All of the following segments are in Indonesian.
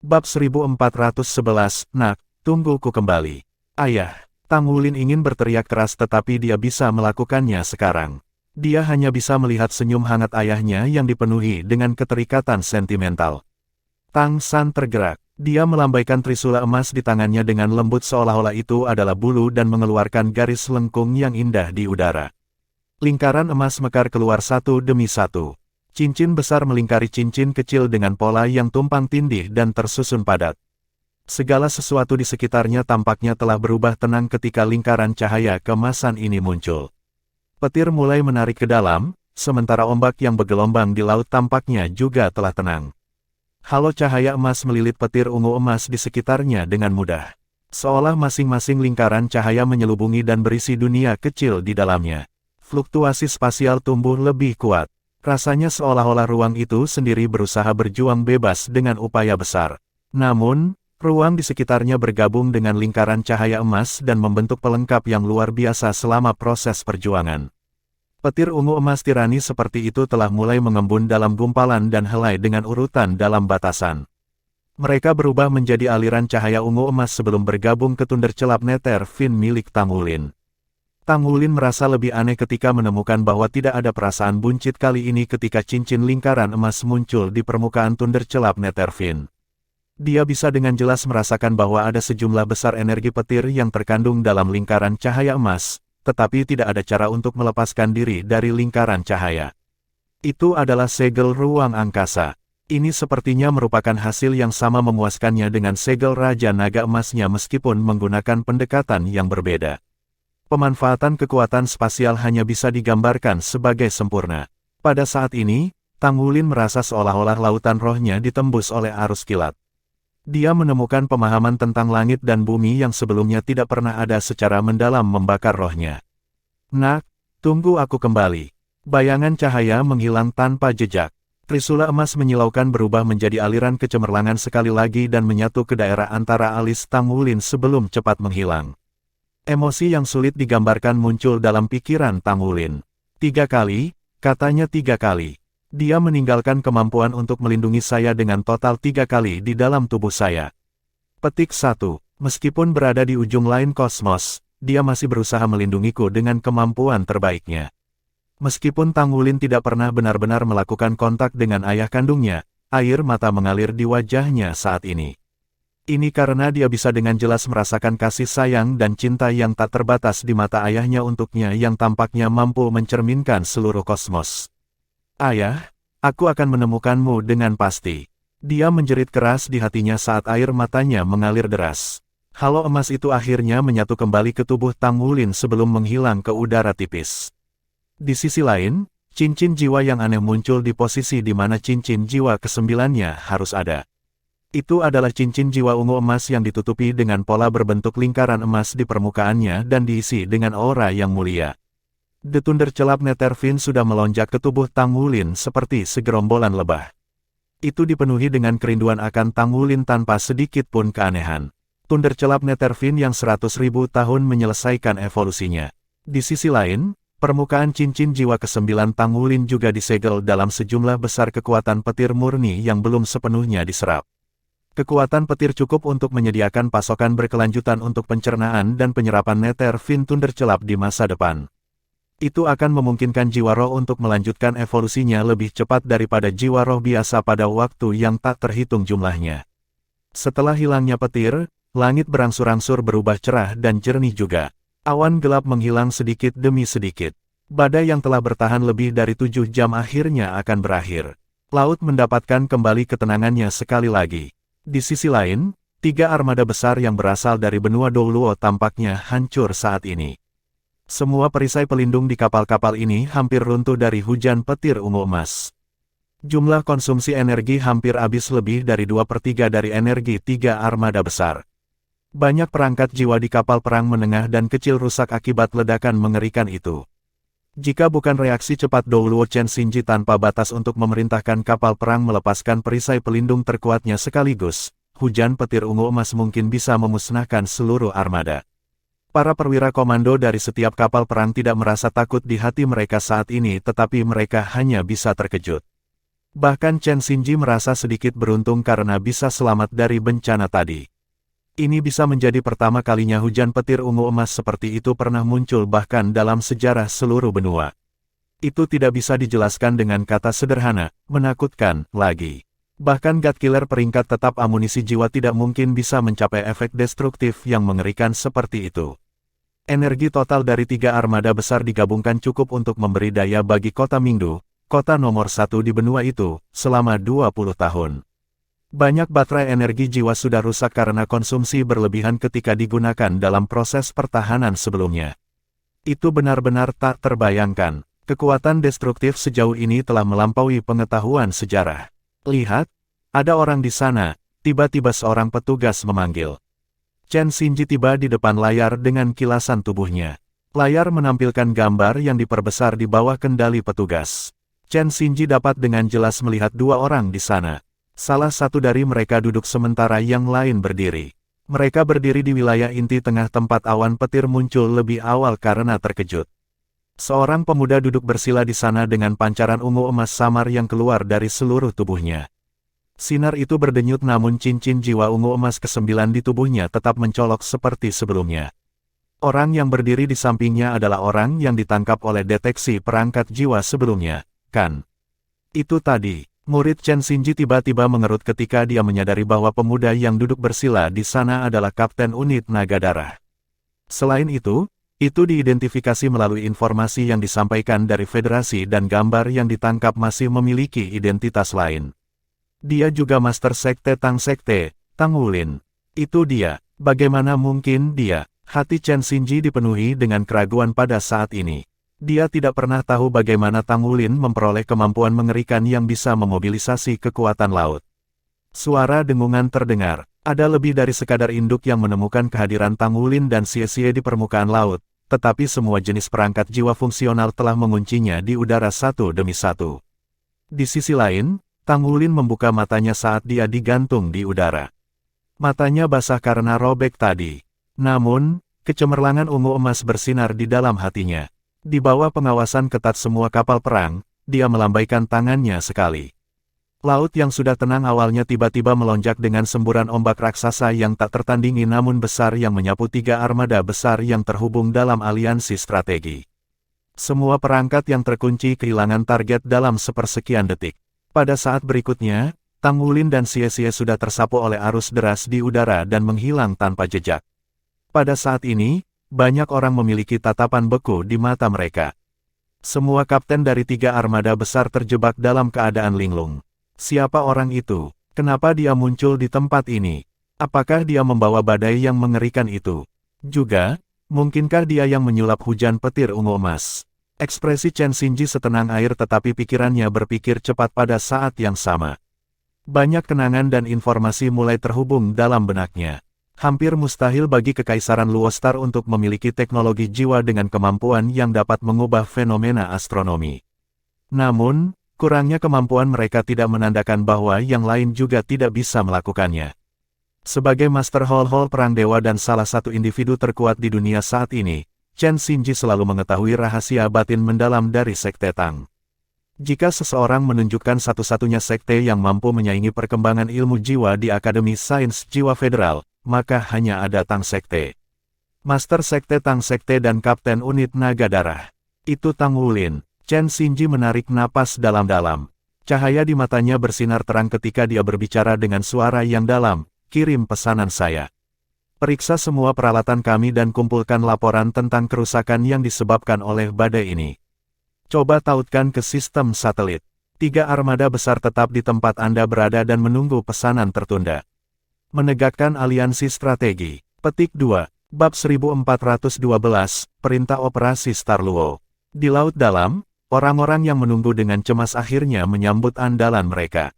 Bab 1411, Nak, tunggu ku kembali. Ayah, Tang Wulin ingin berteriak keras tetapi dia bisa melakukannya sekarang. Dia hanya bisa melihat senyum hangat ayahnya yang dipenuhi dengan keterikatan sentimental. Tang San tergerak. Dia melambaikan trisula emas di tangannya dengan lembut seolah-olah itu adalah bulu dan mengeluarkan garis lengkung yang indah di udara. Lingkaran emas mekar keluar satu demi satu. Cincin besar melingkari cincin kecil dengan pola yang tumpang tindih dan tersusun padat. Segala sesuatu di sekitarnya tampaknya telah berubah tenang ketika lingkaran cahaya keemasan ini muncul. Petir mulai menarik ke dalam, sementara ombak yang bergelombang di laut tampaknya juga telah tenang. Halo cahaya emas melilit petir ungu emas di sekitarnya dengan mudah. Seolah masing-masing lingkaran cahaya menyelubungi dan berisi dunia kecil di dalamnya. Fluktuasi spasial tumbuh lebih kuat. Rasanya seolah-olah ruang itu sendiri berusaha berjuang bebas dengan upaya besar. Namun, ruang di sekitarnya bergabung dengan lingkaran cahaya emas dan membentuk pelengkap yang luar biasa selama proses perjuangan. Petir ungu emas tirani seperti itu telah mulai mengembun dalam gumpalan dan helai dengan urutan dalam batasan. Mereka berubah menjadi aliran cahaya ungu emas sebelum bergabung ke Thundercelap Nether Fin milik Tang Wulin. Tang Wulin merasa lebih aneh ketika menemukan bahwa tidak ada perasaan buncit kali ini ketika cincin lingkaran emas muncul di permukaan Thundercelap Nether Fin. Dia bisa dengan jelas merasakan bahwa ada sejumlah besar energi petir yang terkandung dalam lingkaran cahaya emas, tetapi tidak ada cara untuk melepaskan diri dari lingkaran cahaya. Itu adalah segel ruang angkasa. Ini sepertinya merupakan hasil yang sama memuaskannya dengan segel Raja Naga Emasnya meskipun menggunakan pendekatan yang berbeda. Pemanfaatan kekuatan spasial hanya bisa digambarkan sebagai sempurna. Pada saat ini, Tang Wulin merasa seolah-olah lautan rohnya ditembus oleh arus kilat. Dia menemukan pemahaman tentang langit dan bumi yang sebelumnya tidak pernah ada secara mendalam membakar rohnya. Nak, tunggu aku kembali. Bayangan cahaya menghilang tanpa jejak. Trisula emas menyilaukan berubah menjadi aliran kecemerlangan sekali lagi dan menyatu ke daerah antara alis Tang Wulin sebelum cepat menghilang. Emosi yang sulit digambarkan muncul dalam pikiran Tang Wulin. 3 kali, katanya 3 kali. Dia meninggalkan kemampuan untuk melindungi saya dengan total 3 kali di dalam tubuh saya. Petik 1. Meskipun berada di ujung lain kosmos, dia masih berusaha melindungiku dengan kemampuan terbaiknya. Meskipun Tang Wulin tidak pernah benar-benar melakukan kontak dengan ayah kandungnya, air mata mengalir di wajahnya saat ini. Ini karena dia bisa dengan jelas merasakan kasih sayang dan cinta yang tak terbatas di mata ayahnya untuknya yang tampaknya mampu mencerminkan seluruh kosmos. Ayah, aku akan menemukanmu dengan pasti. Dia menjerit keras di hatinya saat air matanya mengalir deras. Halo emas itu akhirnya menyatu kembali ke tubuh Tang Wulin sebelum menghilang ke udara tipis. Di sisi lain, cincin jiwa yang aneh muncul di posisi di mana cincin jiwa kesembilannya harus ada. Itu adalah cincin jiwa ungu emas yang ditutupi dengan pola berbentuk lingkaran emas di permukaannya dan diisi dengan aura yang mulia. The Thundercelap Nether Fin sudah melonjak ke tubuh Tang Wulin seperti segerombolan lebah. Itu dipenuhi dengan kerinduan akan Tang Wulin tanpa sedikit pun keanehan. Thundercelap Nether Fin yang 100.000 tahun menyelesaikan evolusinya. Di sisi lain, permukaan cincin jiwa ke-9 Tang Wulin juga disegel dalam sejumlah besar kekuatan petir murni yang belum sepenuhnya diserap. Kekuatan petir cukup untuk menyediakan pasokan berkelanjutan untuk pencernaan dan penyerapan Nether Fin Thundercelap di masa depan. Itu akan memungkinkan jiwa roh untuk melanjutkan evolusinya lebih cepat daripada jiwa roh biasa pada waktu yang tak terhitung jumlahnya. Setelah hilangnya petir, langit berangsur-angsur berubah cerah dan jernih juga. Awan gelap menghilang sedikit demi sedikit. Badai yang telah bertahan lebih dari 7 jam akhirnya akan berakhir. Laut mendapatkan kembali ketenangannya sekali lagi. Di sisi lain, 3 armada besar yang berasal dari benua Douluo tampaknya hancur saat ini. Semua perisai pelindung di kapal-kapal ini hampir runtuh dari hujan petir ungu emas. Jumlah konsumsi energi hampir habis lebih dari 2/3 dari energi 3 armada besar. Banyak perangkat jiwa di kapal perang menengah dan kecil rusak akibat ledakan mengerikan itu. Jika bukan reaksi cepat Douluo Chen Xinji tanpa batas untuk memerintahkan kapal perang melepaskan perisai pelindung terkuatnya sekaligus, hujan petir ungu emas mungkin bisa memusnahkan seluruh armada. Para perwira komando dari setiap kapal perang tidak merasa takut di hati mereka saat ini tetapi mereka hanya bisa terkejut. Bahkan Chen Xinji merasa sedikit beruntung karena bisa selamat dari bencana tadi. Ini bisa menjadi pertama kalinya hujan petir ungu emas seperti itu pernah muncul bahkan dalam sejarah seluruh benua. Itu tidak bisa dijelaskan dengan kata sederhana, menakutkan, lagi. Bahkan God Killer peringkat tetap amunisi jiwa tidak mungkin bisa mencapai efek destruktif yang mengerikan seperti itu. Energi total dari 3 armada besar digabungkan cukup untuk memberi daya bagi kota Mingdu, kota nomor 1 di benua itu, selama 20 tahun. Banyak baterai energi jiwa sudah rusak karena konsumsi berlebihan ketika digunakan dalam proses pertahanan sebelumnya. Itu benar-benar tak terbayangkan. Kekuatan destruktif sejauh ini telah melampaui pengetahuan sejarah. Lihat, ada orang di sana, tiba-tiba seorang petugas memanggil. Chen Xinji tiba di depan layar dengan kilasan tubuhnya. Layar menampilkan gambar yang diperbesar di bawah kendali petugas. Chen Xinji dapat dengan jelas melihat 2 orang di sana. Salah satu dari mereka duduk sementara yang lain berdiri. Mereka berdiri di wilayah inti tengah tempat awan petir muncul lebih awal karena terkejut. Seorang pemuda duduk bersila di sana dengan pancaran ungu emas samar yang keluar dari seluruh tubuhnya. Sinar itu berdenyut namun cincin jiwa ungu emas ke-9 di tubuhnya tetap mencolok seperti sebelumnya. Orang yang berdiri di sampingnya adalah orang yang ditangkap oleh deteksi perangkat jiwa sebelumnya, kan? Itu tadi, murid Chen Xinji tiba-tiba mengerut ketika dia menyadari bahwa pemuda yang duduk bersila di sana adalah Kapten Unit Naga Darah. Selain itu diidentifikasi melalui informasi yang disampaikan dari Federasi dan gambar yang ditangkap masih memiliki identitas lain. Dia juga Master Sekte, Tang Wulin. Itu dia. Bagaimana mungkin dia? Hati Chen Xinji dipenuhi dengan keraguan pada saat ini. Dia tidak pernah tahu bagaimana Tang Wulin memperoleh kemampuan mengerikan yang bisa memobilisasi kekuatan laut. Suara dengungan terdengar. Ada lebih dari sekadar induk yang menemukan kehadiran Tang Wulin dan Xie di permukaan laut, tetapi semua jenis perangkat jiwa fungsional telah menguncinya di udara satu demi satu. Di sisi lain, Tang Wulin membuka matanya saat dia digantung di udara. Matanya basah karena robek tadi. Namun, kecemerlangan ungu emas bersinar di dalam hatinya. Di bawah pengawasan ketat semua kapal perang, dia melambaikan tangannya sekali. Laut yang sudah tenang awalnya tiba-tiba melonjak dengan semburan ombak raksasa yang tak tertandingi namun besar yang menyapu 3 armada besar yang terhubung dalam aliansi strategi. Semua perangkat yang terkunci kehilangan target dalam sepersekian detik. Pada saat berikutnya, Tang Wulin dan Xie sudah tersapu oleh arus deras di udara dan menghilang tanpa jejak. Pada saat ini, banyak orang memiliki tatapan beku di mata mereka. Semua kapten dari 3 armada besar terjebak dalam keadaan linglung. Siapa orang itu? Kenapa dia muncul di tempat ini? Apakah dia membawa badai yang mengerikan itu? Juga, mungkinkah dia yang menyulap hujan petir ungu emas? Ekspresi Chen Xinji setenang air tetapi pikirannya berpikir cepat pada saat yang sama. Banyak kenangan dan informasi mulai terhubung dalam benaknya. Hampir mustahil bagi Kekaisaran Luostar untuk memiliki teknologi jiwa dengan kemampuan yang dapat mengubah fenomena astronomi. Namun, kurangnya kemampuan mereka tidak menandakan bahwa yang lain juga tidak bisa melakukannya. Sebagai Master Hall Perang Dewa dan salah satu individu terkuat di dunia saat ini, Chen Xinji selalu mengetahui rahasia batin mendalam dari Sekte Tang. Jika seseorang menunjukkan satu-satunya sekte yang mampu menyaingi perkembangan ilmu jiwa di Akademi Sains Jiwa Federal, maka hanya ada Tang Sekte. Master Sekte Tang Sekte dan Kapten Unit Naga Darah. Itu Tang Wulin. Chen Xinji menarik napas dalam-dalam. Cahaya di matanya bersinar terang ketika dia berbicara dengan suara yang dalam. Kirim pesanan saya. Periksa semua peralatan kami dan kumpulkan laporan tentang kerusakan yang disebabkan oleh badai ini. Coba tautkan ke sistem satelit. 3 armada besar tetap di tempat Anda berada dan menunggu pesanan tertunda. Menegakkan aliansi strategi. Petik 2. Bab 1412, Perintah Operasi Starluo. Di Laut Dalam, orang-orang yang menunggu dengan cemas akhirnya menyambut andalan mereka.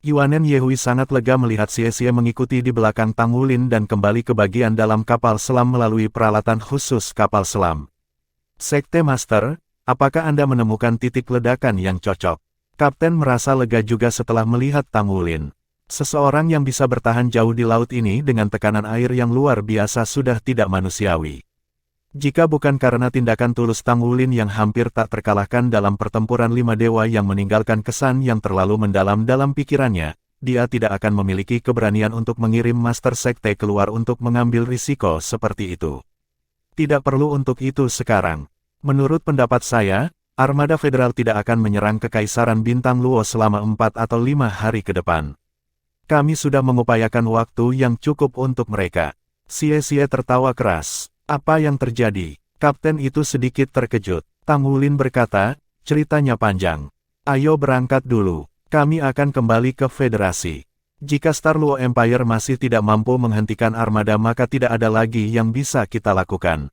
Yuanen Yehui sangat lega melihat Xie mengikuti di belakang Tang Wulin dan kembali ke bagian dalam kapal selam melalui peralatan khusus kapal selam. Sekte Master, apakah Anda menemukan titik ledakan yang cocok? Kapten merasa lega juga setelah melihat Tang Wulin. Seseorang yang bisa bertahan jauh di laut ini dengan tekanan air yang luar biasa sudah tidak manusiawi. Jika bukan karena tindakan tulus Tang Wulin yang hampir tak terkalahkan dalam pertempuran lima dewa yang meninggalkan kesan yang terlalu mendalam dalam pikirannya, dia tidak akan memiliki keberanian untuk mengirim Master Sekte keluar untuk mengambil risiko seperti itu. Tidak perlu untuk itu sekarang. Menurut pendapat saya, Armada Federal tidak akan menyerang Kekaisaran Bintang Luo selama 4 atau 5 hari ke depan. Kami sudah mengupayakan waktu yang cukup untuk mereka. Xie tertawa keras. Apa yang terjadi? Kapten itu sedikit terkejut. Tang Wulin berkata, ceritanya panjang. Ayo berangkat dulu. Kami akan kembali ke Federasi. Jika Star Luo Empire masih tidak mampu menghentikan armada maka tidak ada lagi yang bisa kita lakukan.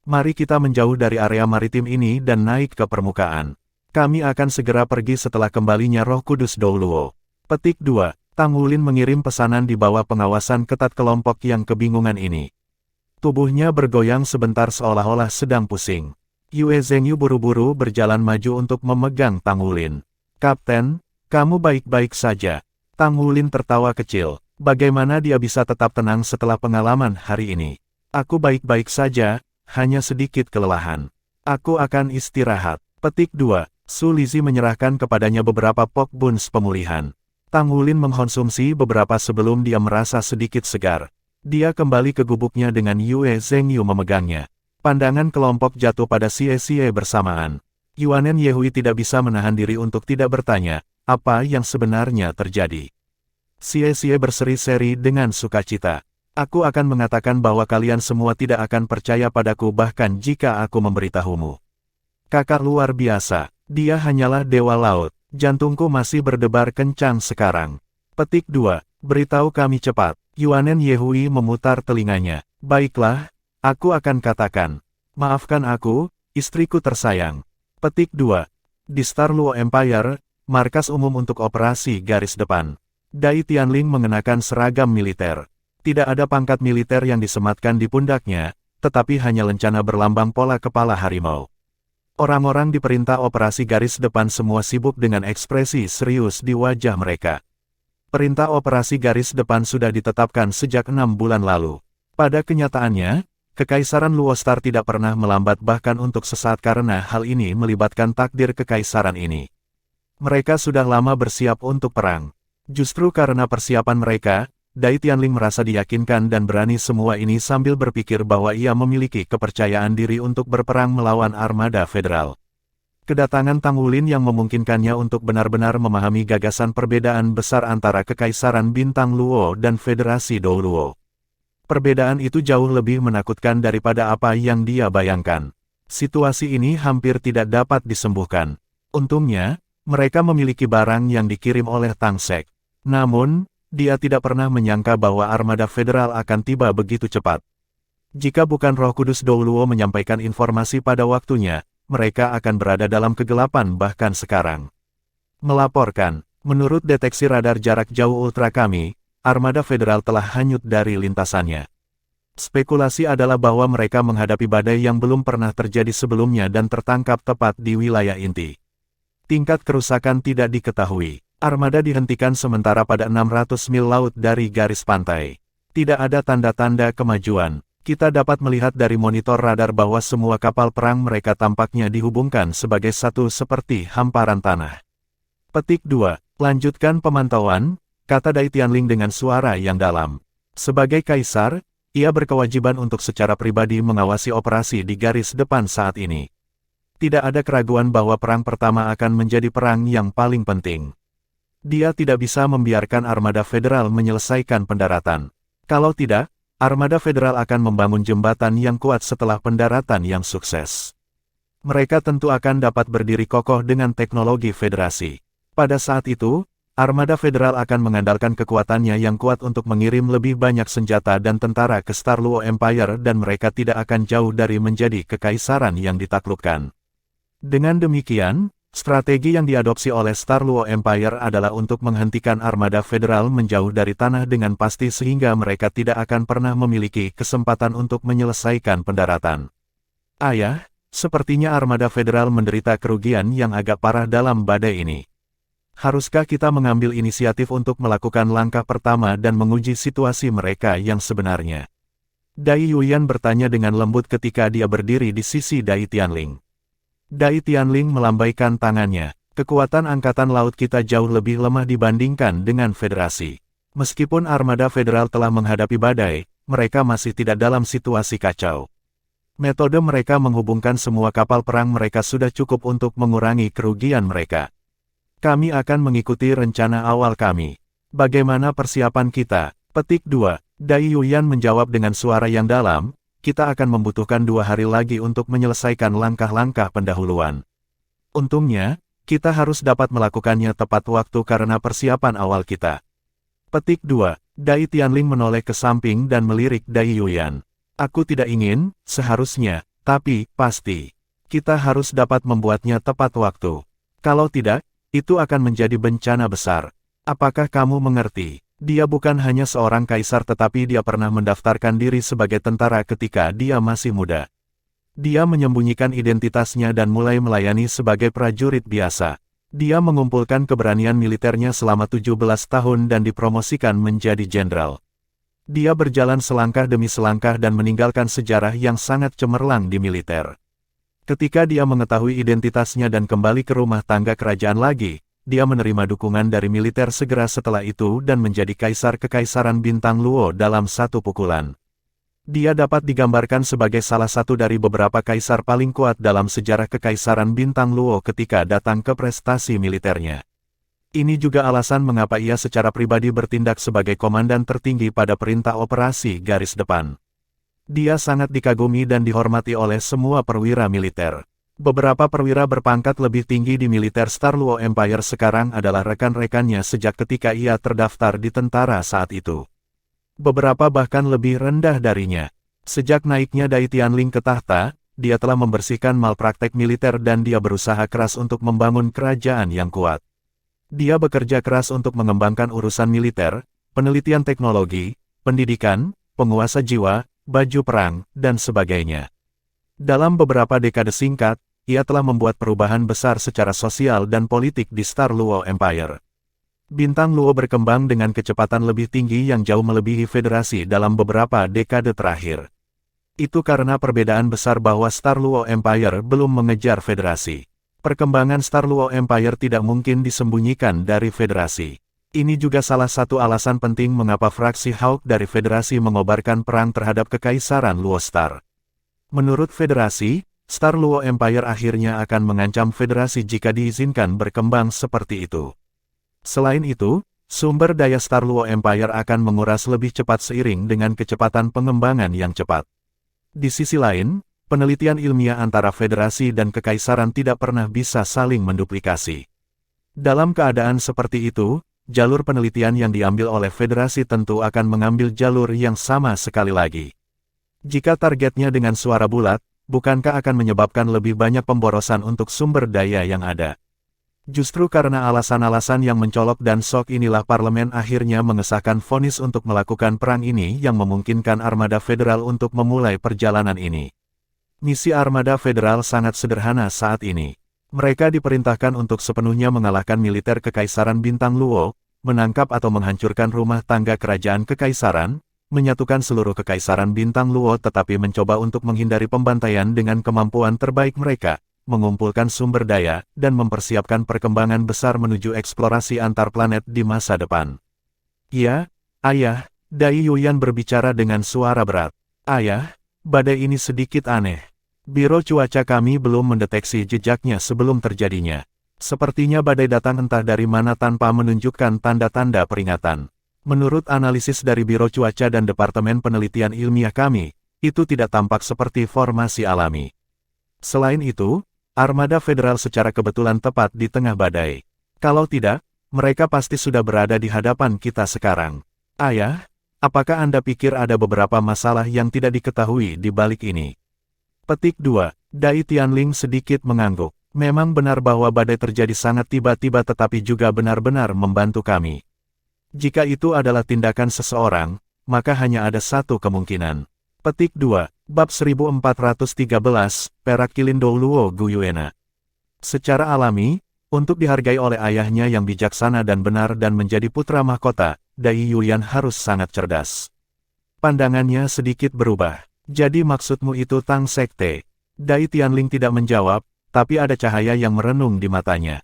Mari kita menjauh dari area maritim ini dan naik ke permukaan. Kami akan segera pergi setelah kembalinya Roh Kudus Dou Luo. Petik 2. Tang Wulin mengirim pesanan di bawah pengawasan ketat kelompok yang kebingungan ini. Tubuhnya bergoyang sebentar seolah-olah sedang pusing. Yue Zhengyu buru-buru berjalan maju untuk memegang Tang Wulin. Kapten, kamu baik-baik saja. Tang Wulin tertawa kecil. Bagaimana dia bisa tetap tenang setelah pengalaman hari ini? Aku baik-baik saja, hanya sedikit kelelahan. Aku akan istirahat. Petik 2. Su Lizhi menyerahkan kepadanya beberapa pok buns pemulihan. Tang Wulin mengkonsumsi beberapa sebelum dia merasa sedikit segar. Dia kembali ke gubuknya dengan Yue Zhengyu memegangnya. Pandangan kelompok jatuh pada Xie bersamaan. Yuanen Yehui tidak bisa menahan diri untuk tidak bertanya, apa yang sebenarnya terjadi. Xie berseri-seri dengan sukacita. Aku akan mengatakan bahwa kalian semua tidak akan percaya padaku bahkan jika aku memberitahumu. Kakak luar biasa, dia hanyalah dewa laut, jantungku masih berdebar kencang sekarang. Petik 2, beritahu kami cepat. Yuanen Yehui memutar telinganya. Baiklah, aku akan katakan. Maafkan aku, istriku tersayang. Petik 2. Di Star Luo Empire, markas umum untuk operasi garis depan. Dai Tianling mengenakan seragam militer. Tidak ada pangkat militer yang disematkan di pundaknya, tetapi hanya lencana berlambang pola kepala harimau. Orang-orang di perintah operasi garis depan semua sibuk dengan ekspresi serius di wajah mereka. Perintah operasi garis depan sudah ditetapkan sejak 6 bulan lalu. Pada kenyataannya, Kekaisaran Luo Star tidak pernah melambat bahkan untuk sesaat karena hal ini melibatkan takdir kekaisaran ini. Mereka sudah lama bersiap untuk perang. Justru karena persiapan mereka, Dai Tianling merasa diyakinkan dan berani semua ini sambil berpikir bahwa ia memiliki kepercayaan diri untuk berperang melawan armada federal. Kedatangan Tang Wulin yang memungkinkannya untuk benar-benar memahami gagasan perbedaan besar antara Kekaisaran Bintang Luo dan Federasi Dou Luo. Perbedaan itu jauh lebih menakutkan daripada apa yang dia bayangkan. Situasi ini hampir tidak dapat disembuhkan. Untungnya, mereka memiliki barang yang dikirim oleh Tang Sek. Namun, dia tidak pernah menyangka bahwa armada federal akan tiba begitu cepat. Jika bukan Roh Kudus Dou Luo menyampaikan informasi pada waktunya, mereka akan berada dalam kegelapan bahkan sekarang. Melaporkan, menurut deteksi radar jarak jauh ultra kami, armada federal telah hanyut dari lintasannya. Spekulasi adalah bahwa mereka menghadapi badai yang belum pernah terjadi sebelumnya dan tertangkap tepat di wilayah inti. Tingkat kerusakan tidak diketahui. Armada dihentikan sementara pada 600 mil laut dari garis pantai. Tidak ada tanda-tanda kemajuan. Kita dapat melihat dari monitor radar bahwa semua kapal perang mereka tampaknya dihubungkan sebagai satu seperti hamparan tanah. Petik 2. Lanjutkan pemantauan, kata Dai Tianling dengan suara yang dalam. Sebagai kaisar, ia berkewajiban untuk secara pribadi mengawasi operasi di garis depan saat ini. Tidak ada keraguan bahwa perang pertama akan menjadi perang yang paling penting. Dia tidak bisa membiarkan armada federal menyelesaikan pendaratan. Kalau tidak, armada federal akan membangun jembatan yang kuat setelah pendaratan yang sukses. Mereka tentu akan dapat berdiri kokoh dengan teknologi federasi. Pada saat itu, armada federal akan mengandalkan kekuatannya yang kuat untuk mengirim lebih banyak senjata dan tentara ke Star Luo Empire dan mereka tidak akan jauh dari menjadi kekaisaran yang ditaklukkan. Dengan demikian, strategi yang diadopsi oleh Star Luo Empire adalah untuk menghentikan armada federal menjauh dari tanah dengan pasti sehingga mereka tidak akan pernah memiliki kesempatan untuk menyelesaikan pendaratan. Ayah, sepertinya armada federal menderita kerugian yang agak parah dalam badai ini. Haruskah kita mengambil inisiatif untuk melakukan langkah pertama dan menguji situasi mereka yang sebenarnya? Dai Yuyan bertanya dengan lembut ketika dia berdiri di sisi Dai Tianling. Dai Tianling melambaikan tangannya. Kekuatan angkatan laut kita jauh lebih lemah dibandingkan dengan federasi. Meskipun armada federal telah menghadapi badai, mereka masih tidak dalam situasi kacau. Metode mereka menghubungkan semua kapal perang mereka sudah cukup untuk mengurangi kerugian mereka. Kami akan mengikuti rencana awal kami. Bagaimana persiapan kita? Petik 2. Dai Yuyan menjawab dengan suara yang dalam, kita akan membutuhkan 2 hari lagi untuk menyelesaikan langkah-langkah pendahuluan. Untungnya, kita harus dapat melakukannya tepat waktu karena persiapan awal kita. Petik 2. Dai Tianling menoleh ke samping dan melirik Dai Yuyan. Aku tidak ingin, seharusnya, tapi, pasti. Kita harus dapat membuatnya tepat waktu. Kalau tidak, itu akan menjadi bencana besar. Apakah kamu mengerti? Dia bukan hanya seorang kaisar tetapi dia pernah mendaftarkan diri sebagai tentara ketika dia masih muda. Dia menyembunyikan identitasnya dan mulai melayani sebagai prajurit biasa. Dia mengumpulkan keberanian militernya selama 17 tahun dan dipromosikan menjadi jenderal. Dia berjalan selangkah demi selangkah dan meninggalkan sejarah yang sangat cemerlang di militer. Ketika dia mengetahui identitasnya dan kembali ke rumah tangga kerajaan lagi, dia menerima dukungan dari militer segera setelah itu dan menjadi kaisar Kekaisaran Bintang Luo dalam satu pukulan. Dia dapat digambarkan sebagai salah satu dari beberapa kaisar paling kuat dalam sejarah Kekaisaran Bintang Luo ketika datang ke prestasi militernya. Ini juga alasan mengapa ia secara pribadi bertindak sebagai komandan tertinggi pada perintah operasi garis depan. Dia sangat dikagumi dan dihormati oleh semua perwira militer. Beberapa perwira berpangkat lebih tinggi di militer Star Luo Empire sekarang adalah rekan-rekannya sejak ketika ia terdaftar di tentara saat itu. Beberapa bahkan lebih rendah darinya. Sejak naiknya Dai Tianling ke tahta, dia telah membersihkan malpraktek militer dan dia berusaha keras untuk membangun kerajaan yang kuat. Dia bekerja keras untuk mengembangkan urusan militer, penelitian teknologi, pendidikan, penguasa jiwa, baju perang, dan sebagainya. Dalam beberapa dekade singkat, ia telah membuat perubahan besar secara sosial dan politik di Star Luo Empire. Bintang Luo berkembang dengan kecepatan lebih tinggi yang jauh melebihi federasi dalam beberapa dekade terakhir. Itu karena perbedaan besar bahwa Star Luo Empire belum mengejar federasi. Perkembangan Star Luo Empire tidak mungkin disembunyikan dari federasi. Ini juga salah satu alasan penting mengapa fraksi Hawk dari federasi mengobarkan perang terhadap Kekaisaran Luo Star. Menurut federasi, Star Luo Empire akhirnya akan mengancam federasi jika diizinkan berkembang seperti itu. Selain itu, sumber daya Star Luo Empire akan menguras lebih cepat seiring dengan kecepatan pengembangan yang cepat. Di sisi lain, penelitian ilmiah antara federasi dan kekaisaran tidak pernah bisa saling menduplikasi. Dalam keadaan seperti itu, jalur penelitian yang diambil oleh federasi tentu akan mengambil jalur yang sama sekali lagi. Jika targetnya dengan suara bulat, bukankah akan menyebabkan lebih banyak pemborosan untuk sumber daya yang ada? Justru karena alasan-alasan yang mencolok dan sok inilah parlemen akhirnya mengesahkan vonis untuk melakukan perang ini yang memungkinkan armada federal untuk memulai perjalanan ini. Misi armada federal sangat sederhana saat ini. Mereka diperintahkan untuk sepenuhnya mengalahkan militer Kekaisaran Bintang Luo, menangkap atau menghancurkan rumah tangga kerajaan Kekaisaran, menyatukan seluruh Kekaisaran Bintang Luo tetapi mencoba untuk menghindari pembantaian dengan kemampuan terbaik mereka, mengumpulkan sumber daya, dan mempersiapkan perkembangan besar menuju eksplorasi antar planet di masa depan. Ya, Ayah, Dai Yuyan berbicara dengan suara berat. Ayah, badai ini sedikit aneh. Biro cuaca kami belum mendeteksi jejaknya sebelum terjadinya. Sepertinya badai datang entah dari mana tanpa menunjukkan tanda-tanda peringatan. Menurut analisis dari Biro Cuaca dan Departemen Penelitian Ilmiah kami, itu tidak tampak seperti formasi alami. Selain itu, armada federal secara kebetulan tepat di tengah badai. Kalau tidak, mereka pasti sudah berada di hadapan kita sekarang. Ayah, apakah Anda pikir ada beberapa masalah yang tidak diketahui di balik ini? Petik 2. Dai Tianling sedikit mengangguk. Memang benar bahwa badai terjadi sangat tiba-tiba tetapi juga benar-benar membantu kami. Jika itu adalah tindakan seseorang, maka hanya ada satu kemungkinan. Petik 2. Bab 1413, Perak Kilindo Luo Guyuena. Secara alami, untuk dihargai oleh ayahnya yang bijaksana dan benar dan menjadi putra mahkota, Dai Yuyan harus sangat cerdas. Pandangannya sedikit berubah. Jadi maksudmu itu Tang Sekte? Dai Tianling tidak menjawab, tapi ada cahaya yang merenung di matanya.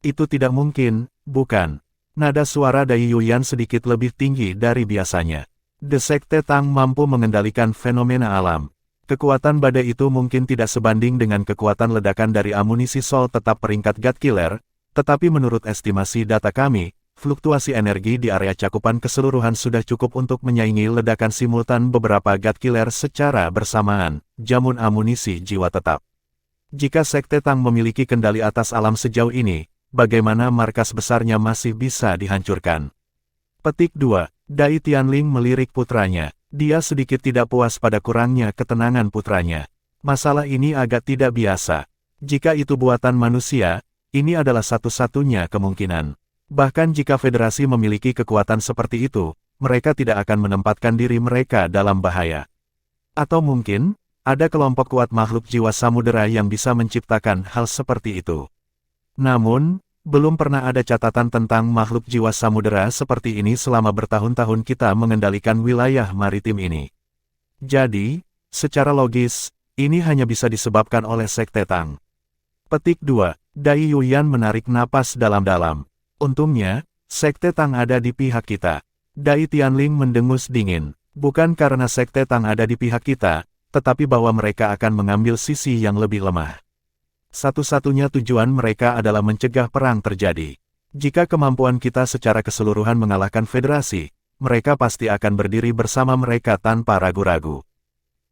Itu tidak mungkin, bukan? Nada suara Dai Yuyan sedikit lebih tinggi dari biasanya. The Sekte Tang mampu mengendalikan fenomena alam. Kekuatan badai itu mungkin tidak sebanding dengan kekuatan ledakan dari amunisi Sol tetap peringkat God Killer, tetapi menurut estimasi data kami, fluktuasi energi di area cakupan keseluruhan sudah cukup untuk menyaingi ledakan simultan beberapa God Killer secara bersamaan, jamun amunisi jiwa tetap. Jika Sekte Tang memiliki kendali atas alam sejauh ini, bagaimana markas besarnya masih bisa dihancurkan? Petik 2. Dai Tianling melirik putranya. Dia sedikit tidak puas pada kurangnya ketenangan putranya. Masalah ini agak tidak biasa. Jika itu buatan manusia, ini adalah satu-satunya kemungkinan. Bahkan jika federasi memiliki kekuatan seperti itu, mereka tidak akan menempatkan diri mereka dalam bahaya. Atau mungkin, ada kelompok kuat makhluk jiwa samudera yang bisa menciptakan hal seperti itu. Namun, belum pernah ada catatan tentang makhluk jiwa samudera seperti ini selama bertahun-tahun kita mengendalikan wilayah maritim ini. Jadi, secara logis, ini hanya bisa disebabkan oleh Sekte Tang. Petik 2. Dai Yuyan menarik napas dalam-dalam. Untungnya, Sekte Tang ada di pihak kita. Dai Tianling mendengus dingin. Bukan karena Sekte Tang ada di pihak kita, tetapi bahwa mereka akan mengambil sisi yang lebih lemah. Satu-satunya tujuan mereka adalah mencegah perang terjadi. Jika kemampuan kita secara keseluruhan mengalahkan federasi, mereka pasti akan berdiri bersama mereka tanpa ragu-ragu.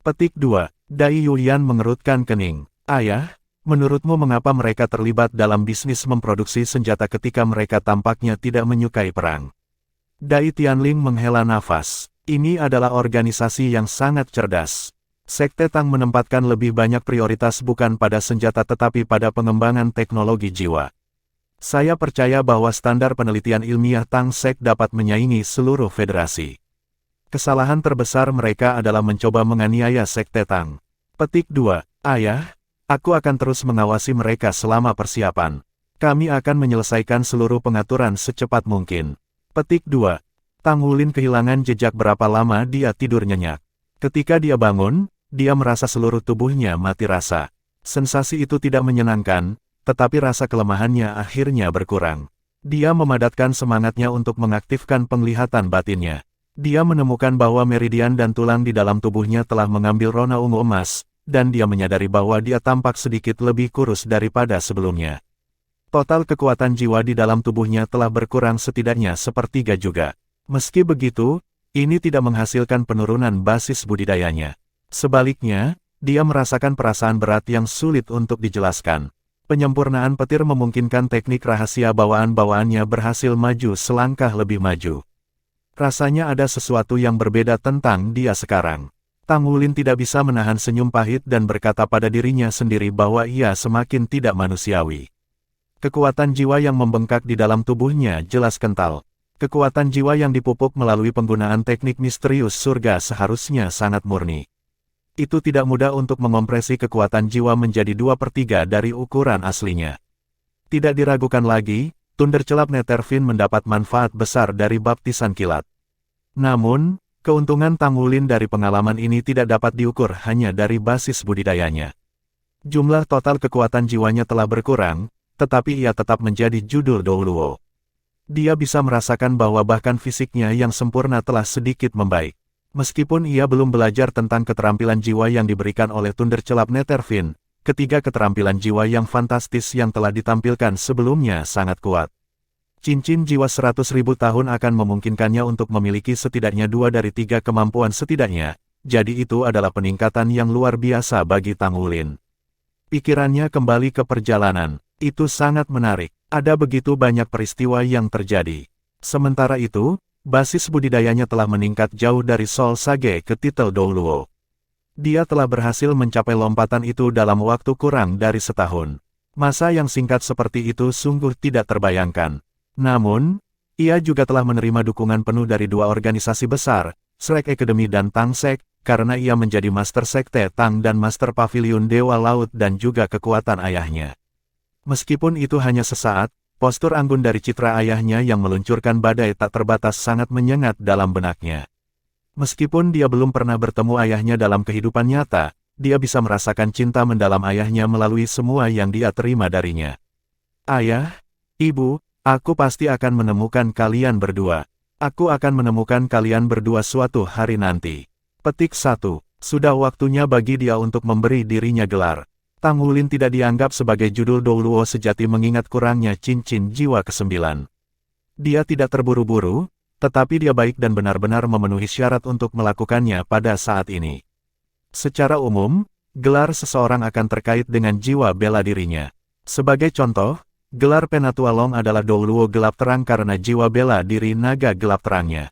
Petik 2. Dai Yuyan mengerutkan kening. Ayah, menurutmu mengapa mereka terlibat dalam bisnis memproduksi senjata ketika mereka tampaknya tidak menyukai perang? Dai Tianling menghela nafas. Ini adalah organisasi yang sangat cerdas. Sekte Tang menempatkan lebih banyak prioritas bukan pada senjata tetapi pada pengembangan teknologi jiwa. Saya percaya bahwa standar penelitian ilmiah Tang Sek dapat menyaingi seluruh federasi. Kesalahan terbesar mereka adalah mencoba menganiaya Sekte Tang. Petik 2. Ayah, aku akan terus mengawasi mereka selama persiapan. Kami akan menyelesaikan seluruh pengaturan secepat mungkin. Petik 2. Tang Wulin kehilangan jejak berapa lama dia tidur nyenyak. Ketika dia bangun, dia merasa seluruh tubuhnya mati rasa. Sensasi itu tidak menyenangkan, tetapi rasa kelemahannya akhirnya berkurang. Dia memadatkan semangatnya untuk mengaktifkan penglihatan batinnya. Dia menemukan bahwa meridian dan tulang di dalam tubuhnya telah mengambil rona ungu emas, dan dia menyadari bahwa dia tampak sedikit lebih kurus daripada sebelumnya. Total kekuatan jiwa di dalam tubuhnya telah berkurang setidaknya sepertiga juga. Meski begitu, ini tidak menghasilkan penurunan basis budidayanya. Sebaliknya, dia merasakan perasaan berat yang sulit untuk dijelaskan. Penyempurnaan petir memungkinkan teknik rahasia bawaan-bawaannya berhasil maju selangkah lebih maju. Rasanya ada sesuatu yang berbeda tentang dia sekarang. Tang Wulin tidak bisa menahan senyum pahit dan berkata pada dirinya sendiri bahwa ia semakin tidak manusiawi. Kekuatan jiwa yang membengkak di dalam tubuhnya jelas kental. Kekuatan jiwa yang dipupuk melalui penggunaan teknik misterius surga seharusnya sangat murni. Itu tidak mudah untuk mengompresi kekuatan jiwa menjadi 2/3 dari ukuran aslinya. Tidak diragukan lagi, Thunderclap Netherfin mendapat manfaat besar dari baptisan kilat. Namun, keuntungan Tang Wulin dari pengalaman ini tidak dapat diukur hanya dari basis budidayanya. Jumlah total kekuatan jiwanya telah berkurang, tetapi ia tetap menjadi judul Douluo. Dia bisa merasakan bahwa bahkan fisiknya yang sempurna telah sedikit membaik. Meskipun ia belum belajar tentang keterampilan jiwa yang diberikan oleh Thunderclap Netherfin, ketiga keterampilan jiwa yang fantastis yang telah ditampilkan sebelumnya sangat kuat. Cincin jiwa 100.000 tahun akan memungkinkannya untuk memiliki setidaknya 2 dari 3 kemampuan setidaknya, jadi itu adalah peningkatan yang luar biasa bagi Tang Wulin. Pikirannya kembali ke perjalanan, itu sangat menarik, ada begitu banyak peristiwa yang terjadi. Sementara itu, basis budidayanya telah meningkat jauh dari Sol Sage ke titel Douluo. Dia telah berhasil mencapai lompatan itu dalam waktu kurang dari setahun. Masa yang singkat seperti itu sungguh tidak terbayangkan. Namun, ia juga telah menerima dukungan penuh dari 2 organisasi besar, Shrek Academy dan Tang Sek, karena ia menjadi Master Sekte Tang dan Master Pavilion Dewa Laut dan juga kekuatan ayahnya. Meskipun itu hanya sesaat, postur anggun dari citra ayahnya yang meluncurkan badai tak terbatas sangat menyengat dalam benaknya. Meskipun dia belum pernah bertemu ayahnya dalam kehidupan nyata, dia bisa merasakan cinta mendalam ayahnya melalui semua yang dia terima darinya. Ayah, Ibu, aku pasti akan menemukan kalian berdua. Aku akan menemukan kalian berdua suatu hari nanti. Petik 1. Sudah waktunya bagi dia untuk memberi dirinya gelar. Tang Wulin tidak dianggap sebagai judul Douluo sejati mengingat kurangnya cincin jiwa ke-9. Dia tidak terburu-buru, tetapi dia baik dan benar-benar memenuhi syarat untuk melakukannya pada saat ini. Secara umum, gelar seseorang akan terkait dengan jiwa bela dirinya. Sebagai contoh, gelar Penatua Long adalah Douluo gelap terang karena jiwa bela diri naga gelap terangnya.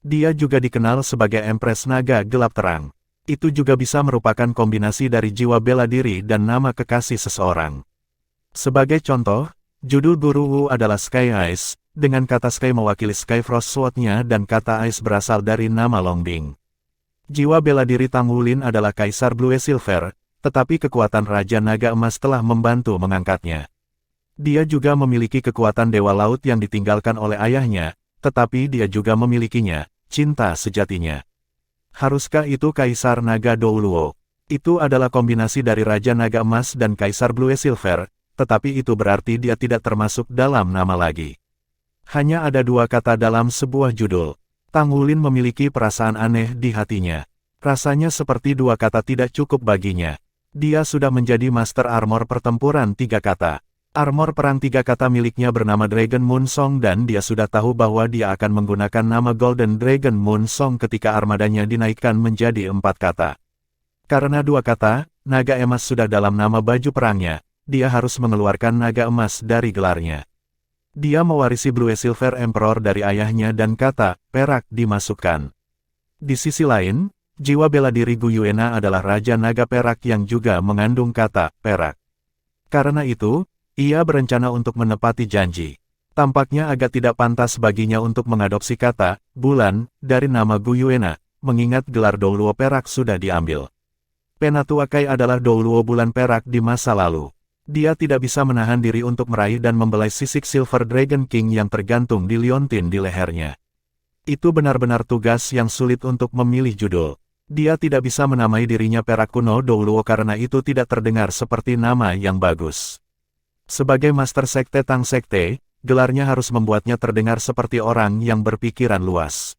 Dia juga dikenal sebagai Empress Naga Gelap Terang. Itu juga bisa merupakan kombinasi dari jiwa bela diri dan nama kekasih seseorang. Sebagai contoh, judul Guru Wu adalah Sky Ice, dengan kata Sky mewakili Sky Frost Sword-nya dan kata Ice berasal dari nama Longbing. Jiwa bela diri Tang Wulin adalah Kaisar Blue Silver, tetapi kekuatan Raja Naga Emas telah membantu mengangkatnya. Dia juga memiliki kekuatan Dewa Laut yang ditinggalkan oleh ayahnya, tetapi dia juga memilikinya, cinta sejatinya. Haruskah itu Kaisar Naga Douluo? Itu adalah kombinasi dari Raja Naga Emas dan Kaisar Blue Silver, tetapi itu berarti dia tidak termasuk dalam nama lagi. Hanya ada dua kata dalam sebuah judul. Tang Wulin memiliki perasaan aneh di hatinya. Rasanya seperti dua kata tidak cukup baginya. Dia sudah menjadi Master Armor Pertempuran 3 kata. Armor perang 3 kata miliknya bernama Dragon Moon Song dan dia sudah tahu bahwa dia akan menggunakan nama Golden Dragon Moon Song ketika armadanya dinaikkan menjadi 4 kata. Karena 2 kata, naga emas sudah dalam nama baju perangnya, dia harus mengeluarkan naga emas dari gelarnya. Dia mewarisi Blue Silver Emperor dari ayahnya dan kata perak dimasukkan. Di sisi lain, jiwa bela diri Gu Yuena adalah Raja Naga Perak yang juga mengandung kata perak. Karena itu, ia berencana untuk menepati janji. Tampaknya agak tidak pantas baginya untuk mengadopsi kata bulan dari nama Gu Yuena, mengingat gelar Douluo Perak sudah diambil. Penatua Kai adalah Douluo bulan perak di masa lalu. Dia tidak bisa menahan diri untuk meraih dan membelai sisik Silver Dragon King yang tergantung di liontin di lehernya. Itu benar-benar tugas yang sulit untuk memilih judul. Dia tidak bisa menamai dirinya Perak Kuno Douluo karena itu tidak terdengar seperti nama yang bagus. Sebagai Master Sekte Tang Sekte, gelarnya harus membuatnya terdengar seperti orang yang berpikiran luas.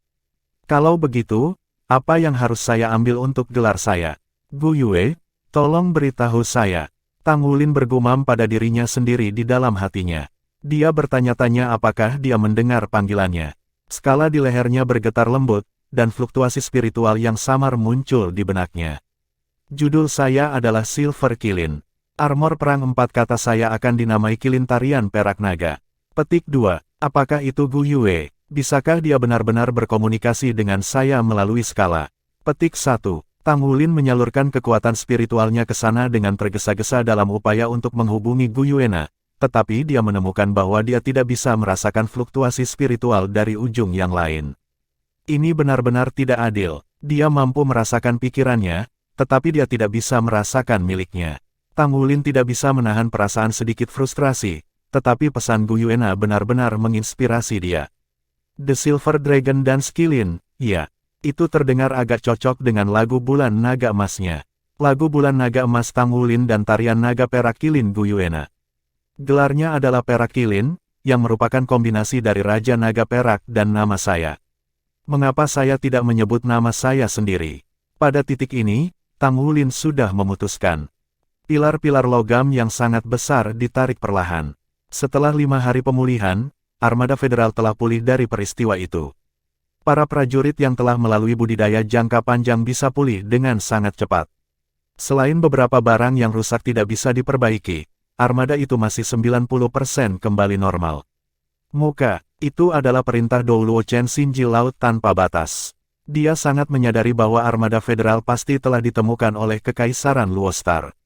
Kalau begitu, apa yang harus saya ambil untuk gelar saya? Gu Yue, tolong beritahu saya. Tang Wulin bergumam pada dirinya sendiri di dalam hatinya. Dia bertanya-tanya apakah dia mendengar panggilannya. Skala di lehernya bergetar lembut, dan fluktuasi spiritual yang samar muncul di benaknya. Judul saya adalah Silver Kilin. Armor perang 4 kata saya akan dinamai Kilin Tarian Perak Naga. Petik 2. Apakah itu Gu Yue? Bisakah dia benar-benar berkomunikasi dengan saya melalui skala? Petik 1. Tang Wulin menyalurkan kekuatan spiritualnya ke sana dengan tergesa-gesa dalam upaya untuk menghubungi Gu Yuena, tetapi dia menemukan bahwa dia tidak bisa merasakan fluktuasi spiritual dari ujung yang lain. Ini benar-benar tidak adil. Dia mampu merasakan pikirannya, tetapi dia tidak bisa merasakan miliknya. Tang Wulin tidak bisa menahan perasaan sedikit frustrasi, tetapi pesan Gu Yuena benar-benar menginspirasi dia. The Silver Dragon Dance Kilin, ya. Itu terdengar agak cocok dengan lagu Bulan Naga Emasnya. Lagu Bulan Naga Emas Tang Wulin dan tarian Naga Perak Kilin Gu Yuena. Gelarnya adalah Perak Kilin, yang merupakan kombinasi dari Raja Naga Perak dan nama saya. Mengapa saya tidak menyebut nama saya sendiri? Pada titik ini, Tang Wulin sudah memutuskan. Pilar-pilar logam yang sangat besar ditarik perlahan. Setelah 5 hari pemulihan, armada federal telah pulih dari peristiwa itu. Para prajurit yang telah melalui budidaya jangka panjang bisa pulih dengan sangat cepat. Selain beberapa barang yang rusak tidak bisa diperbaiki, armada itu masih 90% kembali normal. Muka, itu adalah perintah Douluo Chen Xinji Laut tanpa batas. Dia sangat menyadari bahwa armada federal pasti telah ditemukan oleh Kekaisaran Luostar.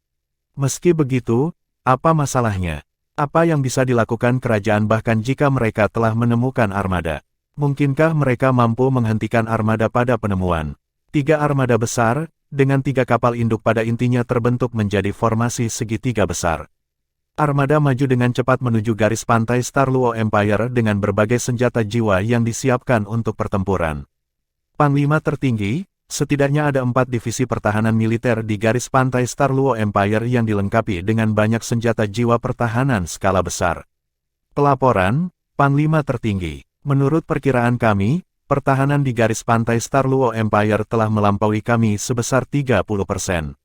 Meski begitu, apa masalahnya? Apa yang bisa dilakukan kerajaan bahkan jika mereka telah menemukan armada? Mungkinkah mereka mampu menghentikan armada pada penemuan? 3 armada besar, dengan 3 kapal induk pada intinya terbentuk menjadi formasi segitiga besar. Armada maju dengan cepat menuju garis pantai Star Luo Empire dengan berbagai senjata jiwa yang disiapkan untuk pertempuran. Panglima tertinggi, setidaknya ada 4 divisi pertahanan militer di garis pantai Star Luo Empire yang dilengkapi dengan banyak senjata jiwa pertahanan skala besar. Pelaporan, Panglima tertinggi. Menurut perkiraan kami, pertahanan di garis pantai Star Luo Empire telah melampaui kami sebesar 30%.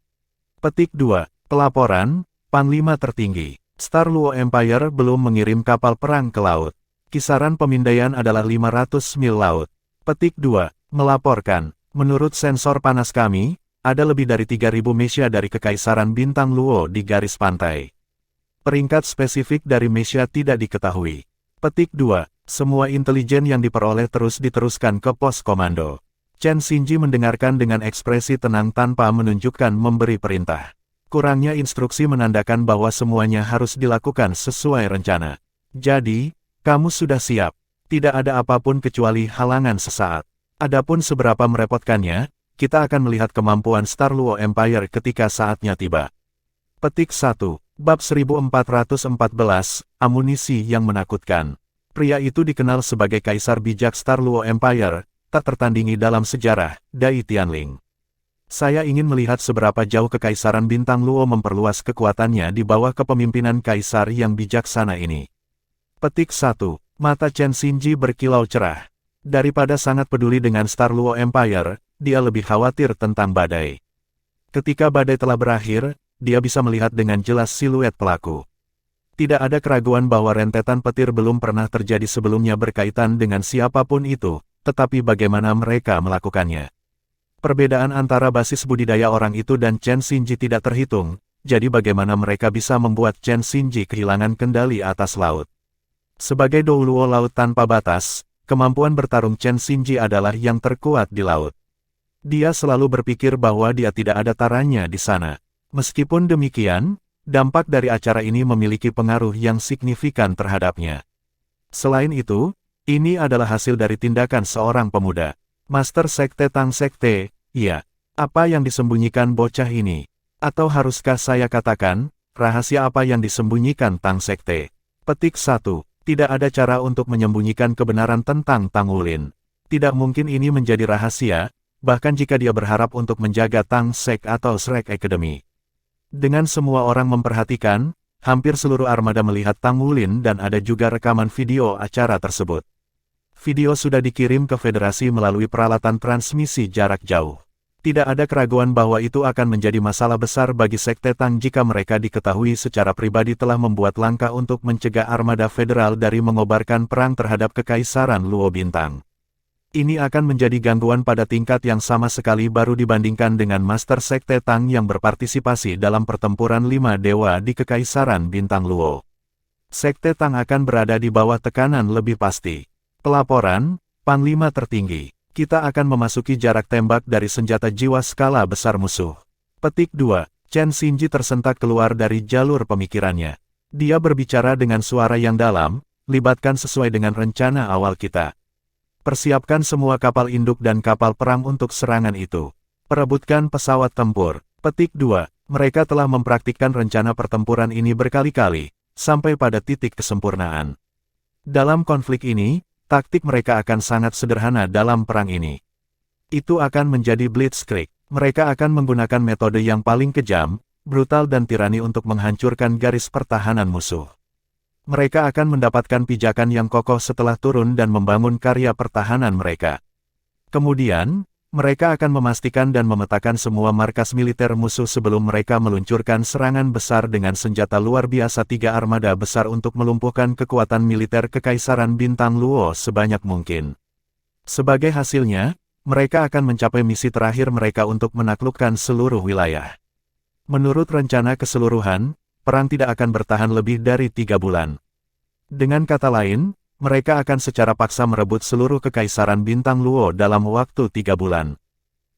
Petik 2. Pelaporan, Panglima tertinggi. Star Luo Empire belum mengirim kapal perang ke laut. Kisaran pemindaian adalah 500 mil laut. Petik 2. Melaporkan, menurut sensor panas kami, ada lebih dari 3.000 mesia dari Kekaisaran Bintang Luo di garis pantai. Peringkat spesifik dari mesia tidak diketahui. Petik 2. Semua intelijen yang diperoleh terus diteruskan ke pos komando. Chen Xinji mendengarkan dengan ekspresi tenang tanpa menunjukkan memberi perintah. Kurangnya instruksi menandakan bahwa semuanya harus dilakukan sesuai rencana. Jadi, kamu sudah siap. Tidak ada apapun kecuali halangan sesaat. Adapun seberapa merepotkannya, kita akan melihat kemampuan Star Luo Empire ketika saatnya tiba. Petik 1. Bab 1414, Amunisi yang menakutkan. Pria itu dikenal sebagai Kaisar Bijak Star Luo Empire, tak tertandingi dalam sejarah, Dai Tianling. Saya ingin melihat seberapa jauh Kekaisaran Bintang Luo memperluas kekuatannya di bawah kepemimpinan Kaisar yang bijaksana ini. Petik 1. Mata Chen Xinji berkilau cerah. Daripada sangat peduli dengan Star Luo Empire, dia lebih khawatir tentang badai. Ketika badai telah berakhir, dia bisa melihat dengan jelas siluet pelaku. Tidak ada keraguan bahwa rentetan petir belum pernah terjadi sebelumnya berkaitan dengan siapapun itu, tetapi bagaimana mereka melakukannya. Perbedaan antara basis budidaya orang itu dan Chen Xinji tidak terhitung, jadi bagaimana mereka bisa membuat Chen Xinji kehilangan kendali atas laut. Sebagai Dou Luo laut tanpa batas, kemampuan bertarung Chen Xinji adalah yang terkuat di laut. Dia selalu berpikir bahwa dia tidak ada tarannya di sana. Meskipun demikian, dampak dari acara ini memiliki pengaruh yang signifikan terhadapnya. Selain itu, ini adalah hasil dari tindakan seorang pemuda. Master Sekte Tang Sekte, ya. Apa yang disembunyikan bocah ini? Atau haruskah saya katakan, rahasia apa yang disembunyikan Tang Sekte? Petik 1. Tidak ada cara untuk menyembunyikan kebenaran tentang Tang Wulin. Tidak mungkin ini menjadi rahasia, bahkan jika dia berharap untuk menjaga Tang Sek atau Shrek Academy. Dengan semua orang memperhatikan, hampir seluruh armada melihat Tang Wulin dan ada juga rekaman video acara tersebut. Video sudah dikirim ke Federasi melalui peralatan transmisi jarak jauh. Tidak ada keraguan bahwa itu akan menjadi masalah besar bagi Sekte Tang jika mereka diketahui secara pribadi telah membuat langkah untuk mencegah armada federal dari mengobarkan perang terhadap Kekaisaran Luo Bintang. Ini akan menjadi gangguan pada tingkat yang sama sekali baru dibandingkan dengan Master Sekte Tang yang berpartisipasi dalam pertempuran 5 dewa di Kekaisaran Bintang Luo. Sekte Tang akan berada di bawah tekanan lebih pasti. Pelaporan, Panglima tertinggi. Kita akan memasuki jarak tembak dari senjata jiwa skala besar musuh. Petik 2. Chen Xinji tersentak keluar dari jalur pemikirannya. Dia berbicara dengan suara yang dalam, libatkan sesuai dengan rencana awal kita. Persiapkan semua kapal induk dan kapal perang untuk serangan itu. Perebutkan pesawat tempur. Petik 2. Mereka telah mempraktikkan rencana pertempuran ini berkali-kali, sampai pada titik kesempurnaan. Dalam konflik ini, taktik mereka akan sangat sederhana dalam perang ini. Itu akan menjadi blitzkrieg. Mereka akan menggunakan metode yang paling kejam, brutal dan tirani untuk menghancurkan garis pertahanan musuh. Mereka akan mendapatkan pijakan yang kokoh setelah turun dan membangun karya pertahanan mereka. Kemudian, mereka akan memastikan dan memetakan semua markas militer musuh sebelum mereka meluncurkan serangan besar dengan senjata luar biasa 3 armada besar untuk melumpuhkan kekuatan militer Kekaisaran Bintang Luo sebanyak mungkin. Sebagai hasilnya, mereka akan mencapai misi terakhir mereka untuk menaklukkan seluruh wilayah. Menurut rencana keseluruhan, perang tidak akan bertahan lebih dari 3 bulan. Dengan kata lain, mereka akan secara paksa merebut seluruh Kekaisaran Bintang Luo dalam waktu 3 bulan.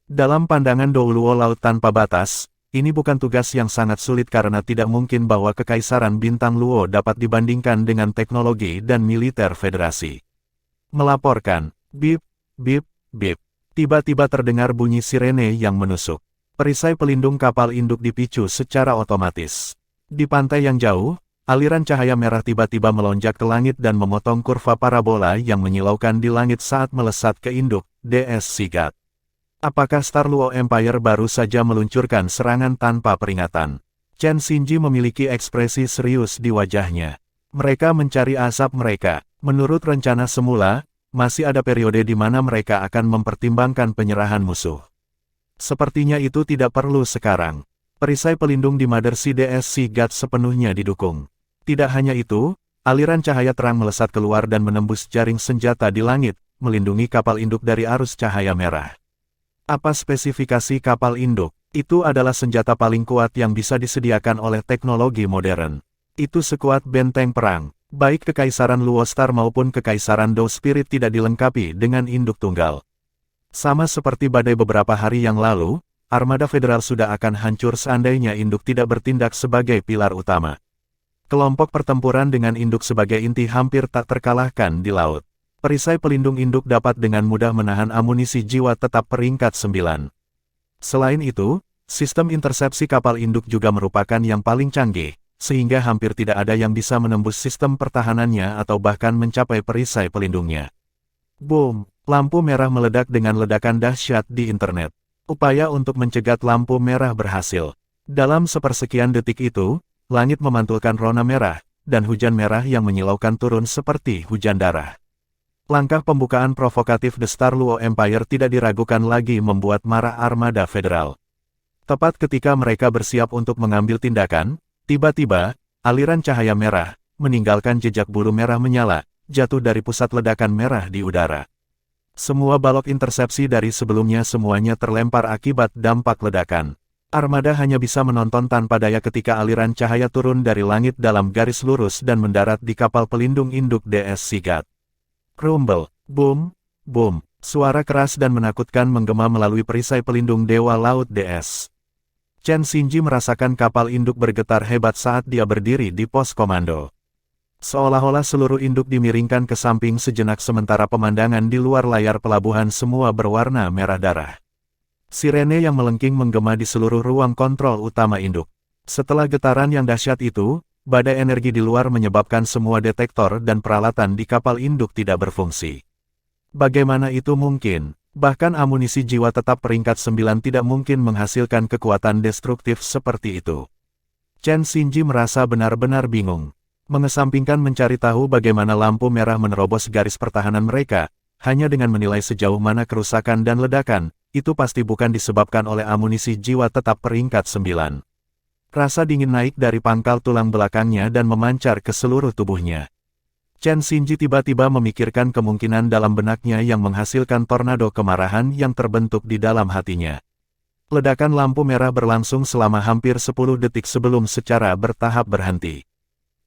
Dalam pandangan Dou Luo Laut Tanpa Batas, ini bukan tugas yang sangat sulit karena tidak mungkin bahwa Kekaisaran Bintang Luo dapat dibandingkan dengan teknologi dan militer federasi. Melaporkan, bip, bip, bip. Tiba-tiba terdengar bunyi sirene yang menusuk. Perisai pelindung kapal induk dipicu secara otomatis. Di pantai yang jauh, aliran cahaya merah tiba-tiba melonjak ke langit dan memotong kurva parabola yang menyilaukan di langit saat melesat ke induk, DS Sigat. Apakah Star Luo Empire baru saja meluncurkan serangan tanpa peringatan? Chen Xinji memiliki ekspresi serius di wajahnya. Mereka mencari asap mereka. Menurut rencana semula, masih ada periode di mana mereka akan mempertimbangkan penyerahan musuh. Sepertinya itu tidak perlu sekarang. Perisai pelindung di Mother CS Sigat sepenuhnya didukung. Tidak hanya itu, aliran cahaya terang melesat keluar dan menembus jaring senjata di langit, melindungi kapal induk dari arus cahaya merah. Apa spesifikasi kapal induk? Itu adalah senjata paling kuat yang bisa disediakan oleh teknologi modern. Itu sekuat benteng perang. Baik Kekaisaran Luo Star maupun Kekaisaran Dou Spirit tidak dilengkapi dengan induk tunggal. Sama seperti badai beberapa hari yang lalu, armada federal sudah akan hancur seandainya induk tidak bertindak sebagai pilar utama. Kelompok pertempuran dengan induk sebagai inti hampir tak terkalahkan di laut. Perisai pelindung induk dapat dengan mudah menahan amunisi jiwa tetap peringkat 9. Selain itu, sistem intersepsi kapal induk juga merupakan yang paling canggih, sehingga hampir tidak ada yang bisa menembus sistem pertahanannya atau bahkan mencapai perisai pelindungnya. Boom! Lampu merah meledak dengan ledakan dahsyat di internet. Upaya untuk mencegat lampu merah berhasil. Dalam sepersekian detik itu, langit memantulkan rona merah, dan hujan merah yang menyilaukan turun seperti hujan darah. Langkah pembukaan provokatif The Star Luo Empire tidak diragukan lagi membuat marah armada federal. Tepat ketika mereka bersiap untuk mengambil tindakan, tiba-tiba, aliran cahaya merah, meninggalkan jejak bulu merah menyala, jatuh dari pusat ledakan merah di udara. Semua balok intersepsi dari sebelumnya semuanya terlempar akibat dampak ledakan. Armada hanya bisa menonton tanpa daya ketika aliran cahaya turun dari langit dalam garis lurus dan mendarat di kapal pelindung induk DS Sigat. Rumble, boom, boom, suara keras dan menakutkan menggema melalui perisai pelindung Dewa Laut DS. Chen Xinji merasakan kapal induk bergetar hebat saat dia berdiri di pos komando. Seolah-olah seluruh induk dimiringkan ke samping sejenak sementara pemandangan di luar layar pelabuhan semua berwarna merah darah. Sirene yang melengking menggema di seluruh ruang kontrol utama induk. Setelah getaran yang dahsyat itu, badai energi di luar menyebabkan semua detektor dan peralatan di kapal induk tidak berfungsi. Bagaimana itu mungkin? Bahkan amunisi jiwa tetap peringkat 9 tidak mungkin menghasilkan kekuatan destruktif seperti itu. Chen Xinji merasa benar-benar bingung. Mengesampingkan mencari tahu bagaimana lampu merah menerobos garis pertahanan mereka, hanya dengan menilai sejauh mana kerusakan dan ledakan, itu pasti bukan disebabkan oleh amunisi jiwa tetap peringkat 9. Rasa dingin naik dari pangkal tulang belakangnya dan memancar ke seluruh tubuhnya. Chen Xinji tiba-tiba memikirkan kemungkinan dalam benaknya yang menghasilkan tornado kemarahan yang terbentuk di dalam hatinya. Ledakan lampu merah berlangsung selama hampir 10 detik sebelum secara bertahap berhenti.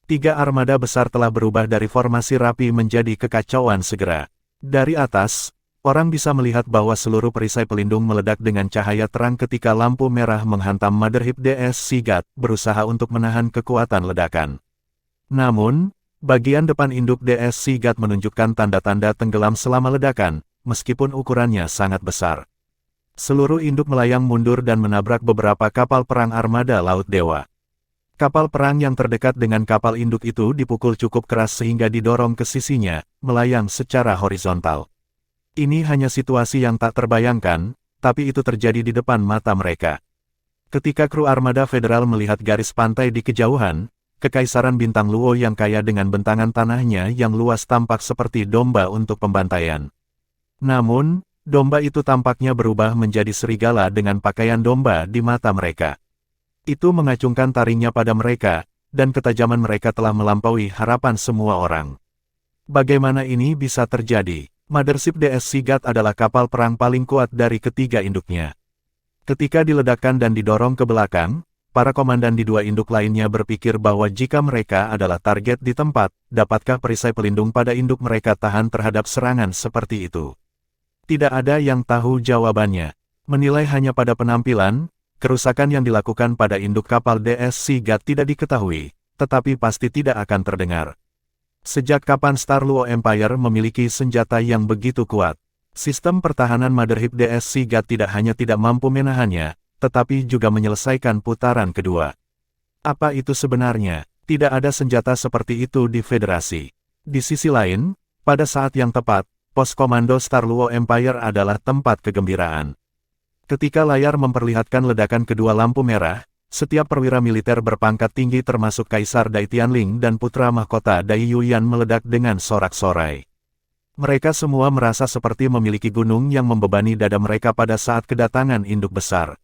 3 armada besar telah berubah dari formasi rapi menjadi kekacauan segera. Dari atas, orang bisa melihat bahwa seluruh perisai pelindung meledak dengan cahaya terang ketika lampu merah menghantam Mothership DS Sigat, berusaha untuk menahan kekuatan ledakan. Namun, bagian depan induk DS Sigat menunjukkan tanda-tanda tenggelam selama ledakan, meskipun ukurannya sangat besar. Seluruh induk melayang mundur dan menabrak beberapa kapal perang armada Laut Dewa. Kapal perang yang terdekat dengan kapal induk itu dipukul cukup keras sehingga didorong ke sisinya, melayang secara horizontal. Ini hanya situasi yang tak terbayangkan, tapi itu terjadi di depan mata mereka. Ketika kru armada federal melihat garis pantai di kejauhan, Kekaisaran Bintang Luo yang kaya dengan bentangan tanahnya yang luas tampak seperti domba untuk pembantaian. Namun, domba itu tampaknya berubah menjadi serigala dengan pakaian domba di mata mereka. Itu mengacungkan taringnya pada mereka, dan ketajaman mereka telah melampaui harapan semua orang. Bagaimana ini bisa terjadi? Mothership DS Sigat adalah kapal perang paling kuat dari ketiga induknya. Ketika diledakkan dan didorong ke belakang, para komandan di 2 induk lainnya berpikir bahwa jika mereka adalah target di tempat, dapatkah perisai pelindung pada induk mereka tahan terhadap serangan seperti itu? Tidak ada yang tahu jawabannya. Menilai hanya pada penampilan, kerusakan yang dilakukan pada induk kapal DS Sigat tidak diketahui, tetapi pasti tidak akan terdengar. Sejak kapan Star Luo Empire memiliki senjata yang begitu kuat? Sistem pertahanan Mothership DS Sigat tidak hanya tidak mampu menahannya, tetapi juga menyelesaikan putaran kedua. Apa itu sebenarnya? Tidak ada senjata seperti itu di Federasi. Di sisi lain, pada saat yang tepat, pos komando Star Luo Empire adalah tempat kegembiraan. Ketika layar memperlihatkan ledakan kedua lampu merah, setiap perwira militer berpangkat tinggi termasuk Kaisar Dai Tianling dan putra mahkota Dai Yuyan meledak dengan sorak-sorai. Mereka semua merasa seperti memiliki gunung yang membebani dada mereka pada saat kedatangan induk besar.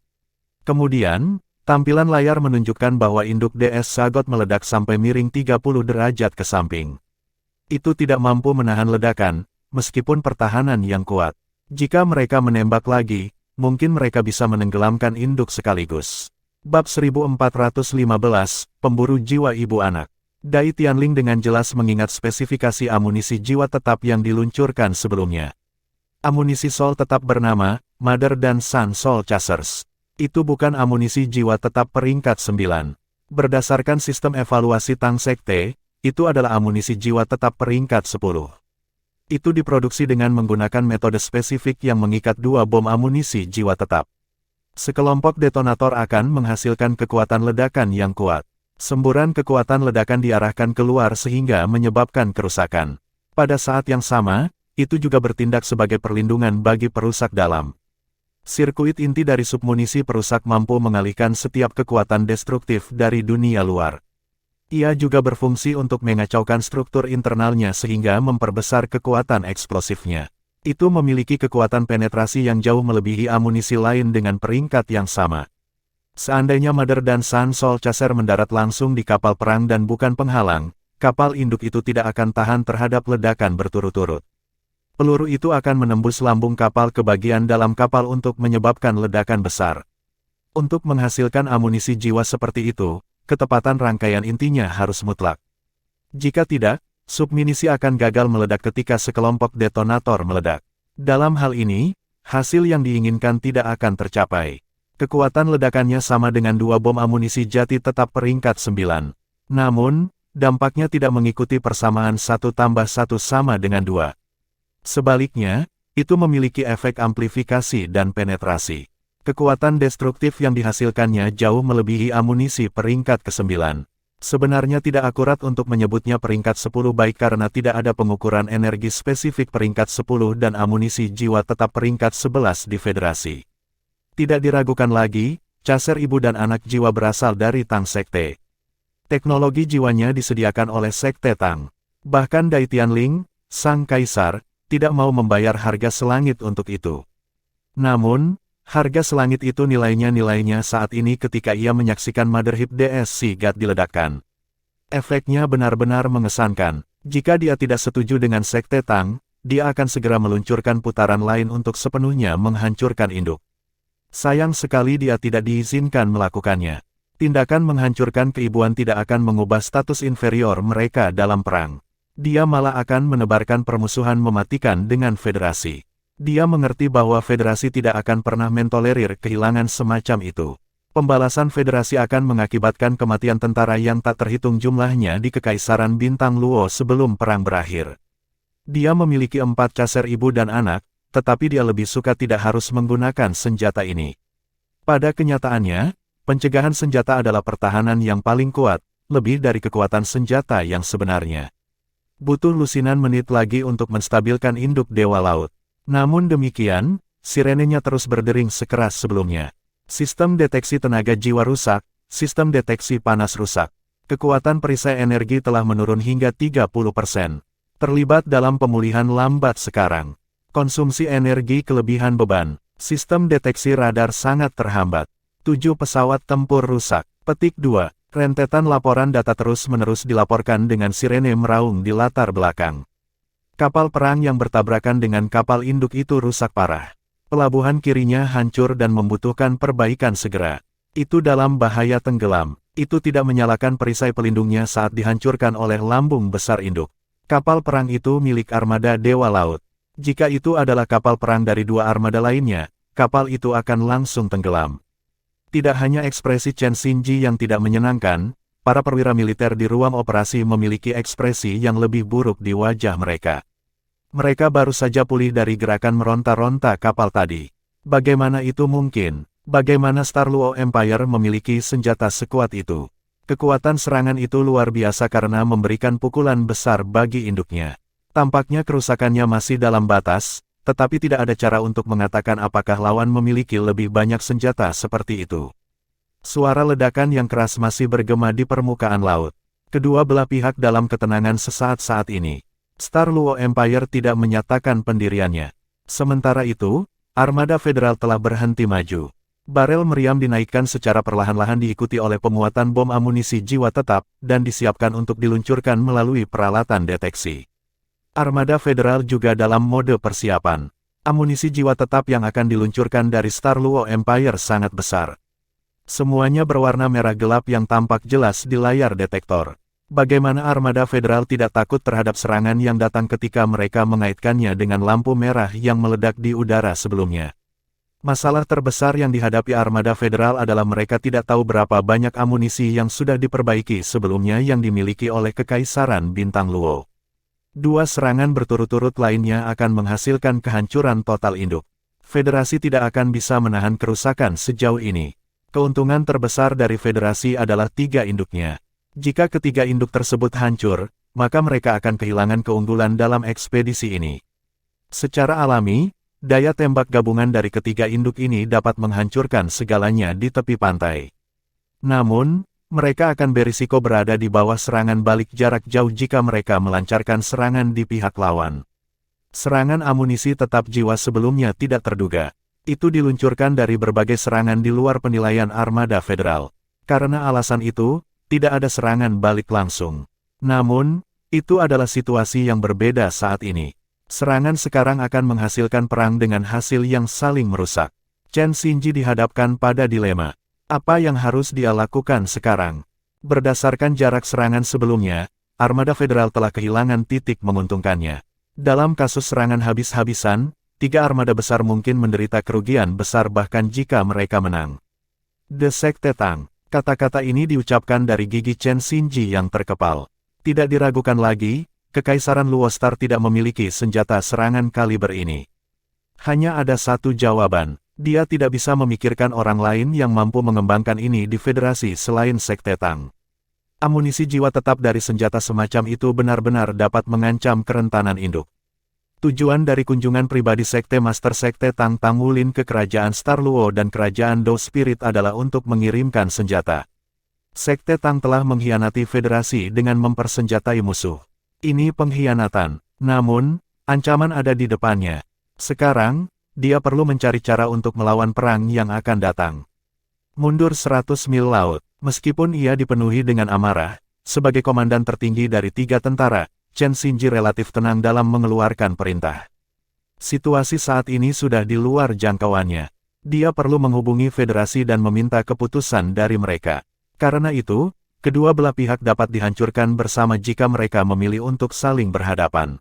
Kemudian, tampilan layar menunjukkan bahwa induk DS Sagot meledak sampai miring 30 derajat ke samping. Itu tidak mampu menahan ledakan, meskipun pertahanan yang kuat. Jika mereka menembak lagi, mungkin mereka bisa menenggelamkan induk sekaligus. Bab 1415, Pemburu Jiwa Ibu Anak. Dai Tianling dengan jelas mengingat spesifikasi amunisi jiwa tetap yang diluncurkan sebelumnya. Amunisi Soul tetap bernama, Mother dan Son Soul Chasers. Itu bukan amunisi jiwa tetap peringkat 9. Berdasarkan sistem evaluasi Tang Sekte, itu adalah amunisi jiwa tetap peringkat 10. Itu diproduksi dengan menggunakan metode spesifik yang mengikat dua bom amunisi jiwa tetap. Sekelompok detonator akan menghasilkan kekuatan ledakan yang kuat. Semburan kekuatan ledakan diarahkan keluar sehingga menyebabkan kerusakan. Pada saat yang sama, itu juga bertindak sebagai perlindungan bagi perusak dalam. Sirkuit inti dari submunisi perusak mampu mengalihkan setiap kekuatan destruktif dari dunia luar. Ia juga berfungsi untuk mengacaukan struktur internalnya sehingga memperbesar kekuatan eksplosifnya. Itu memiliki kekuatan penetrasi yang jauh melebihi amunisi lain dengan peringkat yang sama. Seandainya Mother dan Son Soul Chaser mendarat langsung di kapal perang dan bukan penghalang, kapal induk itu tidak akan tahan terhadap ledakan berturut-turut. Peluru itu akan menembus lambung kapal ke bagian dalam kapal untuk menyebabkan ledakan besar. Untuk menghasilkan amunisi jiwa seperti itu, ketepatan rangkaian intinya harus mutlak. Jika tidak, submunisi akan gagal meledak ketika sekelompok detonator meledak. Dalam hal ini, hasil yang diinginkan tidak akan tercapai. Kekuatan ledakannya sama dengan dua bom amunisi jati tetap peringkat 9. Namun, dampaknya tidak mengikuti persamaan 1+1 sama dengan 2. Sebaliknya, itu memiliki efek amplifikasi dan penetrasi. Kekuatan destruktif yang dihasilkannya jauh melebihi amunisi peringkat ke-9. Sebenarnya tidak akurat untuk menyebutnya peringkat 10 baik karena tidak ada pengukuran energi spesifik peringkat 10 dan amunisi jiwa tetap peringkat 11 di Federasi. Tidak diragukan lagi, Chaser ibu dan anak jiwa berasal dari Tang Sekte. Teknologi jiwanya disediakan oleh Sekte Tang. Bahkan Dai Tianling, sang kaisar, tidak mau membayar harga selangit untuk itu. Namun, harga selangit itu nilainya saat ini ketika ia menyaksikan Mothership DS Sagot diledakkan. Efeknya benar-benar mengesankan. Jika dia tidak setuju dengan Sekte Tang, dia akan segera meluncurkan putaran lain untuk sepenuhnya menghancurkan induk. Sayang sekali dia tidak diizinkan melakukannya. Tindakan menghancurkan keibuan tidak akan mengubah status inferior mereka dalam perang. Dia malah akan menebarkan permusuhan mematikan dengan Federasi. Dia mengerti bahwa Federasi tidak akan pernah mentolerir kehilangan semacam itu. Pembalasan Federasi akan mengakibatkan kematian tentara yang tak terhitung jumlahnya di Kekaisaran Bintang Luo sebelum perang berakhir. Dia memiliki 4 caser ibu dan anak, tetapi dia lebih suka tidak harus menggunakan senjata ini. Pada kenyataannya, pencegahan senjata adalah pertahanan yang paling kuat, lebih dari kekuatan senjata yang sebenarnya. Butuh lusinan menit lagi untuk menstabilkan induk Dewa Laut. Namun demikian, sirenenya terus berdering sekeras sebelumnya. Sistem deteksi tenaga jiwa rusak, sistem deteksi panas rusak. Kekuatan perisai energi telah menurun hingga 30%. Terlibat dalam pemulihan lambat sekarang. Konsumsi energi kelebihan beban. Sistem deteksi radar sangat terhambat. 7 pesawat tempur rusak. Petik 2. Rentetan laporan data terus-menerus dilaporkan dengan sirene meraung di latar belakang. Kapal perang yang bertabrakan dengan kapal induk itu rusak parah. Pelabuhan kirinya hancur dan membutuhkan perbaikan segera. Itu dalam bahaya tenggelam. Itu tidak menyalakan perisai pelindungnya saat dihancurkan oleh lambung besar induk. Kapal perang itu milik armada Dewa Laut. Jika itu adalah kapal perang dari 2 armada lainnya, kapal itu akan langsung tenggelam. Tidak hanya ekspresi Chen Xinji yang tidak menyenangkan, para perwira militer di ruang operasi memiliki ekspresi yang lebih buruk di wajah mereka. Mereka baru saja pulih dari gerakan meronta-ronta kapal tadi. Bagaimana itu mungkin? Bagaimana Star Luo Empire memiliki senjata sekuat itu? Kekuatan serangan itu luar biasa karena memberikan pukulan besar bagi induknya. Tampaknya kerusakannya masih dalam batas, tetapi tidak ada cara untuk mengatakan apakah lawan memiliki lebih banyak senjata seperti itu. Suara ledakan yang keras masih bergema di permukaan laut. Kedua belah pihak dalam ketenangan sesaat saat ini. Star Luo Empire tidak menyatakan pendiriannya. Sementara itu, armada federal telah berhenti maju. Barel meriam dinaikkan secara perlahan-lahan diikuti oleh pemuatan bom amunisi jiwa tetap, dan disiapkan untuk diluncurkan melalui peralatan deteksi. Armada federal juga dalam mode persiapan. Amunisi jiwa tetap yang akan diluncurkan dari Star Luo Empire sangat besar. Semuanya berwarna merah gelap yang tampak jelas di layar detektor. Bagaimana armada federal tidak takut terhadap serangan yang datang ketika mereka mengaitkannya dengan lampu merah yang meledak di udara sebelumnya? Masalah terbesar yang dihadapi armada federal adalah mereka tidak tahu berapa banyak amunisi yang sudah diperbaiki sebelumnya yang dimiliki oleh Kekaisaran Bintang Luo. Dua serangan berturut-turut lainnya akan menghasilkan kehancuran total induk. Federasi tidak akan bisa menahan kerusakan sejauh ini. Keuntungan terbesar dari federasi adalah 3 induknya. Jika ketiga induk tersebut hancur, maka mereka akan kehilangan keunggulan dalam ekspedisi ini. Secara alami, daya tembak gabungan dari ketiga induk ini dapat menghancurkan segalanya di tepi pantai. Namun, mereka akan berisiko berada di bawah serangan balik jarak jauh jika mereka melancarkan serangan di pihak lawan. Serangan amunisi tetap jiwa sebelumnya tidak terduga. Itu diluncurkan dari berbagai serangan di luar penilaian armada federal. Karena alasan itu, tidak ada serangan balik langsung. Namun, itu adalah situasi yang berbeda saat ini. Serangan sekarang akan menghasilkan perang dengan hasil yang saling merusak. Chen Xinji dihadapkan pada dilema. Apa yang harus dia lakukan sekarang? Berdasarkan jarak serangan sebelumnya, armada federal telah kehilangan titik menguntungkannya. Dalam kasus serangan habis-habisan, 3 armada besar mungkin menderita kerugian besar bahkan jika mereka menang. The Sekte Tang. Kata-kata ini diucapkan dari gigi Chen Xinji yang terkepal. Tidak diragukan lagi, Kekaisaran Luo Star tidak memiliki senjata serangan kaliber ini. Hanya ada satu jawaban. Dia tidak bisa memikirkan orang lain yang mampu mengembangkan ini di federasi selain Sekte Tang. Amunisi jiwa tetap dari senjata semacam itu benar-benar dapat mengancam kerentanan induk. Tujuan dari kunjungan pribadi Sekte Master Sekte Tang Wulin ke Kerajaan Star Luo dan Kerajaan Do Spirit adalah untuk mengirimkan senjata. Sekte Tang telah mengkhianati federasi dengan mempersenjatai musuh. Ini pengkhianatan, namun, ancaman ada di depannya. Sekarang, dia perlu mencari cara untuk melawan perang yang akan datang. Mundur 100 mil laut, meskipun ia dipenuhi dengan amarah, sebagai komandan tertinggi dari 3 tentara, Chen Xinji relatif tenang dalam mengeluarkan perintah. Situasi saat ini sudah di luar jangkauannya. Dia perlu menghubungi federasi dan meminta keputusan dari mereka. Karena itu, kedua belah pihak dapat dihancurkan bersama jika mereka memilih untuk saling berhadapan.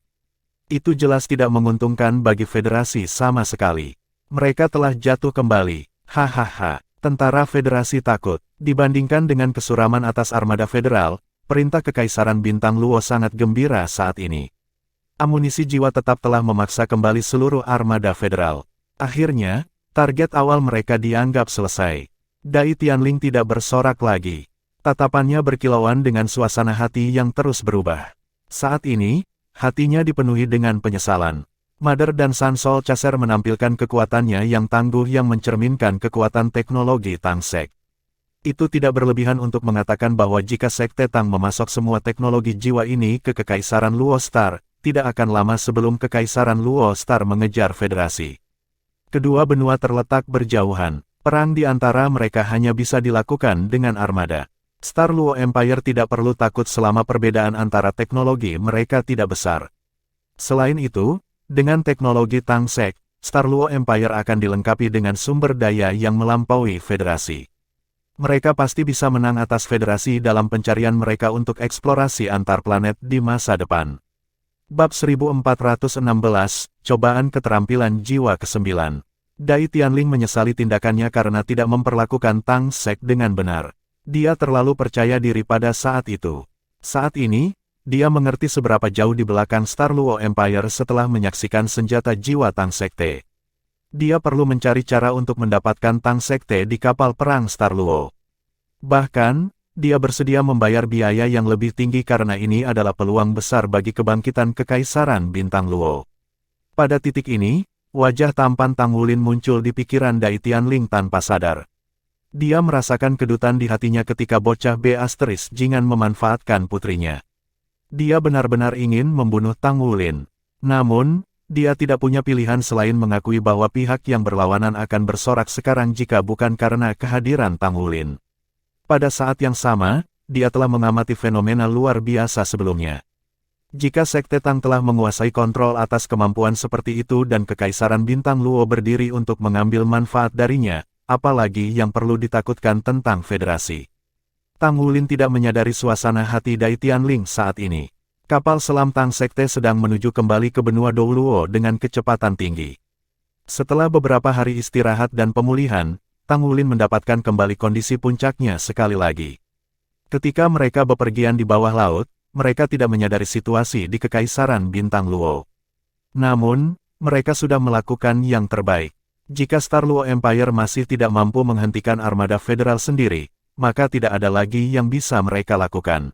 Itu jelas tidak menguntungkan bagi federasi sama sekali. Mereka telah jatuh kembali. Hahaha, tentara federasi takut. Dibandingkan dengan kesuraman atas armada federal, perintah Kekaisaran Bintang Luo sangat gembira saat ini. Amunisi jiwa tetap telah memaksa kembali seluruh armada federal. Akhirnya, target awal mereka dianggap selesai. Dai Tianling tidak bersorak lagi. Tatapannya berkilauan dengan suasana hati yang terus berubah. Saat ini, hatinya dipenuhi dengan penyesalan. Mother dan Sun Soul Chaser menampilkan kekuatannya yang tangguh yang mencerminkan kekuatan teknologi Tang Sek. Itu tidak berlebihan untuk mengatakan bahwa jika Sekte Tang memasok semua teknologi jiwa ini ke Kekaisaran Luo Star, tidak akan lama sebelum Kekaisaran Luo Star mengejar federasi. Kedua benua terletak berjauhan. Perang di antara mereka hanya bisa dilakukan dengan armada. Star Luo Empire tidak perlu takut selama perbedaan antara teknologi mereka tidak besar. Selain itu, dengan teknologi Tang Sek, Star Luo Empire akan dilengkapi dengan sumber daya yang melampaui federasi. Mereka pasti bisa menang atas federasi dalam pencarian mereka untuk eksplorasi antar planet di masa depan. Bab 1416, Cobaan Keterampilan Jiwa ke-9. Dai Tianling menyesali tindakannya karena tidak memperlakukan Tang Sek dengan benar. Dia terlalu percaya diri pada saat itu. Saat ini, dia mengerti seberapa jauh di belakang Star Luo Empire setelah menyaksikan senjata jiwa Tang Sekte. Dia perlu mencari cara untuk mendapatkan Tang Sekte di kapal perang Star Luo. Bahkan, dia bersedia membayar biaya yang lebih tinggi karena ini adalah peluang besar bagi kebangkitan Kekaisaran Bintang Luo. Pada titik ini, wajah tampan Tang Wulin muncul di pikiran Dai Tianling tanpa sadar. Dia merasakan kedutan di hatinya ketika bocah B** Jingan memanfaatkan putrinya. Dia benar-benar ingin membunuh Tang Wulin. Namun, dia tidak punya pilihan selain mengakui bahwa pihak yang berlawanan akan bersorak sekarang jika bukan karena kehadiran Tang Wulin. Pada saat yang sama, dia telah mengamati fenomena luar biasa sebelumnya. Jika Sekte Tang telah menguasai kontrol atas kemampuan seperti itu dan Kekaisaran Bintang Luo berdiri untuk mengambil manfaat darinya, apalagi yang perlu ditakutkan tentang federasi. Tang Wulin tidak menyadari suasana hati Dai Tianling saat ini. Kapal selam Tang Sekte sedang menuju kembali ke benua Dou Luo dengan kecepatan tinggi. Setelah beberapa hari istirahat dan pemulihan, Tang Wulin mendapatkan kembali kondisi puncaknya sekali lagi. Ketika mereka bepergian di bawah laut, mereka tidak menyadari situasi di Kekaisaran Bintang Luo. Namun, mereka sudah melakukan yang terbaik. Jika Star Luo Empire masih tidak mampu menghentikan armada federal sendiri, maka tidak ada lagi yang bisa mereka lakukan.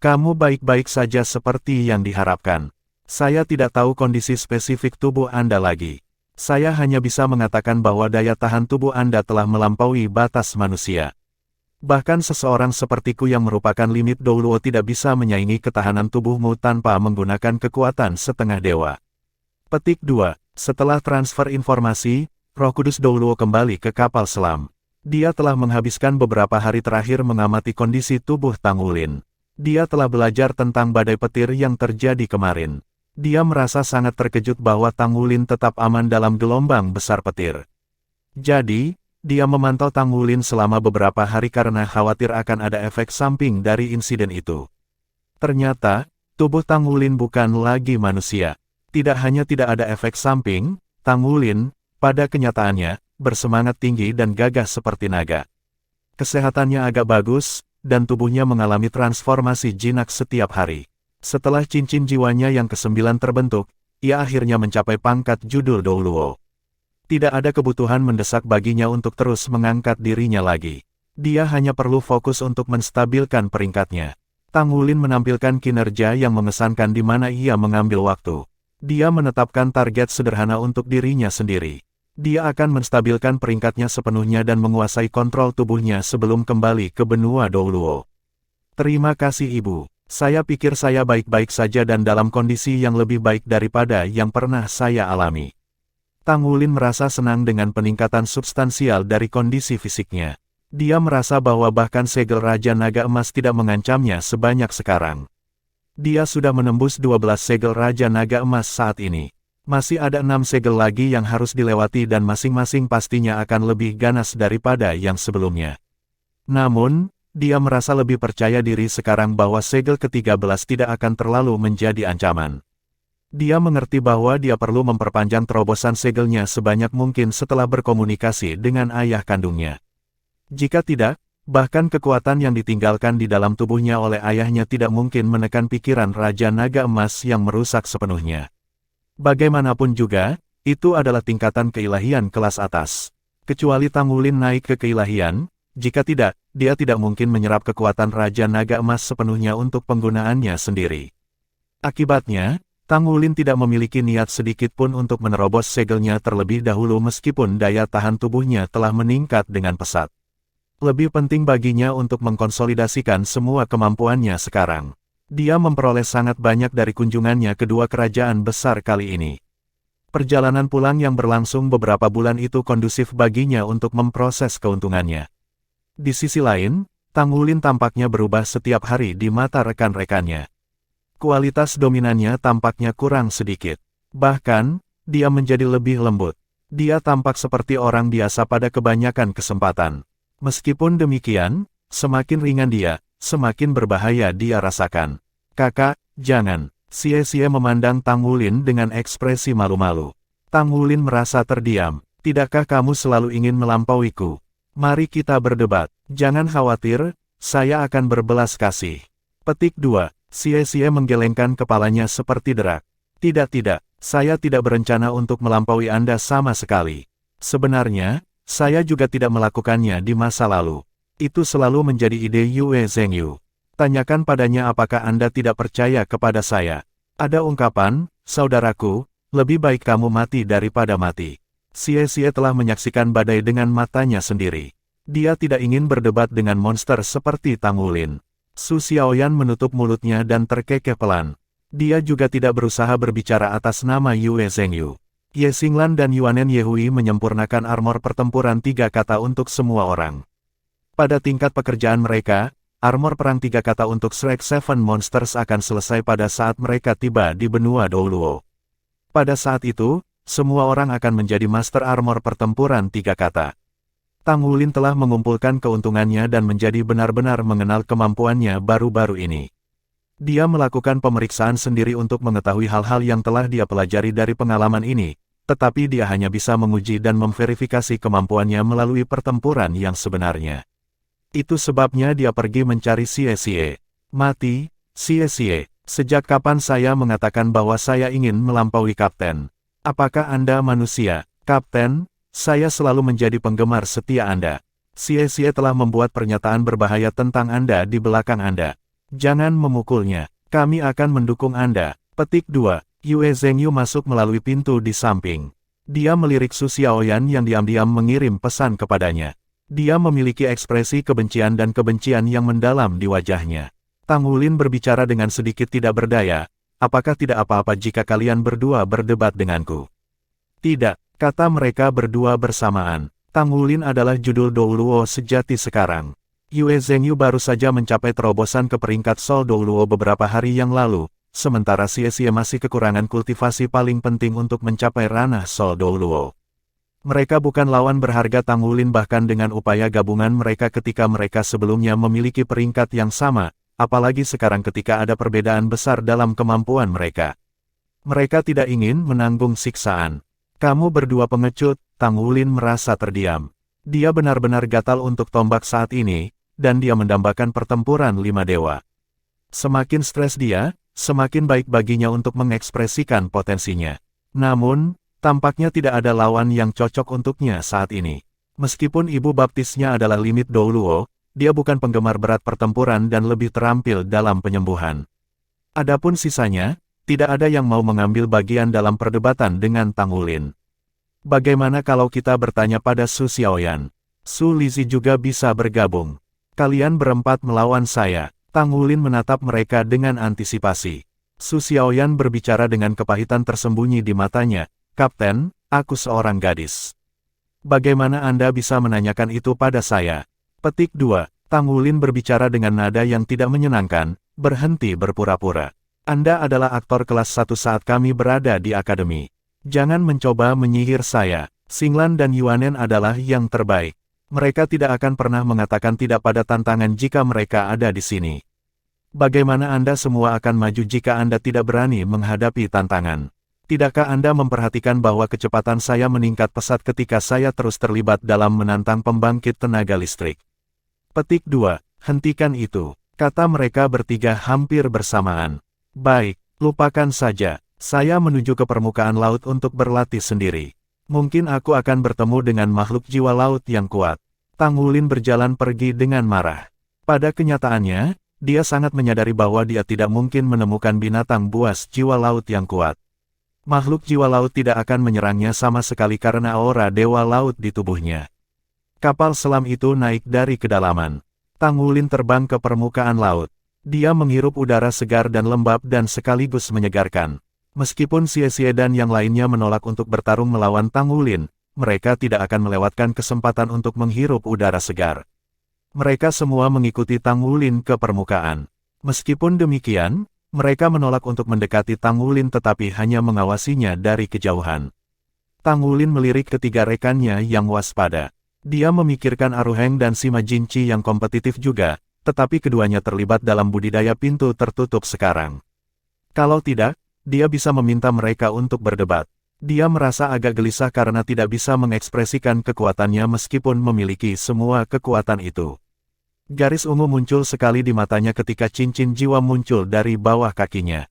Kamu baik-baik saja seperti yang diharapkan. Saya tidak tahu kondisi spesifik tubuh Anda lagi. Saya hanya bisa mengatakan bahwa daya tahan tubuh Anda telah melampaui batas manusia. Bahkan seseorang sepertiku yang merupakan limit Dou Luo tidak bisa menyaingi ketahanan tubuhmu tanpa menggunakan kekuatan setengah dewa. Petik 2. Setelah transfer informasi, Roh Kudus Dou Luo kembali ke kapal selam. Dia telah menghabiskan beberapa hari terakhir mengamati kondisi tubuh Tang Wulin. Dia telah belajar tentang badai petir yang terjadi kemarin. Dia merasa sangat terkejut bahwa Tang Wulin tetap aman dalam gelombang besar petir. Jadi, dia memantau Tang Wulin selama beberapa hari karena khawatir akan ada efek samping dari insiden itu. Ternyata, tubuh Tang Wulin bukan lagi manusia. Tidak hanya tidak ada efek samping, Tang Wulin, pada kenyataannya, bersemangat tinggi dan gagah seperti naga. Kesehatannya agak bagus, dan tubuhnya mengalami transformasi jinak setiap hari. Setelah cincin jiwanya yang ke-9 terbentuk, ia akhirnya mencapai pangkat judul Dou Luo. Tidak ada kebutuhan mendesak baginya untuk terus mengangkat dirinya lagi. Dia hanya perlu fokus untuk menstabilkan peringkatnya. Tang Wulin menampilkan kinerja yang mengesankan di mana ia mengambil waktu. Dia menetapkan target sederhana untuk dirinya sendiri. Dia akan menstabilkan peringkatnya sepenuhnya dan menguasai kontrol tubuhnya sebelum kembali ke benua Dou Luo. Terima kasih Ibu. Saya pikir saya baik-baik saja dan dalam kondisi yang lebih baik daripada yang pernah saya alami. Tang Wulin merasa senang dengan peningkatan substansial dari kondisi fisiknya. Dia merasa bahwa bahkan segel Raja Naga Emas tidak mengancamnya sebanyak sekarang. Dia sudah menembus 12 segel Raja Naga Emas saat ini. Masih ada 6 segel lagi yang harus dilewati dan masing-masing pastinya akan lebih ganas daripada yang sebelumnya. Namun, dia merasa lebih percaya diri sekarang bahwa segel ke-13 tidak akan terlalu menjadi ancaman. Dia mengerti bahwa dia perlu memperpanjang terobosan segelnya sebanyak mungkin setelah berkomunikasi dengan ayah kandungnya. Jika tidak, bahkan kekuatan yang ditinggalkan di dalam tubuhnya oleh ayahnya tidak mungkin menekan pikiran Raja Naga Emas yang merusak sepenuhnya. Bagaimanapun juga, itu adalah tingkatan keilahian kelas atas. Kecuali Tang Wulin naik ke keilahian, jika tidak, dia tidak mungkin menyerap kekuatan Raja Naga Emas sepenuhnya untuk penggunaannya sendiri. Akibatnya, Tang Wulin tidak memiliki niat sedikit pun untuk menerobos segelnya terlebih dahulu meskipun daya tahan tubuhnya telah meningkat dengan pesat. Lebih penting baginya untuk mengkonsolidasikan semua kemampuannya sekarang. Dia memperoleh sangat banyak dari kunjungannya kedua kerajaan besar kali ini. Perjalanan pulang yang berlangsung beberapa bulan itu kondusif baginya untuk memproses keuntungannya. Di sisi lain, Tang Wulin tampaknya berubah setiap hari di mata rekan-rekannya. Kualitas dominannya tampaknya kurang sedikit. Bahkan, dia menjadi lebih lembut. Dia tampak seperti orang biasa pada kebanyakan kesempatan. Meskipun demikian, semakin ringan dia, semakin berbahaya dia rasakan. Kakak, jangan. Xie memandang Tang Wulin dengan ekspresi malu-malu. Tang Wulin merasa terdiam. Tidakkah kamu selalu ingin melampauiku? Mari kita berdebat. Jangan khawatir, saya akan berbelas kasih. Petik 2. Xie menggelengkan kepalanya seperti derak. Tidak, saya tidak berencana untuk melampaui Anda sama sekali. Sebenarnya, saya juga tidak melakukannya di masa lalu. Itu selalu menjadi ide Yue Zhengyu. Tanyakan padanya apakah Anda tidak percaya kepada saya. Ada ungkapan, saudaraku, lebih baik kamu mati daripada mati. Xie telah menyaksikan badai dengan matanya sendiri. Dia tidak ingin berdebat dengan monster seperti Tang Wulin. Su Xiaoyan menutup mulutnya dan terkekeh pelan. Dia juga tidak berusaha berbicara atas nama Yue Zhengyu. Ye Xinglan dan Yuanen Yehui menyempurnakan armor pertempuran 3 kata untuk semua orang. Pada tingkat pekerjaan mereka, armor perang 3 kata untuk Shrek 7 Monsters akan selesai pada saat mereka tiba di benua Douluo. Pada saat itu, semua orang akan menjadi master armor pertempuran 3 kata. Tang Wulin telah mengumpulkan keuntungannya dan menjadi benar-benar mengenal kemampuannya baru-baru ini. Dia melakukan pemeriksaan sendiri untuk mengetahui hal-hal yang telah dia pelajari dari pengalaman ini, tetapi dia hanya bisa menguji dan memverifikasi kemampuannya melalui pertempuran yang sebenarnya. Itu sebabnya dia pergi mencari Xie. Mati, Xie. Sejak kapan saya mengatakan bahwa saya ingin melampaui Kapten? Apakah Anda manusia, Kapten? Saya selalu menjadi penggemar setia Anda. Xie telah membuat pernyataan berbahaya tentang Anda di belakang Anda. Jangan memukulnya. Kami akan mendukung Anda. Petik 2. Yue Zhengyu masuk melalui pintu di samping. Dia melirik Su Xiaoyan yang diam-diam mengirim pesan kepadanya. Dia memiliki ekspresi kebencian dan kebencian yang mendalam di wajahnya. Tang Wulin berbicara dengan sedikit tidak berdaya, apakah tidak apa-apa jika kalian berdua berdebat denganku? Tidak, kata mereka berdua bersamaan. Tang Wulin adalah judul Douluo sejati sekarang. Yue Zhengyu baru saja mencapai terobosan ke peringkat Sol Douluo beberapa hari yang lalu, sementara Xie masih kekurangan kultivasi paling penting untuk mencapai ranah Sol Douluo. Mereka bukan lawan berharga Tang Wulin bahkan dengan upaya gabungan mereka ketika mereka sebelumnya memiliki peringkat yang sama, apalagi sekarang ketika ada perbedaan besar dalam kemampuan mereka. Mereka tidak ingin menanggung siksaan. Kamu berdua pengecut, Tang Wulin merasa terdiam. Dia benar-benar gatal untuk tombak saat ini, dan dia mendambakan pertempuran 5 dewa. Semakin stres dia, semakin baik baginya untuk mengekspresikan potensinya. Namun, tampaknya tidak ada lawan yang cocok untuknya saat ini. Meskipun ibu baptisnya adalah limit Douluo, dia bukan penggemar berat pertempuran dan lebih terampil dalam penyembuhan. Adapun sisanya, tidak ada yang mau mengambil bagian dalam perdebatan dengan Tang Wulin. Bagaimana kalau kita bertanya pada Su Xiaoyan? Su Lizhi juga bisa bergabung. Kalian berempat melawan saya. Tang Wulin menatap mereka dengan antisipasi. Su Xiaoyan berbicara dengan kepahitan tersembunyi di matanya. Kapten, aku seorang gadis. Bagaimana Anda bisa menanyakan itu pada saya? Petik 2. Tang Wulin berbicara dengan nada yang tidak menyenangkan, berhenti berpura-pura. Anda adalah aktor kelas 1 saat kami berada di akademi. Jangan mencoba menyihir saya. Xinglan dan Yuanen adalah yang terbaik. Mereka tidak akan pernah mengatakan tidak pada tantangan jika mereka ada di sini. Bagaimana Anda semua akan maju jika Anda tidak berani menghadapi tantangan? Tidakkah Anda memperhatikan bahwa kecepatan saya meningkat pesat ketika saya terus terlibat dalam menantang pembangkit tenaga listrik? Petik 2. Hentikan itu, kata mereka bertiga hampir bersamaan. Baik, lupakan saja. Saya menuju ke permukaan laut untuk berlatih sendiri. Mungkin aku akan bertemu dengan makhluk jiwa laut yang kuat. Tang Wulin berjalan pergi dengan marah. Pada kenyataannya, dia sangat menyadari bahwa dia tidak mungkin menemukan binatang buas jiwa laut yang kuat. Makhluk jiwa laut tidak akan menyerangnya sama sekali karena aura dewa laut di tubuhnya. Kapal selam itu naik dari kedalaman. Tang Wulin terbang ke permukaan laut. Dia menghirup udara segar dan lembab dan sekaligus menyegarkan. Meskipun Xie dan yang lainnya menolak untuk bertarung melawan Tang Wulin, mereka tidak akan melewatkan kesempatan untuk menghirup udara segar. Mereka semua mengikuti Tang Wulin ke permukaan. Meskipun demikian, mereka menolak untuk mendekati Tang Wulin tetapi hanya mengawasinya dari kejauhan. Tang Wulin melirik ketiga rekannya yang waspada. Dia memikirkan Aruheng dan Sima Jinci yang kompetitif juga, tetapi keduanya terlibat dalam budidaya pintu tertutup sekarang. Kalau tidak, dia bisa meminta mereka untuk berdebat. Dia merasa agak gelisah karena tidak bisa mengekspresikan kekuatannya meskipun memiliki semua kekuatan itu. Garis ungu muncul sekali di matanya ketika cincin jiwa muncul dari bawah kakinya.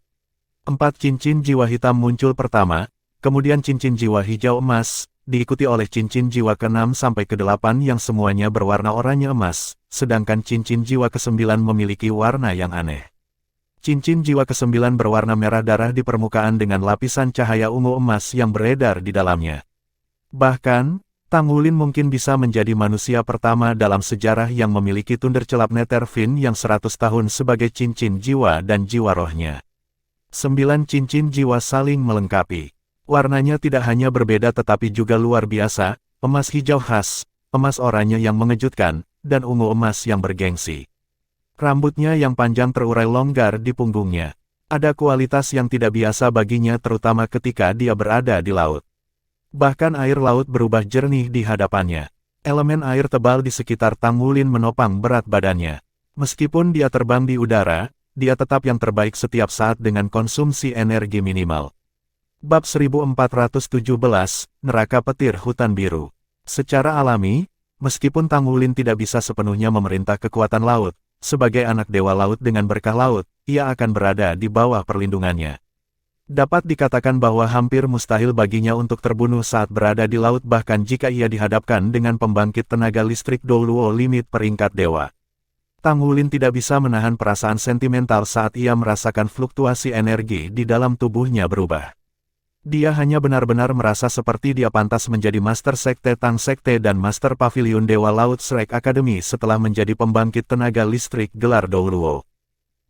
4 cincin jiwa hitam muncul pertama, kemudian cincin jiwa hijau emas, diikuti oleh cincin jiwa ke-6 sampai ke-8 yang semuanya berwarna oranye emas, sedangkan cincin jiwa ke-9 memiliki warna yang aneh. Cincin jiwa ke-9 berwarna merah darah di permukaan dengan lapisan cahaya ungu emas yang beredar di dalamnya. Bahkan, Tang Wulin mungkin bisa menjadi manusia pertama dalam sejarah yang memiliki Thundercelap Netherfin yang 100 tahun sebagai cincin jiwa dan jiwa rohnya. 9 cincin jiwa saling melengkapi. Warnanya tidak hanya berbeda tetapi juga luar biasa, emas hijau khas, emas oranye yang mengejutkan, dan ungu emas yang bergengsi. Rambutnya yang panjang terurai longgar di punggungnya. Ada kualitas yang tidak biasa baginya terutama ketika dia berada di laut. Bahkan air laut berubah jernih di hadapannya. Elemen air tebal di sekitar Tang Wulin menopang berat badannya. Meskipun dia terbang di udara, dia tetap yang terbaik setiap saat dengan konsumsi energi minimal. Bab 1417, Neraka Petir Hutan Biru. Secara alami, meskipun Tang Wulin tidak bisa sepenuhnya memerintah kekuatan laut, sebagai anak dewa laut dengan berkah laut, ia akan berada di bawah perlindungannya. Dapat dikatakan bahwa hampir mustahil baginya untuk terbunuh saat berada di laut bahkan jika ia dihadapkan dengan pembangkit tenaga listrik Douluo limit peringkat dewa. Tang Wulin tidak bisa menahan perasaan sentimental saat ia merasakan fluktuasi energi di dalam tubuhnya berubah. Dia hanya benar-benar merasa seperti dia pantas menjadi Master Sekte Tang Sekte dan Master Pavilion Dewa Laut Shrek Academy setelah menjadi pembangkit tenaga listrik gelar Douluo.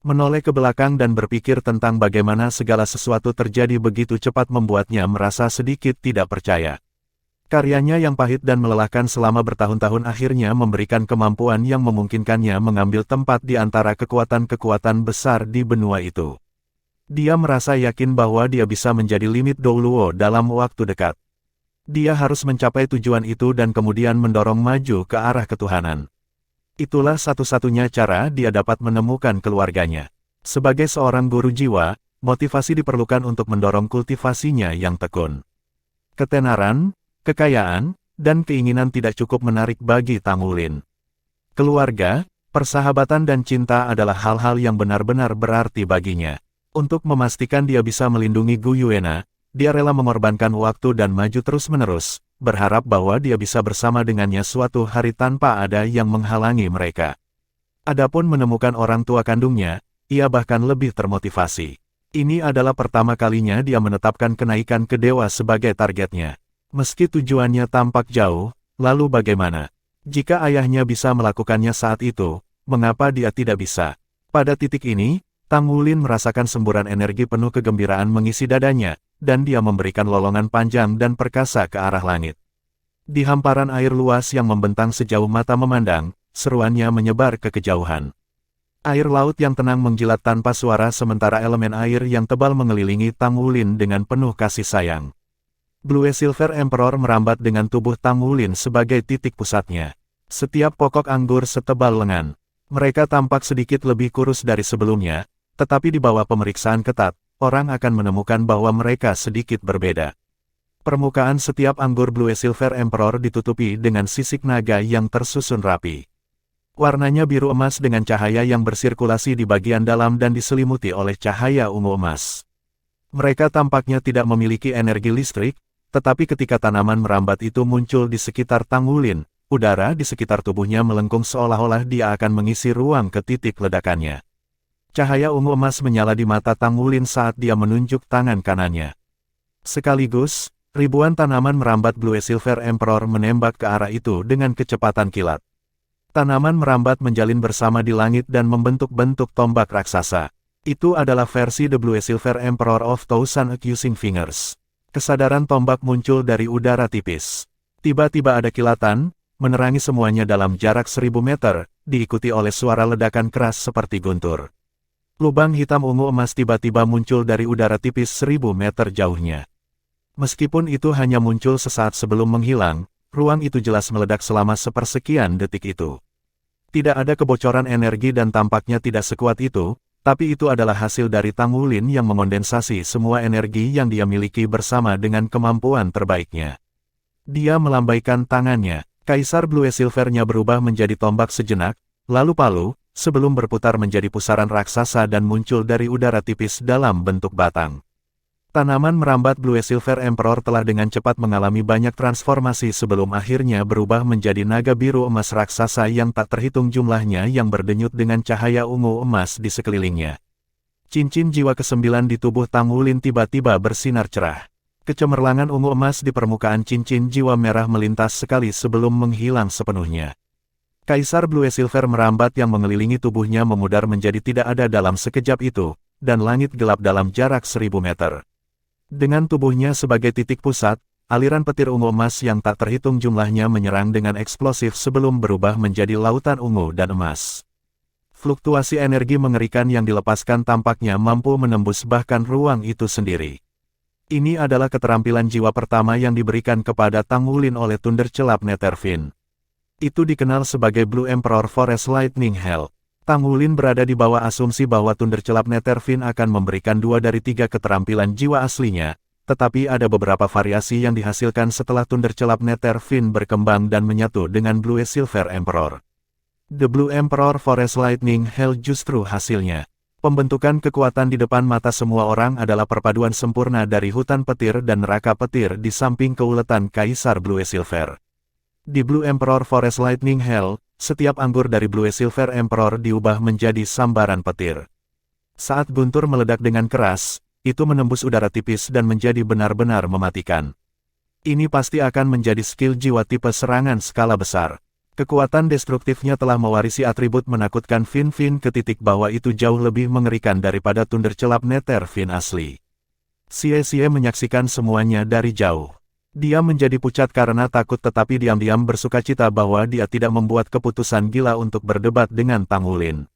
Menoleh ke belakang dan berpikir tentang bagaimana segala sesuatu terjadi begitu cepat membuatnya merasa sedikit tidak percaya. Karyanya yang pahit dan melelahkan selama bertahun-tahun akhirnya memberikan kemampuan yang memungkinkannya mengambil tempat di antara kekuatan-kekuatan besar di benua itu. Dia merasa yakin bahwa dia bisa menjadi limit Douluo dalam waktu dekat. Dia harus mencapai tujuan itu dan kemudian mendorong maju ke arah ketuhanan. Itulah satu-satunya cara dia dapat menemukan keluarganya. Sebagai seorang guru jiwa, motivasi diperlukan untuk mendorong kultivasinya yang tekun. Ketenaran, kekayaan, dan keinginan tidak cukup menarik bagi Tang Wulin. Keluarga, persahabatan dan cinta adalah hal-hal yang benar-benar berarti baginya. Untuk memastikan dia bisa melindungi Gu Yuena, dia rela mengorbankan waktu dan maju terus-menerus, berharap bahwa dia bisa bersama dengannya suatu hari tanpa ada yang menghalangi mereka. Adapun menemukan orang tua kandungnya, ia bahkan lebih termotivasi. Ini adalah pertama kalinya dia menetapkan kenaikan ke dewa sebagai targetnya. Meski tujuannya tampak jauh, lalu bagaimana? Jika ayahnya bisa melakukannya saat itu, mengapa dia tidak bisa? Pada titik ini, Tang Wulin merasakan semburan energi penuh kegembiraan mengisi dadanya, dan dia memberikan lolongan panjang dan perkasa ke arah langit. Di hamparan air luas yang membentang sejauh mata memandang, seruannya menyebar ke kejauhan. Air laut yang tenang menjilat tanpa suara sementara elemen air yang tebal mengelilingi Tang Wulin dengan penuh kasih sayang. Blue Silver Emperor merambat dengan tubuh Tang Wulin sebagai titik pusatnya. Setiap pokok anggur setebal lengan. Mereka tampak sedikit lebih kurus dari sebelumnya, tetapi di bawah pemeriksaan ketat, orang akan menemukan bahwa mereka sedikit berbeda. Permukaan setiap anggur Blue Silver Emperor ditutupi dengan sisik naga yang tersusun rapi. Warnanya biru emas dengan cahaya yang bersirkulasi di bagian dalam dan diselimuti oleh cahaya ungu emas. Mereka tampaknya tidak memiliki energi listrik, tetapi ketika tanaman merambat itu muncul di sekitar Tang Wulin, udara di sekitar tubuhnya melengkung seolah-olah dia akan mengisi ruang ke titik ledakannya. Cahaya ungu emas menyala di mata Tang Wulin saat dia menunjuk tangan kanannya. Sekaligus, ribuan tanaman merambat Blue Silver Emperor menembak ke arah itu dengan kecepatan kilat. Tanaman merambat menjalin bersama di langit dan membentuk bentuk tombak raksasa. Itu adalah versi The Blue Silver Emperor of Thousand Accusing Fingers. Kesadaran tombak muncul dari udara tipis. Tiba-tiba ada kilatan, menerangi semuanya dalam jarak 1000 meter, diikuti oleh suara ledakan keras seperti guntur. Lubang hitam ungu emas tiba-tiba muncul dari udara tipis 1000 meter jauhnya. Meskipun itu hanya muncul sesaat sebelum menghilang, ruang itu jelas meledak selama sepersekian detik itu. Tidak ada kebocoran energi dan tampaknya tidak sekuat itu, tapi itu adalah hasil dari Tang Wulin yang mengondensasi semua energi yang dia miliki bersama dengan kemampuan terbaiknya. Dia melambaikan tangannya, Kaisar Blue Silver-nya berubah menjadi tombak sejenak, lalu palu, sebelum berputar menjadi pusaran raksasa dan muncul dari udara tipis dalam bentuk batang. Tanaman merambat Blue Silver Emperor telah dengan cepat mengalami banyak transformasi sebelum akhirnya berubah menjadi naga biru emas raksasa yang tak terhitung jumlahnya yang berdenyut dengan cahaya ungu emas di sekelilingnya. Cincin jiwa ke-9 di tubuh Tang Wulin tiba-tiba bersinar cerah. Kecemerlangan ungu emas di permukaan cincin jiwa merah melintas sekali sebelum menghilang sepenuhnya. Kaisar Blue Silver merambat yang mengelilingi tubuhnya memudar menjadi tidak ada dalam sekejap itu, dan langit gelap dalam jarak 1000 meter. Dengan tubuhnya sebagai titik pusat, aliran petir ungu emas yang tak terhitung jumlahnya menyerang dengan eksplosif sebelum berubah menjadi lautan ungu dan emas. Fluktuasi energi mengerikan yang dilepaskan tampaknya mampu menembus bahkan ruang itu sendiri. Ini adalah keterampilan jiwa pertama yang diberikan kepada Tang Wulin oleh Thundercelap Netherfiend. Itu dikenal sebagai Blue Emperor Forest Lightning Hell. Tang Wulin berada di bawah asumsi bahwa Thundercelap Netherfiend akan memberikan 2 dari 3 keterampilan jiwa aslinya, tetapi ada beberapa variasi yang dihasilkan setelah Thundercelap Netherfiend berkembang dan menyatu dengan Blue Silver Emperor. The Blue Emperor Forest Lightning Hell justru hasilnya. Pembentukan kekuatan di depan mata semua orang adalah perpaduan sempurna dari hutan petir dan neraka petir di samping keuletan Kaisar Blue Silver. Di Blue Emperor Forest Lightning Hell, setiap anggur dari Blue Silver Emperor diubah menjadi sambaran petir. Saat guntur meledak dengan keras, itu menembus udara tipis dan menjadi benar-benar mematikan. Ini pasti akan menjadi skill jiwa tipe serangan skala besar. Kekuatan destruktifnya telah mewarisi atribut menakutkan Fin-Fin ke titik bahwa itu jauh lebih mengerikan daripada Thundercelap Netherfiend asli. Xie menyaksikan semuanya dari jauh. Dia menjadi pucat karena takut tetapi diam-diam bersukacita bahwa dia tidak membuat keputusan gila untuk berdebat dengan Tang Wulin.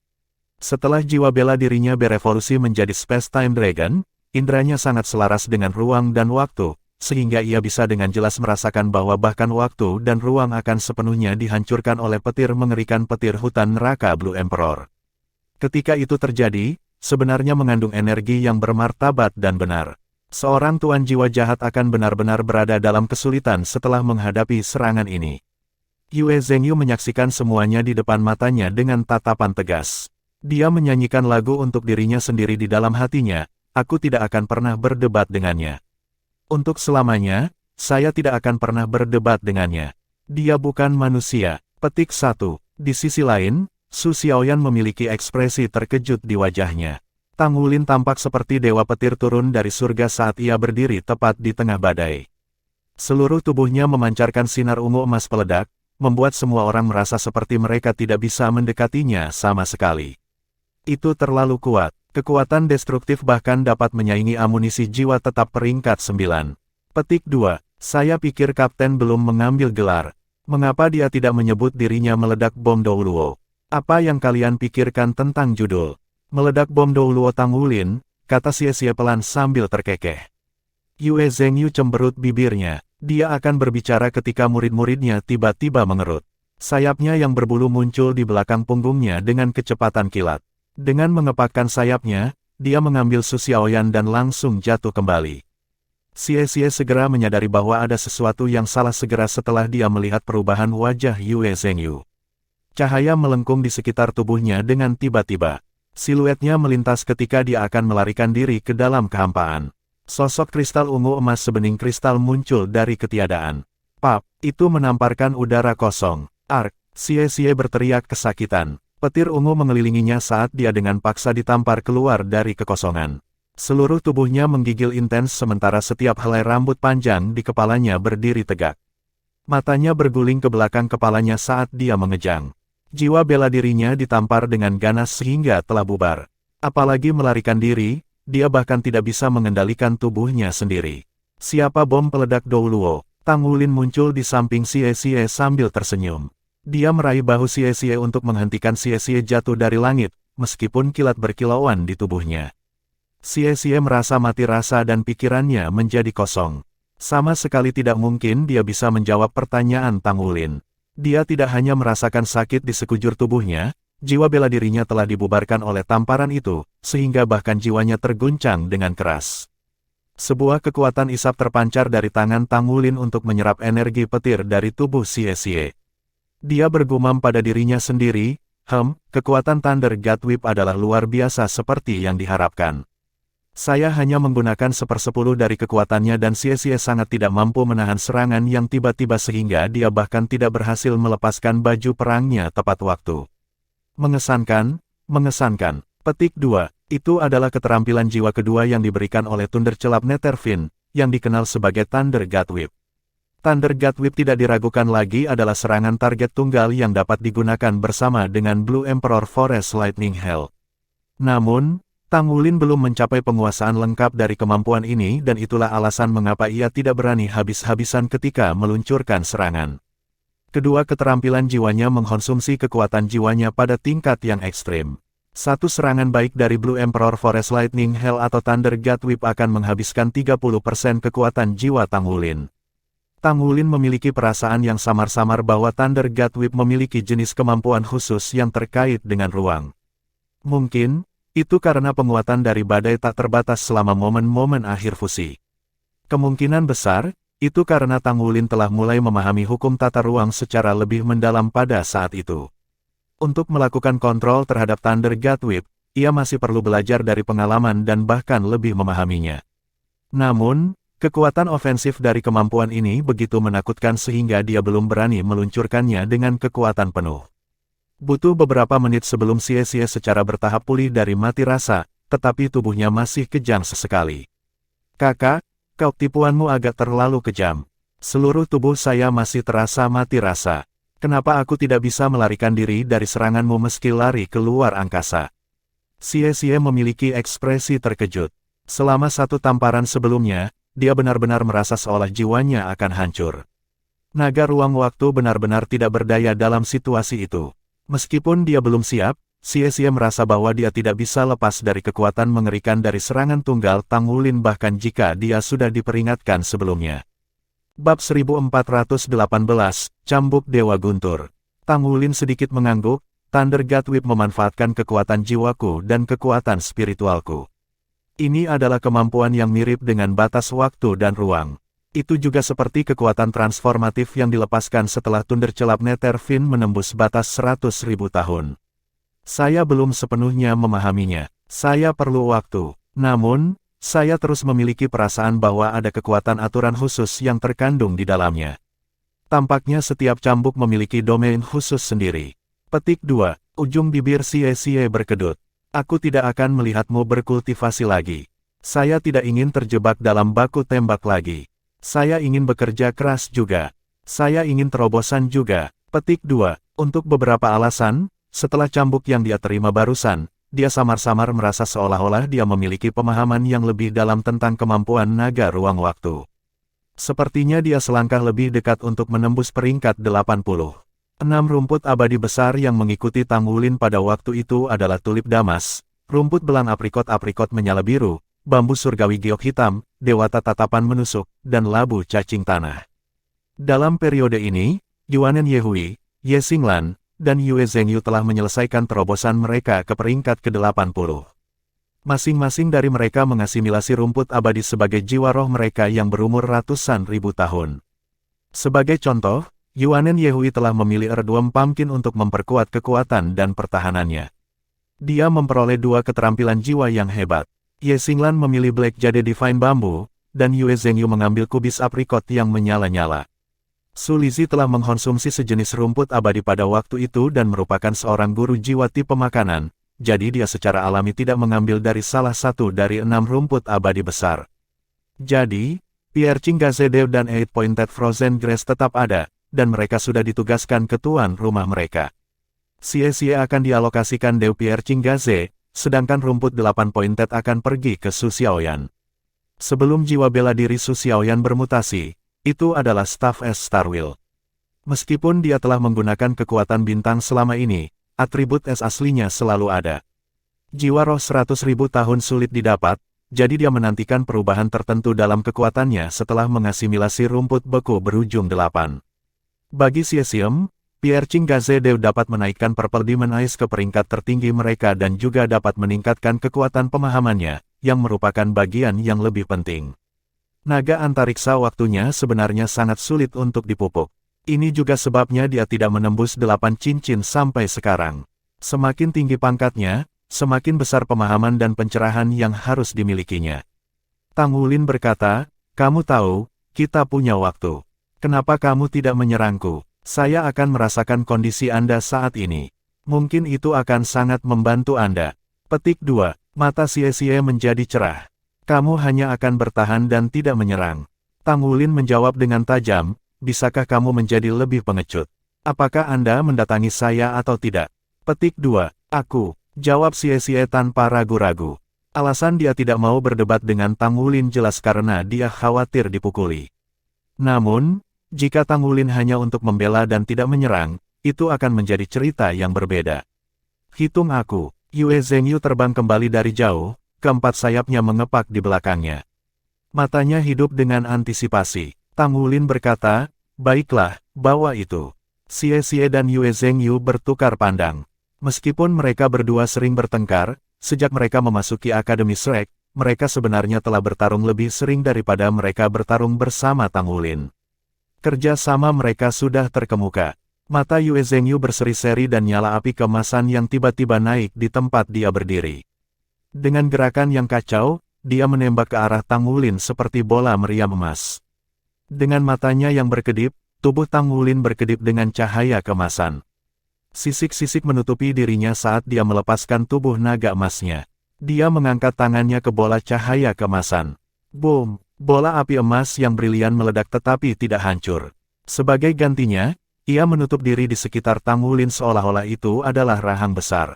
Setelah jiwa bela dirinya berevolusi menjadi Space Time Dragon, indranya sangat selaras dengan ruang dan waktu, sehingga ia bisa dengan jelas merasakan bahwa bahkan waktu dan ruang akan sepenuhnya dihancurkan oleh petir mengerikan petir hutan neraka Blue Emperor. Ketika itu terjadi, sebenarnya mengandung energi yang bermartabat dan benar. Seorang tuan jiwa jahat akan benar-benar berada dalam kesulitan setelah menghadapi serangan ini. Yue Zhengyu menyaksikan semuanya di depan matanya dengan tatapan tegas. Dia menyanyikan lagu untuk dirinya sendiri di dalam hatinya, aku tidak akan pernah berdebat dengannya. Untuk selamanya, saya tidak akan pernah berdebat dengannya. Dia bukan manusia. Petik 1. Di sisi lain, Su Xiaoyan memiliki ekspresi terkejut di wajahnya. Tang Wulin tampak seperti dewa petir turun dari surga saat ia berdiri tepat di tengah badai. Seluruh tubuhnya memancarkan sinar ungu emas peledak, membuat semua orang merasa seperti mereka tidak bisa mendekatinya sama sekali. Itu terlalu kuat. Kekuatan destruktif bahkan dapat menyaingi amunisi jiwa tetap peringkat 9. Petik 2. Saya pikir Kapten belum mengambil gelar. Mengapa dia tidak menyebut dirinya meledak bom Douluo? Apa yang kalian pikirkan tentang judul? Meledak bom Douluo Tang Wulin, kata Xie pelan sambil terkekeh. Yue Zhengyu cemberut bibirnya. Dia akan berbicara ketika murid-muridnya tiba-tiba mengerut. Sayapnya yang berbulu muncul di belakang punggungnya dengan kecepatan kilat. Dengan mengepakkan sayapnya, dia mengambil Su Xiaoyan dan langsung jatuh kembali. Xie segera menyadari bahwa ada sesuatu yang salah segera setelah dia melihat perubahan wajah Yue Zhengyu. Cahaya melengkung di sekitar tubuhnya dengan tiba-tiba. Siluetnya melintas ketika dia akan melarikan diri ke dalam kehampaan. Sosok kristal ungu emas sebening kristal muncul dari ketiadaan. Pap, itu menamparkan udara kosong. Ark, Xie berteriak kesakitan. Petir ungu mengelilinginya saat dia dengan paksa ditampar keluar dari kekosongan. Seluruh tubuhnya menggigil intens sementara setiap helai rambut panjang di kepalanya berdiri tegak. Matanya berguling ke belakang kepalanya saat dia mengejang. Jiwa bela dirinya ditampar dengan ganas sehingga telah bubar. Apalagi melarikan diri, dia bahkan tidak bisa mengendalikan tubuhnya sendiri. Siapa bom peledak Douluo? Tang Wulin muncul di samping Xie sambil tersenyum. Dia meraih bahu Xie untuk menghentikan Xie jatuh dari langit, meskipun kilat berkilauan di tubuhnya. Xie merasa mati rasa dan pikirannya menjadi kosong. Sama sekali tidak mungkin dia bisa menjawab pertanyaan Tang Wulin. Dia tidak hanya merasakan sakit di sekujur tubuhnya, jiwa bela dirinya telah dibubarkan oleh tamparan itu, sehingga bahkan jiwanya terguncang dengan keras. Sebuah kekuatan isap terpancar dari tangan Tang Wulin untuk menyerap energi petir dari tubuh Xie. Dia bergumam pada dirinya sendiri, kekuatan Thunder God Whip adalah luar biasa seperti yang diharapkan. Saya hanya menggunakan 1/10 dari kekuatannya dan Xie sangat tidak mampu menahan serangan yang tiba-tiba sehingga dia bahkan tidak berhasil melepaskan baju perangnya tepat waktu. Mengesankan, mengesankan. Petik 2. Itu adalah keterampilan jiwa kedua yang diberikan oleh Thundercelap Netherfin, yang dikenal sebagai Thunder God Whip. Thunder God Whip tidak diragukan lagi adalah serangan target tunggal yang dapat digunakan bersama dengan Blue Emperor Forest Lightning Hail. Namun, Tang Wulin belum mencapai penguasaan lengkap dari kemampuan ini dan itulah alasan mengapa ia tidak berani habis-habisan ketika meluncurkan serangan. Kedua keterampilan jiwanya mengkonsumsi kekuatan jiwanya pada tingkat yang ekstrim. Satu serangan baik dari Blue Emperor Forest Lightning Hail atau Thunder God Whip akan menghabiskan 30% kekuatan jiwa Tang Wulin. Tang Wulin memiliki perasaan yang samar-samar bahwa Thunder God Whip memiliki jenis kemampuan khusus yang terkait dengan ruang. Mungkin, itu karena penguatan dari badai tak terbatas selama momen-momen akhir fusi. Kemungkinan besar, itu karena Tang Wulin telah mulai memahami hukum tata ruang secara lebih mendalam pada saat itu. Untuk melakukan kontrol terhadap Thunder God Whip, ia masih perlu belajar dari pengalaman dan bahkan lebih memahaminya. Namun, kekuatan ofensif dari kemampuan ini begitu menakutkan sehingga dia belum berani meluncurkannya dengan kekuatan penuh. Butuh beberapa menit sebelum Xie secara bertahap pulih dari mati rasa, tetapi tubuhnya masih kejam sesekali. Kakak, tipuanmu agak terlalu kejam. Seluruh tubuh saya masih terasa mati rasa. Kenapa aku tidak bisa melarikan diri dari seranganmu meski lari keluar angkasa? Xie memiliki ekspresi terkejut. Selama satu tamparan sebelumnya, dia benar-benar merasa seolah jiwanya akan hancur. Naga ruang waktu benar-benar tidak berdaya dalam situasi itu. Meskipun dia belum siap, Xie merasa bahwa dia tidak bisa lepas dari kekuatan mengerikan dari serangan tunggal Tang Wulin bahkan jika dia sudah diperingatkan sebelumnya. Bab 1418, Cambuk Dewa Guntur. Tang Wulin sedikit mengangguk, Thunder God Whip memanfaatkan kekuatan jiwaku dan kekuatan spiritualku. Ini adalah kemampuan yang mirip dengan batas waktu dan ruang. Itu juga seperti kekuatan transformatif yang dilepaskan setelah Thundercelap Netherfin menembus batas 100.000 tahun. Saya belum sepenuhnya memahaminya. Saya perlu waktu. Namun, saya terus memiliki perasaan bahwa ada kekuatan aturan khusus yang terkandung di dalamnya. Tampaknya setiap cambuk memiliki domain khusus sendiri. Petik 2. Ujung bibir Xie berkedut. Aku tidak akan melihatmu berkultivasi lagi. Saya tidak ingin terjebak dalam baku tembak lagi. Saya ingin bekerja keras juga. Saya ingin terobosan juga. Petik 2. Untuk beberapa alasan, setelah cambuk yang dia terima barusan, dia samar-samar merasa seolah-olah dia memiliki pemahaman yang lebih dalam tentang kemampuan naga ruang waktu. Sepertinya dia selangkah lebih dekat untuk menembus peringkat 80. 6 rumput abadi besar yang mengikuti Tang Wulin pada waktu itu adalah tulip damas, rumput belang aprikot menyala biru, bambu surgawi giok hitam, dewata tatapan menusuk, dan labu cacing tanah. Dalam periode ini, Yuanen Yehui, Ye Xinglan, dan Yue Zhengyu telah menyelesaikan terobosan mereka ke peringkat ke-80. Masing-masing dari mereka mengasimilasi rumput abadi sebagai jiwa roh mereka yang berumur ratusan ribu tahun. Sebagai contoh, Yuanen Yehui telah memilih Erdworm Pumpkin untuk memperkuat kekuatan dan pertahanannya. Dia memperoleh 2 keterampilan jiwa yang hebat. Ye Xinglan memilih Black Jade Divine Bamboo, dan Yue Zhengyu mengambil kubis aprikot yang menyala-nyala. Su Lizhi telah mengkonsumsi sejenis rumput abadi pada waktu itu dan merupakan seorang guru jiwa tipe makanan, jadi dia secara alami tidak mengambil dari salah satu dari 6 rumput abadi besar. Jadi, Piercing Gazedew dan Eight Pointed Frozen Grass tetap ada, dan mereka sudah ditugaskan ke tuan rumah mereka. Xie akan dialokasikan Dew Piercing Gaze, sedangkan rumput 8 pointed akan pergi ke Su Xiaoyan. Sebelum jiwa bela diri Su Xiaoyan bermutasi, itu adalah Staff S Starwheel. Meskipun dia telah menggunakan kekuatan bintang selama ini, atribut S aslinya selalu ada. Jiwa roh 100.000 tahun sulit didapat, jadi dia menantikan perubahan tertentu dalam kekuatannya setelah mengasimilasi rumput beku berujung 8. Bagi Xie, Piercing Gazedew dapat menaikkan Purple Demon Eyes ke peringkat tertinggi mereka dan juga dapat meningkatkan kekuatan pemahamannya, yang merupakan bagian yang lebih penting. Naga antariksa waktunya sebenarnya sangat sulit untuk dipupuk. Ini juga sebabnya dia tidak menembus 8 cincin sampai sekarang. Semakin tinggi pangkatnya, semakin besar pemahaman dan pencerahan yang harus dimilikinya. Tang Wulin berkata, "Kamu tahu, kita punya waktu. Kenapa kamu tidak menyerangku? Saya akan merasakan kondisi Anda saat ini. Mungkin itu akan sangat membantu Anda." Petik 2. Mata Xie menjadi cerah. "Kamu hanya akan bertahan dan tidak menyerang." Tang Wulin menjawab dengan tajam, "Bisakah kamu menjadi lebih pengecut? Apakah Anda mendatangi saya atau tidak?" Petik 2. "Aku," jawab Xie tanpa ragu-ragu. Alasan dia tidak mau berdebat dengan Tang Wulin jelas karena dia khawatir dipukuli. Namun, jika Tang Wulin hanya untuk membela dan tidak menyerang, itu akan menjadi cerita yang berbeda. "Hitung aku." Yue Zhengyu terbang kembali dari jauh, keempat sayapnya mengepak di belakangnya. Matanya hidup dengan antisipasi. Tang Wulin berkata, "Baiklah, bawa itu." Xie dan Yue Zhengyu bertukar pandang. Meskipun mereka berdua sering bertengkar, sejak mereka memasuki Akademi Shrek, mereka sebenarnya telah bertarung lebih sering daripada mereka bertarung bersama Tang Wulin. Kerja sama mereka sudah terkemuka. Mata Yue Zhengyu berseri-seri dan nyala api keemasan yang tiba-tiba naik di tempat dia berdiri. Dengan gerakan yang kacau, dia menembak ke arah Tang Wulin seperti bola meriam emas. Dengan matanya yang berkedip, tubuh Tang Wulin berkedip dengan cahaya keemasan. Sisik-sisik menutupi dirinya saat dia melepaskan tubuh naga emasnya. Dia mengangkat tangannya ke bola cahaya keemasan. Boom! Bola api emas yang brilian meledak tetapi tidak hancur. Sebagai gantinya, ia menutup diri di sekitar Tang Wulin seolah-olah itu adalah rahang besar.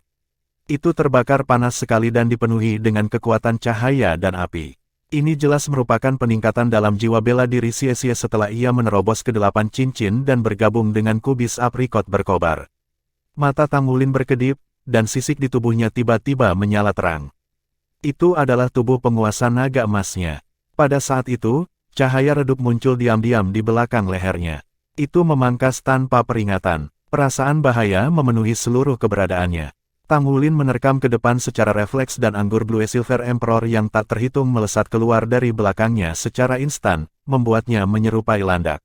Itu terbakar panas sekali dan dipenuhi dengan kekuatan cahaya dan api. Ini jelas merupakan peningkatan dalam jiwa bela diri Xie setelah ia menerobos ke 8 cincin dan bergabung dengan kubis aprikot berkobar. Mata Tang Wulin berkedip, dan sisik di tubuhnya tiba-tiba menyala terang. Itu adalah tubuh penguasa naga emasnya. Pada saat itu, cahaya redup muncul diam-diam di belakang lehernya. Itu memangkas tanpa peringatan. Perasaan bahaya memenuhi seluruh keberadaannya. Tang Wulin menerkam ke depan secara refleks dan anggur Blue Silver Emperor yang tak terhitung melesat keluar dari belakangnya secara instan, membuatnya menyerupai landak.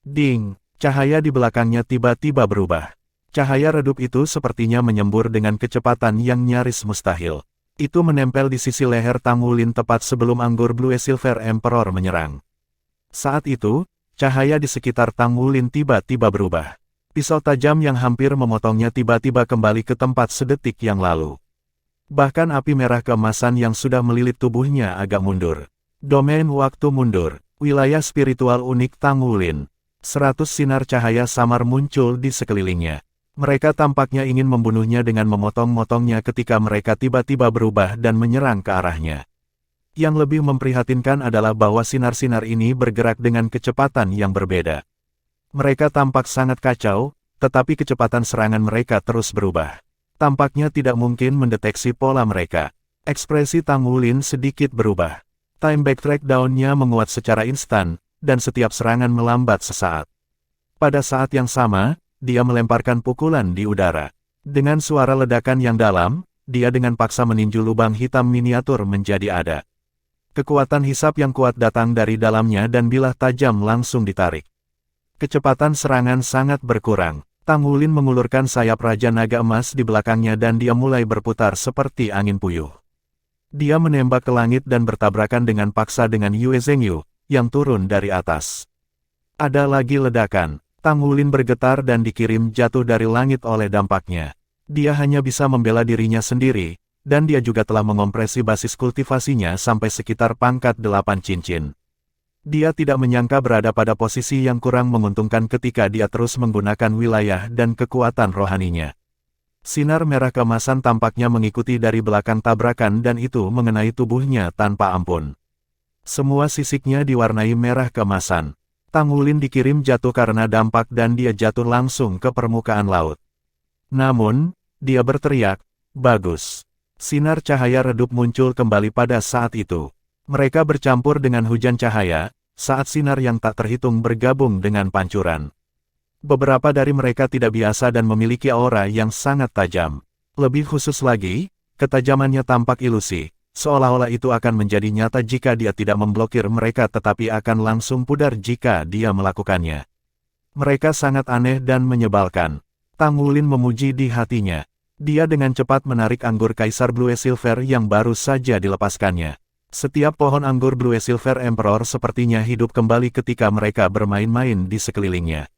Ding! Cahaya di belakangnya tiba-tiba berubah. Cahaya redup itu sepertinya menyembur dengan kecepatan yang nyaris mustahil. Itu menempel di sisi leher Tang Wulin tepat sebelum anggur Blue Silver Emperor menyerang. Saat itu, cahaya di sekitar Tang Wulin tiba-tiba berubah. Pisau tajam yang hampir memotongnya tiba-tiba kembali ke tempat sedetik yang lalu. Bahkan api merah keemasan yang sudah melilit tubuhnya agak mundur. Domain waktu mundur. Wilayah spiritual unik Tang Wulin. 100 sinar cahaya samar muncul di sekelilingnya. Mereka tampaknya ingin membunuhnya dengan memotong-motongnya ketika mereka tiba-tiba berubah dan menyerang ke arahnya. Yang lebih memprihatinkan adalah bahwa sinar-sinar ini bergerak dengan kecepatan yang berbeda. Mereka tampak sangat kacau, tetapi kecepatan serangan mereka terus berubah. Tampaknya tidak mungkin mendeteksi pola mereka. Ekspresi Tang Wulin sedikit berubah. Time backtrack down-nya menguat secara instan, dan setiap serangan melambat sesaat. Pada saat yang sama, dia melemparkan pukulan di udara. Dengan suara ledakan yang dalam, dia dengan paksa meninju lubang hitam miniatur menjadi ada. Kekuatan hisap yang kuat datang dari dalamnya dan bilah tajam langsung ditarik. Kecepatan serangan sangat berkurang. Tang Wulin mengulurkan sayap Raja Naga Emas di belakangnya dan dia mulai berputar seperti angin puyuh. Dia menembak ke langit dan bertabrakan dengan paksa dengan Yue Zhengyu, yang turun dari atas. Ada lagi ledakan. Tang Wulin bergetar dan dikirim jatuh dari langit oleh dampaknya. Dia hanya bisa membela dirinya sendiri, dan dia juga telah mengompresi basis kultivasinya sampai sekitar pangkat 8 cincin. Dia tidak menyangka berada pada posisi yang kurang menguntungkan ketika dia terus menggunakan wilayah dan kekuatan rohaninya. Sinar merah keemasan tampaknya mengikuti dari belakang tabrakan dan itu mengenai tubuhnya tanpa ampun. Semua sisiknya diwarnai merah keemasan. Tang Wulin dikirim jatuh karena dampak dan dia jatuh langsung ke permukaan laut. Namun, dia berteriak, "Bagus!" Sinar cahaya redup muncul kembali pada saat itu. Mereka bercampur dengan hujan cahaya, saat sinar yang tak terhitung bergabung dengan pancuran. Beberapa dari mereka tidak biasa dan memiliki aura yang sangat tajam. Lebih khusus lagi, ketajamannya tampak ilusi, seolah-olah itu akan menjadi nyata jika dia tidak memblokir mereka tetapi akan langsung pudar jika dia melakukannya. Mereka sangat aneh dan menyebalkan. Tang Wulin memuji di hatinya. Dia dengan cepat menarik anggur Kaisar Blue Silver yang baru saja dilepaskannya. Setiap pohon anggur Blue Silver Emperor sepertinya hidup kembali ketika mereka bermain-main di sekelilingnya.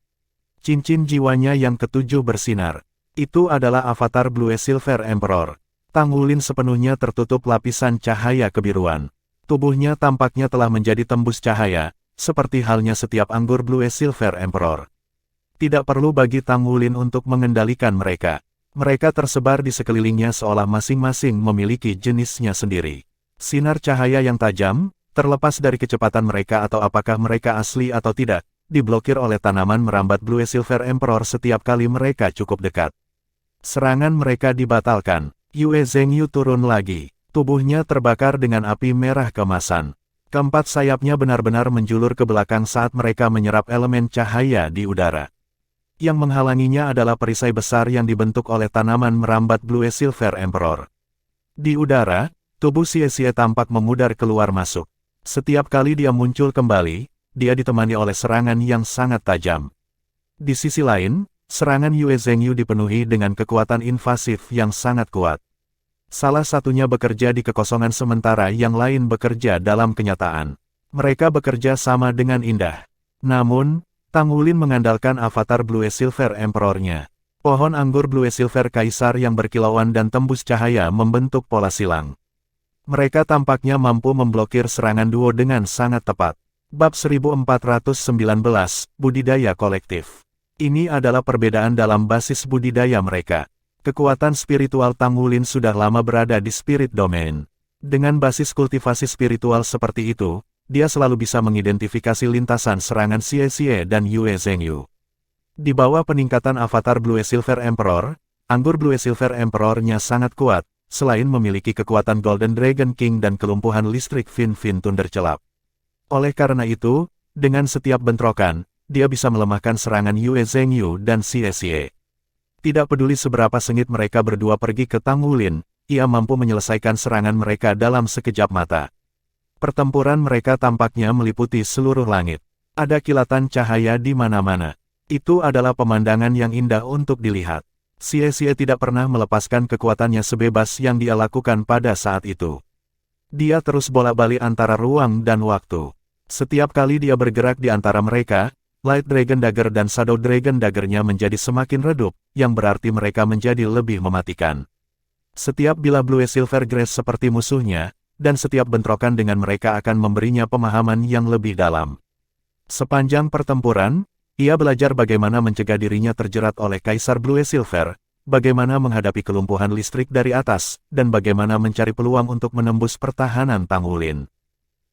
Cincin jiwanya yang ketujuh bersinar. Itu adalah avatar Blue Silver Emperor. Tang Wulin sepenuhnya tertutup lapisan cahaya kebiruan. Tubuhnya tampaknya telah menjadi tembus cahaya, seperti halnya setiap anggur Blue Silver Emperor. Tidak perlu bagi Tang Wulin untuk mengendalikan mereka. Mereka tersebar di sekelilingnya seolah masing-masing memiliki jenisnya sendiri. Sinar cahaya yang tajam, terlepas dari kecepatan mereka atau apakah mereka asli atau tidak, diblokir oleh tanaman merambat Blue Silver Emperor setiap kali mereka cukup dekat. Serangan mereka dibatalkan. Yue Zhengyu turun lagi. Tubuhnya terbakar dengan api merah keemasan. Keempat sayapnya benar-benar menjulur ke belakang saat mereka menyerap elemen cahaya di udara. Yang menghalanginya adalah perisai besar yang dibentuk oleh tanaman merambat Blue Silver Emperor. Di udara, tubuh Xie tampak memudar keluar masuk. Setiap kali dia muncul kembali, dia ditemani oleh serangan yang sangat tajam. Di sisi lain, serangan Yue Zhengyu dipenuhi dengan kekuatan invasif yang sangat kuat. Salah satunya bekerja di kekosongan sementara yang lain bekerja dalam kenyataan. Mereka bekerja sama dengan indah. Namun, Tang Wulin mengandalkan avatar Blue Silver Emperor-nya. Pohon anggur Blue Silver Kaisar yang berkilauan dan tembus cahaya membentuk pola silang. Mereka tampaknya mampu memblokir serangan duo dengan sangat tepat. Bab 1419, Budidaya Kolektif. Ini adalah perbedaan dalam basis budidaya mereka. Kekuatan spiritual Tang Wulin sudah lama berada di Spirit Domain. Dengan basis kultivasi spiritual seperti itu, dia selalu bisa mengidentifikasi lintasan serangan Xie dan Yue Zhengyu. Di bawah peningkatan avatar Blue Silver Emperor, anggur Blue Silver Emperor-nya sangat kuat, selain memiliki kekuatan Golden Dragon King dan kelumpuhan listrik Fin Thunder celap. Oleh karena itu, dengan setiap bentrokan, dia bisa melemahkan serangan Yue Zhengyu dan Xie. Tidak peduli seberapa sengit mereka berdua pergi ke Tang Wulin, ia mampu menyelesaikan serangan mereka dalam sekejap mata. Pertempuran mereka tampaknya meliputi seluruh langit. Ada kilatan cahaya di mana-mana. Itu adalah pemandangan yang indah untuk dilihat. Xie tidak pernah melepaskan kekuatannya sebebas yang dia lakukan pada saat itu. Dia terus bolak-balik antara ruang dan waktu. Setiap kali dia bergerak di antara mereka, Light Dragon Dagger dan Shadow Dragon Dagger-nya menjadi semakin redup, yang berarti mereka menjadi lebih mematikan. Setiap bila Blue Silver Grace seperti musuhnya, dan setiap bentrokan dengan mereka akan memberinya pemahaman yang lebih dalam. Sepanjang pertempuran, ia belajar bagaimana mencegah dirinya terjerat oleh Kaisar Blue Silver, bagaimana menghadapi kelumpuhan listrik dari atas, dan bagaimana mencari peluang untuk menembus pertahanan Tang Wulin.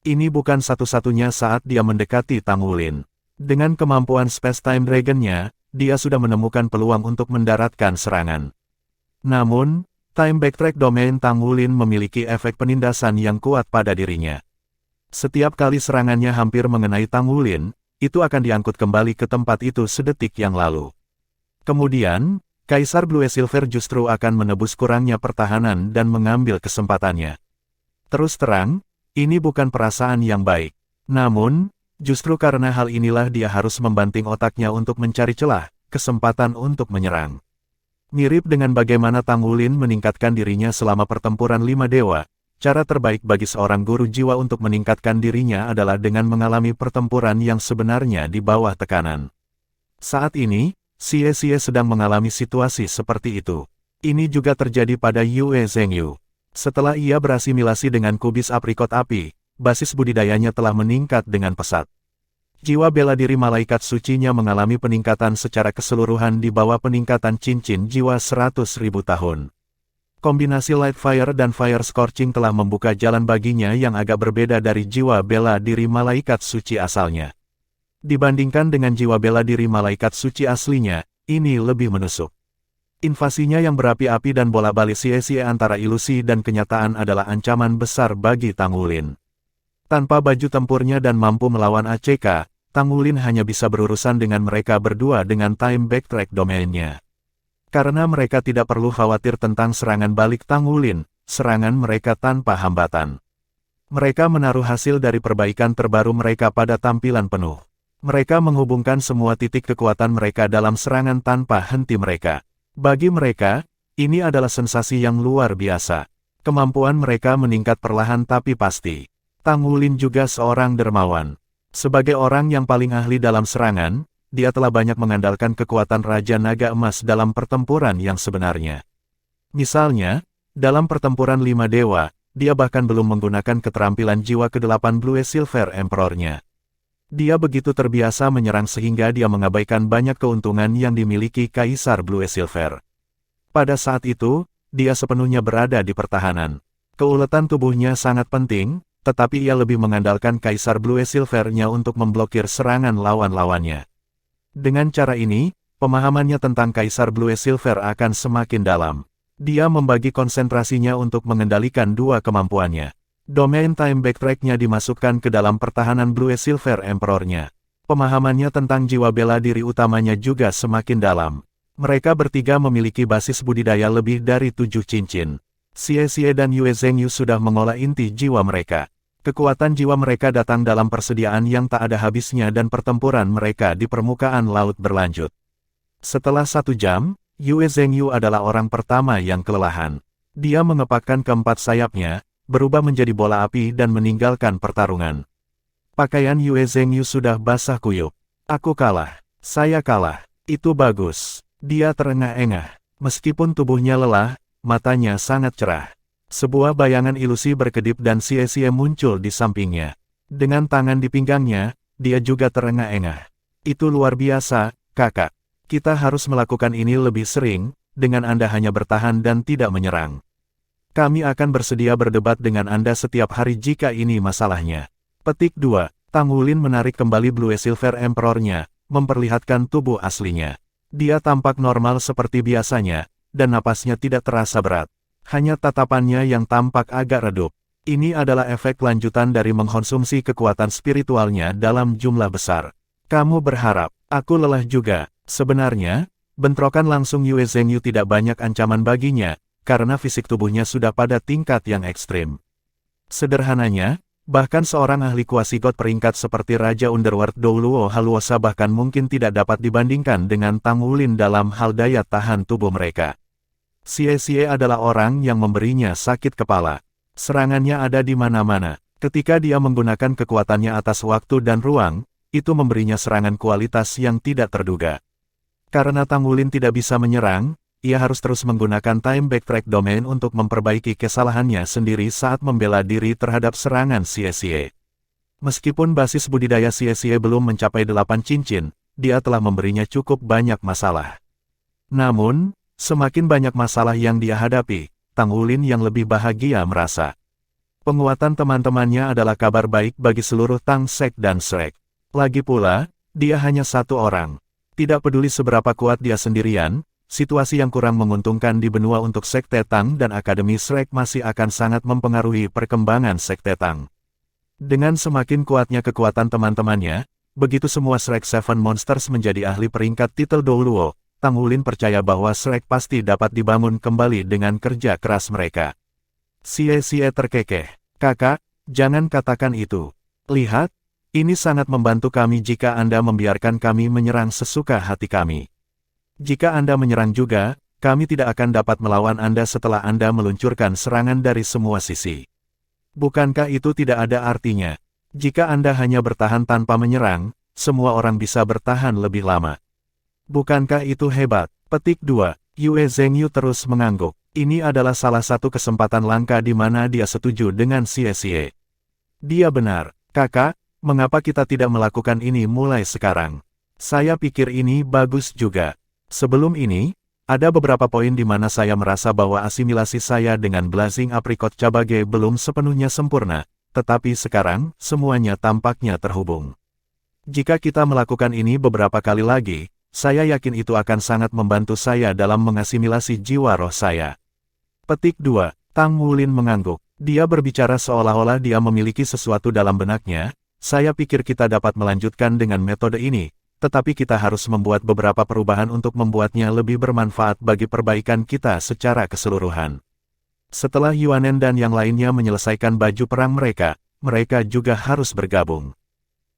Ini bukan satu-satunya saat dia mendekati Tang Wulin. Dengan kemampuan Space Time Dragon-nya, dia sudah menemukan peluang untuk mendaratkan serangan. Namun, Time Backtrack Domain Tang Wulin memiliki efek penindasan yang kuat pada dirinya. Setiap kali serangannya hampir mengenai Tang Wulin, itu akan diangkut kembali ke tempat itu sedetik yang lalu. Kemudian, Kaisar Blue Silver justru akan menebus kurangnya pertahanan dan mengambil kesempatannya. Terus terang, ini bukan perasaan yang baik. Namun, justru karena hal inilah dia harus membanting otaknya untuk mencari celah, kesempatan untuk menyerang. Mirip dengan bagaimana Tang Wulin meningkatkan dirinya selama pertempuran 5 dewa, cara terbaik bagi seorang guru jiwa untuk meningkatkan dirinya adalah dengan mengalami pertempuran yang sebenarnya di bawah tekanan. Saat ini, Xie sedang mengalami situasi seperti itu. Ini juga terjadi pada Yue Zhengyu. Setelah ia berasimilasi dengan kubis aprikot api, basis budidayanya telah meningkat dengan pesat. Jiwa bela diri malaikat sucinya mengalami peningkatan secara keseluruhan di bawah peningkatan cincin jiwa 100.000 tahun. Kombinasi Light Fire dan Fire Scorching telah membuka jalan baginya yang agak berbeda dari jiwa bela diri malaikat suci asalnya. Dibandingkan dengan jiwa bela diri malaikat suci aslinya, ini lebih menusuk. Invasinya yang berapi-api dan bola-balik Xie antara ilusi dan kenyataan adalah ancaman besar bagi Tang Wulin. Tanpa baju tempurnya dan mampu melawan ACK, Tang Wulin hanya bisa berurusan dengan mereka berdua dengan Time Backtrack Domain-nya. Karena mereka tidak perlu khawatir tentang serangan balik Tang Wulin, serangan mereka tanpa hambatan. Mereka menaruh hasil dari perbaikan terbaru mereka pada tampilan penuh. Mereka menghubungkan semua titik kekuatan mereka dalam serangan tanpa henti mereka. Bagi mereka, Ini adalah sensasi yang luar biasa. Kemampuan mereka meningkat perlahan tapi pasti. Tang Wulin juga seorang dermawan. Sebagai orang yang paling ahli dalam serangan, dia telah banyak mengandalkan kekuatan Raja Naga Emas dalam pertempuran yang sebenarnya. Misalnya, dalam pertempuran 5 dewa, dia bahkan belum menggunakan keterampilan jiwa ke-8 Blue Silver Emperor-nya. Dia begitu terbiasa menyerang sehingga dia mengabaikan banyak keuntungan yang dimiliki Kaisar Blue Silver. Pada saat itu, dia sepenuhnya berada di pertahanan. Keuletan tubuhnya sangat penting, tetapi ia lebih mengandalkan Kaisar Blue Silver-nya untuk memblokir serangan lawan-lawannya. Dengan cara ini, pemahamannya tentang Kaisar Blue Silver akan semakin dalam. Dia membagi konsentrasinya untuk mengendalikan dua kemampuannya. Domain Time Backtrack-nya dimasukkan ke dalam pertahanan Blue Silver Emperor-nya. Pemahamannya tentang jiwa bela diri utamanya juga semakin dalam. Mereka bertiga memiliki basis budidaya lebih dari 7 cincin. Xie dan Yue Zhengyu sudah mengolah inti jiwa mereka. Kekuatan jiwa mereka datang dalam persediaan yang tak ada habisnya dan pertempuran mereka di permukaan laut berlanjut. Setelah 1 jam, Yue Zhengyu adalah orang pertama yang kelelahan. Dia mengepakkan keempat sayapnya, berubah menjadi bola api dan meninggalkan pertarungan. Pakaian Yue Zhengyu sudah basah kuyup. Aku kalah. Saya kalah. Itu bagus. Dia terengah-engah. Meskipun tubuhnya lelah, matanya sangat cerah. Sebuah bayangan ilusi berkedip dan Xie muncul di sampingnya. Dengan tangan di pinggangnya, dia juga terengah-engah. Itu luar biasa, kakak. Kita harus melakukan ini lebih sering, dengan Anda hanya bertahan dan tidak menyerang. Kami akan bersedia berdebat dengan Anda setiap hari jika ini masalahnya. Petik 2. Tang Wulin menarik kembali Blue Silver Emperor-nya, memperlihatkan tubuh aslinya. Dia tampak normal seperti biasanya, dan napasnya tidak terasa berat. Hanya tatapannya yang tampak agak redup. Ini adalah efek lanjutan dari mengkonsumsi kekuatan spiritualnya dalam jumlah besar. Kamu berharap, aku lelah juga. Sebenarnya, bentrokan langsung Yue Zhengyu tidak banyak ancaman baginya, karena fisik tubuhnya sudah pada tingkat yang ekstrim. Sederhananya, bahkan seorang ahli kuasigot peringkat seperti Raja Underworld Dou Luo Haluosa bahkan mungkin tidak dapat dibandingkan dengan Tang Wulin dalam hal daya tahan tubuh mereka. Xie adalah orang yang memberinya sakit kepala. Serangannya ada di mana-mana. Ketika dia menggunakan kekuatannya atas waktu dan ruang, itu memberinya serangan kualitas yang tidak terduga. Karena Tang Wulin tidak bisa menyerang, ia harus terus menggunakan Time Backtrack Domain untuk memperbaiki kesalahannya sendiri saat membela diri terhadap serangan Xie. Meskipun basis budidaya Xie belum mencapai 8 cincin, dia telah memberinya cukup banyak masalah. Namun, semakin banyak masalah yang dia hadapi, Tang Wulin yang lebih bahagia merasa. Penguatan teman-temannya adalah kabar baik bagi seluruh Tang Sek dan Shrek. Lagi pula, dia hanya satu orang. Tidak peduli seberapa kuat dia sendirian, situasi yang kurang menguntungkan di benua untuk Sekte Tang dan Akademi Shrek masih akan sangat mempengaruhi perkembangan Sekte Tang. Dengan semakin kuatnya kekuatan teman-temannya, begitu semua Shrek Seven Monsters menjadi ahli peringkat titel Dou Luo, Tang Wulin percaya bahwa Shrek pasti dapat dibangun kembali dengan kerja keras mereka. Xie terkekeh. Kakak, jangan katakan itu. Lihat, ini sangat membantu kami jika Anda membiarkan kami menyerang sesuka hati kami. Jika Anda menyerang juga, kami tidak akan dapat melawan Anda setelah Anda meluncurkan serangan dari semua sisi. Bukankah itu tidak ada artinya? Jika Anda hanya bertahan tanpa menyerang, semua orang bisa bertahan lebih lama. Bukankah itu hebat? Petik 2. Yue Zhengyu terus mengangguk. Ini adalah salah satu kesempatan langka di mana dia setuju dengan Xie. Dia benar, kakak. Mengapa kita tidak melakukan ini mulai sekarang? Saya pikir ini bagus juga. Sebelum ini, ada beberapa poin di mana saya merasa bahwa asimilasi saya dengan Blazing Apricot Cabage belum sepenuhnya sempurna, tetapi sekarang, semuanya tampaknya terhubung. Jika kita melakukan ini beberapa kali lagi, saya yakin itu akan sangat membantu saya dalam mengasimilasi jiwa roh saya. Petik 2. Tang Wulin mengangguk. Dia berbicara seolah-olah dia memiliki sesuatu dalam benaknya. Saya pikir kita dapat melanjutkan dengan metode ini, tetapi kita harus membuat beberapa perubahan untuk membuatnya lebih bermanfaat bagi perbaikan kita secara keseluruhan. Setelah Yuanen dan yang lainnya menyelesaikan baju perang mereka, mereka juga harus bergabung.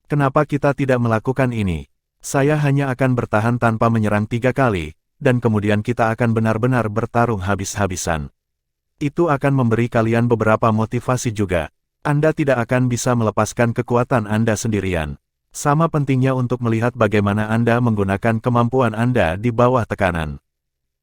Kenapa kita tidak melakukan ini? Saya hanya akan bertahan tanpa menyerang 3 kali, dan kemudian kita akan benar-benar bertarung habis-habisan. Itu akan memberi kalian beberapa motivasi juga. Anda tidak akan bisa melepaskan kekuatan Anda sendirian. Sama pentingnya untuk melihat bagaimana Anda menggunakan kemampuan Anda di bawah tekanan.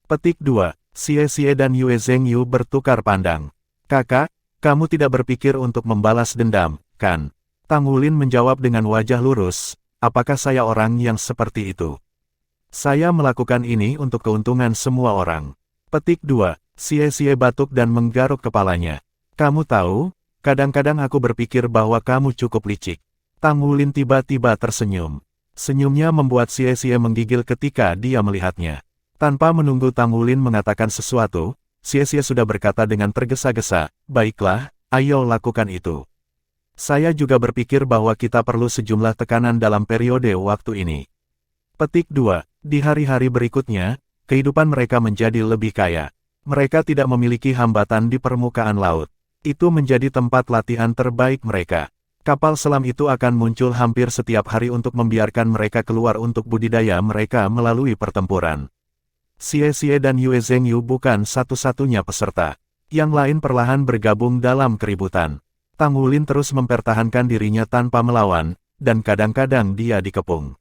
Petik 2. Xie dan Yue Zhengyu bertukar pandang. Kakak, kamu tidak berpikir untuk membalas dendam, kan? Tang Wulin menjawab dengan wajah lurus, apakah saya orang yang seperti itu? Saya melakukan ini untuk keuntungan semua orang. Petik 2. Xie batuk dan menggaruk kepalanya. Kamu tahu, kadang-kadang aku berpikir bahwa kamu cukup licik. Tang Wulin tiba-tiba tersenyum. Senyumnya membuat Xie menggigil ketika dia melihatnya. Tanpa menunggu Tang Wulin mengatakan sesuatu, Xie sudah berkata dengan tergesa-gesa, baiklah, ayo lakukan itu. Saya juga berpikir bahwa kita perlu sejumlah tekanan dalam periode waktu ini. Petik 2. Di hari-hari berikutnya, kehidupan mereka menjadi lebih kaya. Mereka tidak memiliki hambatan di permukaan laut. Itu menjadi tempat latihan terbaik mereka. Kapal selam itu akan muncul hampir setiap hari untuk membiarkan mereka keluar untuk budidaya mereka melalui pertempuran. Xie dan Yue Zhengyu bukan satu-satunya peserta. Yang lain perlahan bergabung dalam keributan. Tang Wulin terus mempertahankan dirinya tanpa melawan, dan kadang-kadang dia dikepung.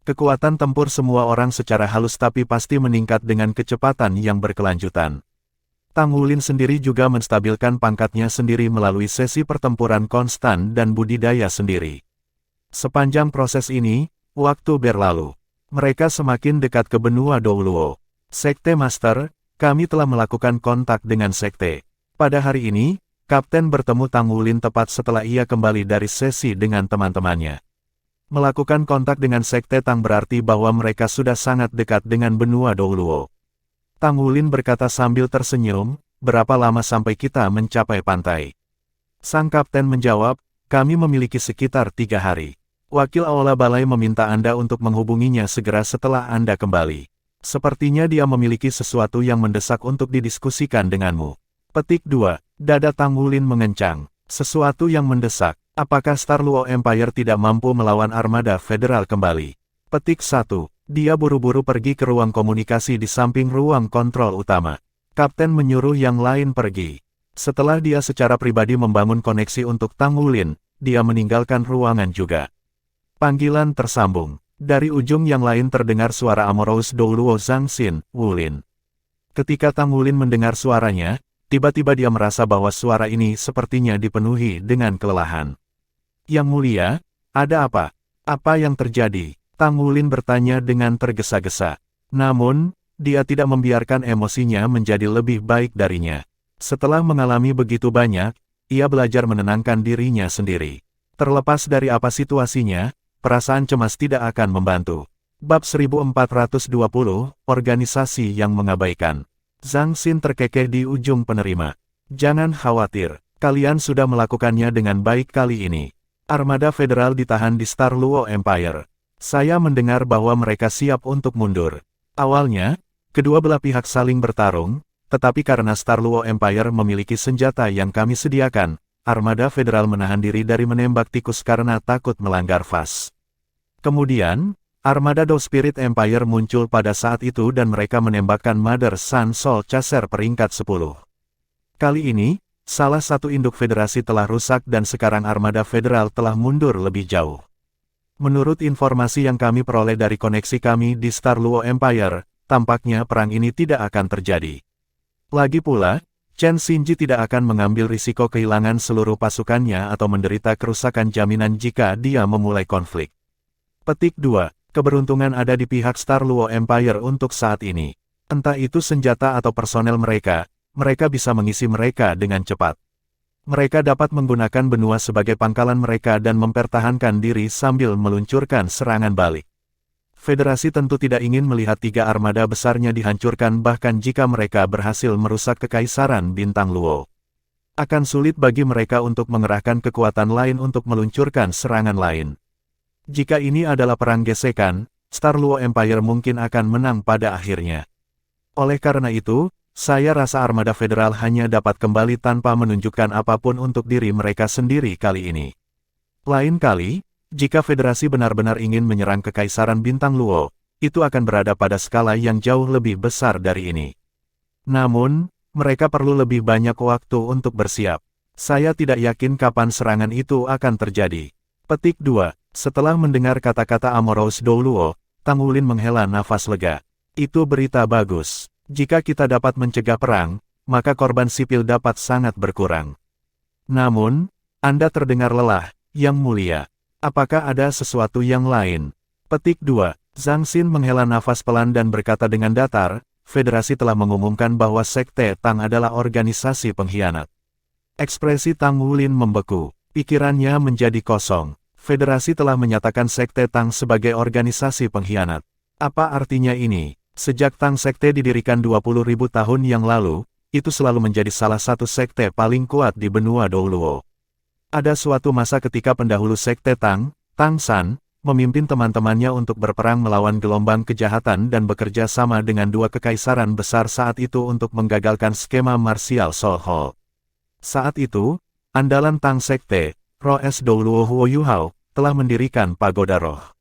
Kekuatan tempur semua orang secara halus tapi pasti meningkat dengan kecepatan yang berkelanjutan. Tang Wulin sendiri juga menstabilkan pangkatnya sendiri melalui sesi pertempuran konstan dan budidaya sendiri. Sepanjang proses ini, waktu berlalu. Mereka semakin dekat ke benua Douluo. Sekte Master, kami telah melakukan kontak dengan Sekte. Pada hari ini, Kapten bertemu Tang Wulin tepat setelah ia kembali dari sesi dengan teman-temannya. Melakukan kontak dengan Sekte Tang berarti bahwa mereka sudah sangat dekat dengan benua Douluo. Tang Wulin berkata sambil tersenyum, berapa lama sampai kita mencapai pantai? Sang Kapten menjawab, kami memiliki sekitar 3 hari. Wakil Aula Balai meminta Anda untuk menghubunginya segera setelah Anda kembali. Sepertinya dia memiliki sesuatu yang mendesak untuk didiskusikan denganmu. Petik 2. Dada Tang Wulin mengencang. Sesuatu yang mendesak. Apakah Star Luo Empire tidak mampu melawan armada federal kembali? Petik 1. Dia buru-buru pergi ke ruang komunikasi di samping ruang kontrol utama. Kapten menyuruh yang lain pergi. Setelah dia secara pribadi membangun koneksi untuk Tang Wulin, dia meninggalkan ruangan juga. Panggilan tersambung. Dari ujung yang lain terdengar suara Amorous Douluo Zhangxin, Wulin. Ketika Tang Wulin mendengar suaranya, tiba-tiba dia merasa bahwa suara ini sepertinya dipenuhi dengan kelelahan. Yang mulia, ada apa? Apa yang terjadi? Tang Wulin bertanya dengan tergesa-gesa. Namun, dia tidak membiarkan emosinya menjadi lebih baik darinya. Setelah mengalami begitu banyak, ia belajar menenangkan dirinya sendiri. Terlepas dari apa situasinya, perasaan cemas tidak akan membantu. Bab 1420, Organisasi yang Mengabaikan. Zhangxin terkekeh di ujung penerima. Jangan khawatir, kalian sudah melakukannya dengan baik kali ini. Armada federal ditahan di Star Luo Empire. Saya mendengar bahwa mereka siap untuk mundur. Awalnya, kedua belah pihak saling bertarung, tetapi karena Star Luo Empire memiliki senjata yang kami sediakan, armada federal menahan diri dari menembak tikus karena takut melanggar fas. Kemudian, armada Do Spirit Empire muncul pada saat itu dan mereka menembakkan Mother Sun Soul Chaser peringkat 10. Kali ini, salah satu induk federasi telah rusak dan sekarang armada federal telah mundur lebih jauh. Menurut informasi yang kami peroleh dari koneksi kami di Star Luo Empire, tampaknya perang ini tidak akan terjadi. Lagi pula, Chen Xinji tidak akan mengambil risiko kehilangan seluruh pasukannya atau menderita kerusakan jaminan jika dia memulai konflik. Petik 2. Keberuntungan ada di pihak Star Luo Empire untuk saat ini. Entah itu senjata atau personel mereka bisa mengisi mereka dengan cepat. Mereka dapat menggunakan benua sebagai pangkalan mereka dan mempertahankan diri sambil meluncurkan serangan balik. Federasi tentu tidak ingin melihat 3 armada besarnya dihancurkan bahkan jika mereka berhasil merusak Kekaisaran Bintang Luo. Akan sulit bagi mereka untuk mengerahkan kekuatan lain untuk meluncurkan serangan lain. Jika ini adalah perang gesekan, Star Luo Empire mungkin akan menang pada akhirnya. Oleh karena itu, saya rasa armada federal hanya dapat kembali tanpa menunjukkan apapun untuk diri mereka sendiri kali ini. Lain kali, jika federasi benar-benar ingin menyerang Kekaisaran Bintang Luo, itu akan berada pada skala yang jauh lebih besar dari ini. Namun, mereka perlu lebih banyak waktu untuk bersiap. Saya tidak yakin kapan serangan itu akan terjadi. Petik 2. Setelah mendengar kata-kata Amorous Douluo, Tang Wulin menghela nafas lega. Itu berita bagus. Jika kita dapat mencegah perang, maka korban sipil dapat sangat berkurang. Namun, Anda terdengar lelah, Yang Mulia. Apakah ada sesuatu yang lain? Petik 2. Zhang Xin menghela nafas pelan dan berkata dengan datar, Federasi telah mengumumkan bahwa Sekte Tang adalah organisasi pengkhianat. Ekspresi Tang Wulin membeku. Pikirannya menjadi kosong. Federasi telah menyatakan Sekte Tang sebagai organisasi pengkhianat. Apa artinya ini? Sejak Tang Sekte didirikan 20.000 tahun yang lalu, itu selalu menjadi salah satu sekte paling kuat di benua Douluo. Ada suatu masa ketika pendahulu Sekte Tang, Tang San, memimpin teman-temannya untuk berperang melawan gelombang kejahatan dan bekerja sama dengan dua kekaisaran besar saat itu untuk menggagalkan skema martial Soul Hall. Saat itu, andalan Tang Sekte, Roh Es Douluo Huo Yuhao, telah mendirikan pagoda roh.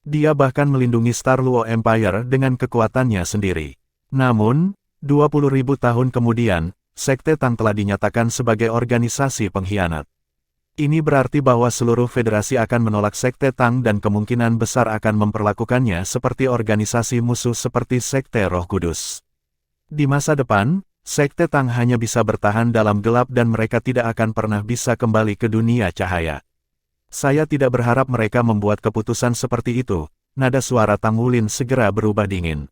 Dia bahkan melindungi Star Luo Empire dengan kekuatannya sendiri. Namun, 20.000 tahun kemudian, Sekte Tang telah dinyatakan sebagai organisasi pengkhianat. Ini berarti bahwa seluruh federasi akan menolak Sekte Tang dan kemungkinan besar akan memperlakukannya seperti organisasi musuh seperti Sekte Roh Kudus. Di masa depan, Sekte Tang hanya bisa bertahan dalam gelap dan mereka tidak akan pernah bisa kembali ke dunia cahaya. Saya tidak berharap mereka membuat keputusan seperti itu. Nada suara Tang Wulin segera berubah dingin.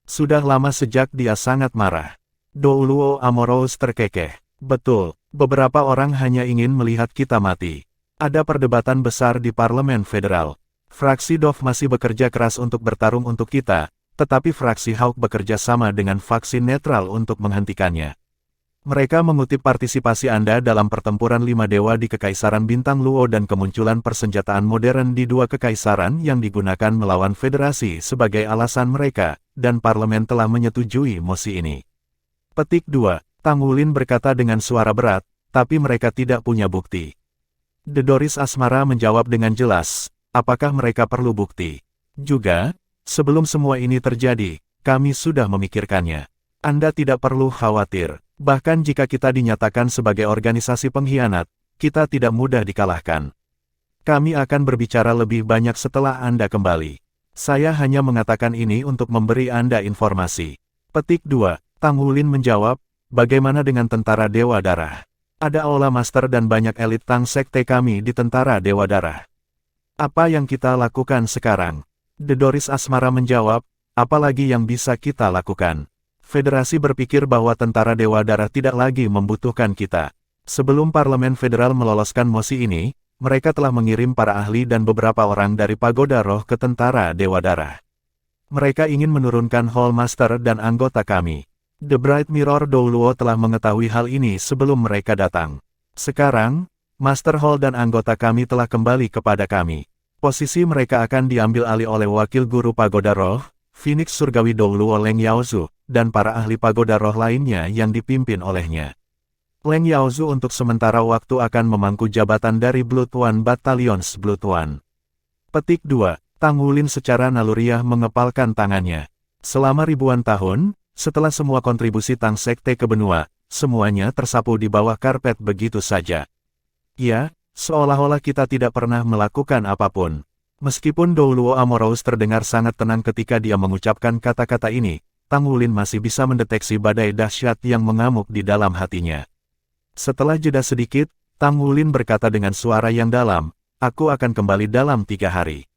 Sudah lama sejak dia sangat marah. Douluo Amorous terkekeh. Betul, beberapa orang hanya ingin melihat kita mati. Ada perdebatan besar di Parlemen Federal. Fraksi DOF masih bekerja keras untuk bertarung untuk kita, tetapi fraksi Hawk bekerja sama dengan faksi netral untuk menghentikannya. Mereka mengutip partisipasi Anda dalam pertempuran 5 dewa di Kekaisaran Bintang Luo dan kemunculan persenjataan modern di dua kekaisaran yang digunakan melawan federasi sebagai alasan mereka, dan parlemen telah menyetujui mosi ini. Petik 2. Tang Wulin berkata dengan suara berat, tapi mereka tidak punya bukti. Dodoris Asmara menjawab dengan jelas, apakah mereka perlu bukti? Juga, sebelum semua ini terjadi, kami sudah memikirkannya. Anda tidak perlu khawatir. Bahkan jika kita dinyatakan sebagai organisasi pengkhianat, kita tidak mudah dikalahkan. Kami akan berbicara lebih banyak setelah Anda kembali. Saya hanya mengatakan ini untuk memberi Anda informasi. Petik 2. Tang Wulin menjawab, bagaimana dengan tentara Dewa Darah? Ada Aula Master dan banyak elit Tang Sekte kami di tentara Dewa Darah. Apa yang kita lakukan sekarang? Dodoris Asmara menjawab, apalagi yang bisa kita lakukan? Federasi berpikir bahwa tentara Dewa Darah tidak lagi membutuhkan kita. Sebelum Parlemen Federal meloloskan mosi ini, mereka telah mengirim para ahli dan beberapa orang dari Pagoda Roh ke tentara Dewa Darah. Mereka ingin menurunkan Hall Master dan anggota kami. The Bright Mirror Douluo telah mengetahui hal ini sebelum mereka datang. Sekarang, Master Hall dan anggota kami telah kembali kepada kami. Posisi mereka akan diambil alih oleh Wakil Guru Pagoda Roh, Phoenix Surgawi Douluo Leng Yaozu, dan para ahli Pagoda Roh lainnya yang dipimpin olehnya. Leng Yaozu untuk sementara waktu akan memangku jabatan dari Blood One Battalions Blood One. Petik 2. Tang Wulin secara naluriah mengepalkan tangannya. Selama ribuan tahun, setelah semua kontribusi Tang Sekte ke benua, semuanya tersapu di bawah karpet begitu saja. Ya, seolah-olah kita tidak pernah melakukan apapun. Meskipun Douluo Amorous terdengar sangat tenang ketika dia mengucapkan kata-kata ini, Tang Wulin masih bisa mendeteksi badai dahsyat yang mengamuk di dalam hatinya. Setelah jeda sedikit, Tang Wulin berkata dengan suara yang dalam, aku akan kembali dalam 3 hari.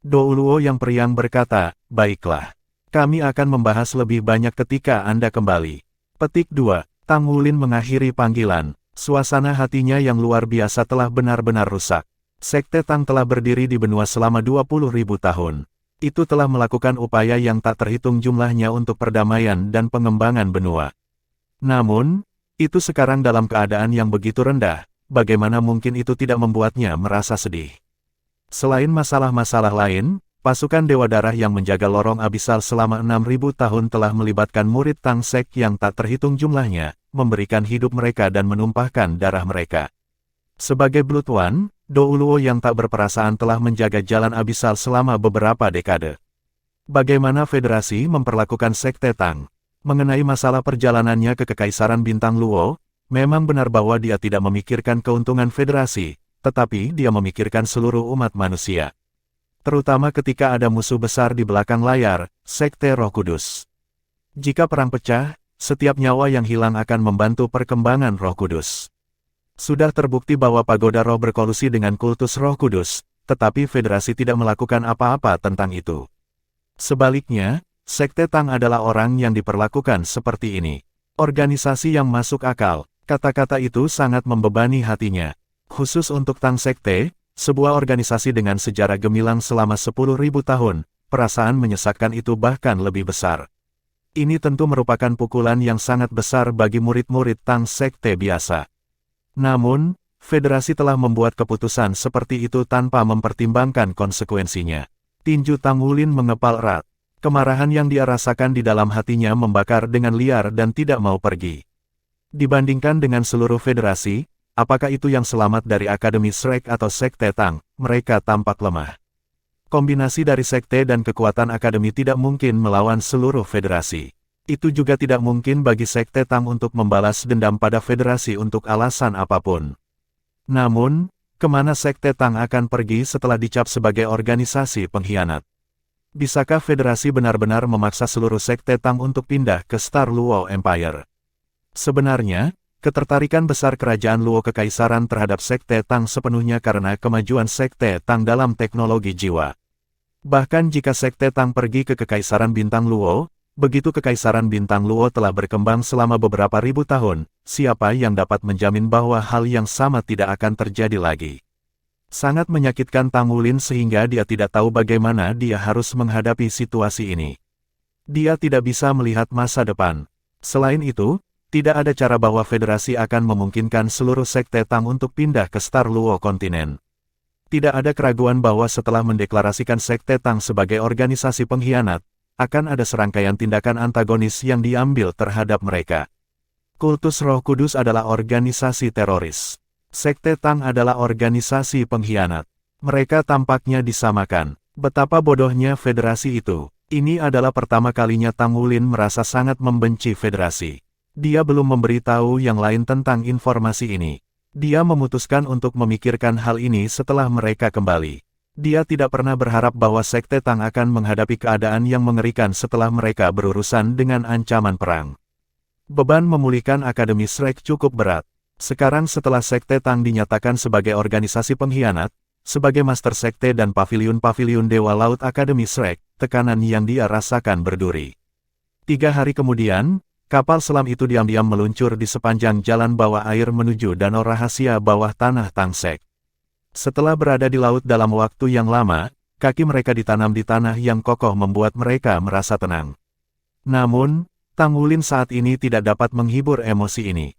Douluo yang periang berkata, baiklah. Kami akan membahas lebih banyak ketika Anda kembali. Petik 2. Tang Wulin mengakhiri panggilan. Suasana hatinya yang luar biasa telah benar-benar rusak. Sekte Tang telah berdiri di benua selama 20.000 tahun. Itu telah melakukan upaya yang tak terhitung jumlahnya untuk perdamaian dan pengembangan benua. Namun, itu sekarang dalam keadaan yang begitu rendah, bagaimana mungkin itu tidak membuatnya merasa sedih? Selain masalah-masalah lain, pasukan Dewa Darah yang menjaga lorong abisal selama 6.000 tahun telah melibatkan murid Tang Sek yang tak terhitung jumlahnya, memberikan hidup mereka dan menumpahkan darah mereka. Sebagai Blood One, Douluo yang tak berperasaan telah menjaga jalan abisal selama beberapa dekade. Bagaimana Federasi memperlakukan Sekte Tang? Mengenai masalah perjalanannya ke Kekaisaran Bintang Luo, memang benar bahwa dia tidak memikirkan keuntungan Federasi, tetapi dia memikirkan seluruh umat manusia. Terutama ketika ada musuh besar di belakang layar, Sekte Roh Kudus. Jika perang pecah, setiap nyawa yang hilang akan membantu perkembangan Roh Kudus. Sudah terbukti bahwa Pagoda Roh berkolusi dengan kultus Roh Kudus, tetapi Federasi tidak melakukan apa-apa tentang itu. Sebaliknya, Sekte Tang adalah orang yang diperlakukan seperti ini. Organisasi yang masuk akal, kata-kata itu sangat membebani hatinya. Khusus untuk Tang Sekte, sebuah organisasi dengan sejarah gemilang selama 10.000 tahun, perasaan menyesakkan itu bahkan lebih besar. Ini tentu merupakan pukulan yang sangat besar bagi murid-murid Tang Sekte biasa. Namun, Federasi telah membuat keputusan seperti itu tanpa mempertimbangkan konsekuensinya. Tinju Tang Wulin mengepal erat. Kemarahan yang dia rasakan di dalam hatinya membakar dengan liar dan tidak mau pergi. Dibandingkan dengan seluruh Federasi, apakah itu yang selamat dari Akademi Shrek atau Sekte Tang, mereka tampak lemah. Kombinasi dari Sekte dan kekuatan Akademi tidak mungkin melawan seluruh Federasi. Itu juga tidak mungkin bagi Sekte Tang untuk membalas dendam pada Federasi untuk alasan apapun. Namun, kemana Sekte Tang akan pergi setelah dicap sebagai organisasi pengkhianat? Bisakah Federasi benar-benar memaksa seluruh Sekte Tang untuk pindah ke Star Luo Empire? Sebenarnya, ketertarikan besar Kerajaan Luo Kekaisaran terhadap Sekte Tang sepenuhnya karena kemajuan Sekte Tang dalam teknologi jiwa. Bahkan jika Sekte Tang pergi ke Kekaisaran Bintang Luo, begitu Kekaisaran Bintang Luo telah berkembang selama beberapa ribu tahun, siapa yang dapat menjamin bahwa hal yang sama tidak akan terjadi lagi? Sangat menyakitkan Tang Wulin sehingga dia tidak tahu bagaimana dia harus menghadapi situasi ini. Dia tidak bisa melihat masa depan. Selain itu, tidak ada cara bahwa Federasi akan memungkinkan seluruh Sekte Tang untuk pindah ke Star Luo kontinen. Tidak ada keraguan bahwa setelah mendeklarasikan Sekte Tang sebagai organisasi pengkhianat, akan ada serangkaian tindakan antagonis yang diambil terhadap mereka. Kultus Roh Kudus adalah organisasi teroris. Sekte Tang adalah organisasi pengkhianat. Mereka tampaknya disamakan. Betapa bodohnya Federasi itu. Ini adalah pertama kalinya Tang Wulin merasa sangat membenci Federasi. Dia belum memberitahu yang lain tentang informasi ini. Dia memutuskan untuk memikirkan hal ini setelah mereka kembali. Dia tidak pernah berharap bahwa Sekte Tang akan menghadapi keadaan yang mengerikan setelah mereka berurusan dengan ancaman perang. Beban memulihkan Akademi Shrek cukup berat. Sekarang setelah Sekte Tang dinyatakan sebagai organisasi pengkhianat, sebagai Master Sekte dan Paviliun-Paviliun Dewa Laut Akademi Shrek, tekanan yang dia rasakan berduri. 3 hari kemudian, kapal selam itu diam-diam meluncur di sepanjang jalan bawah air menuju danau rahasia bawah tanah Tang Sek. Setelah berada di laut dalam waktu yang lama, kaki mereka ditanam di tanah yang kokoh membuat mereka merasa tenang. Namun, Tang Wulin saat ini tidak dapat menghibur emosi ini.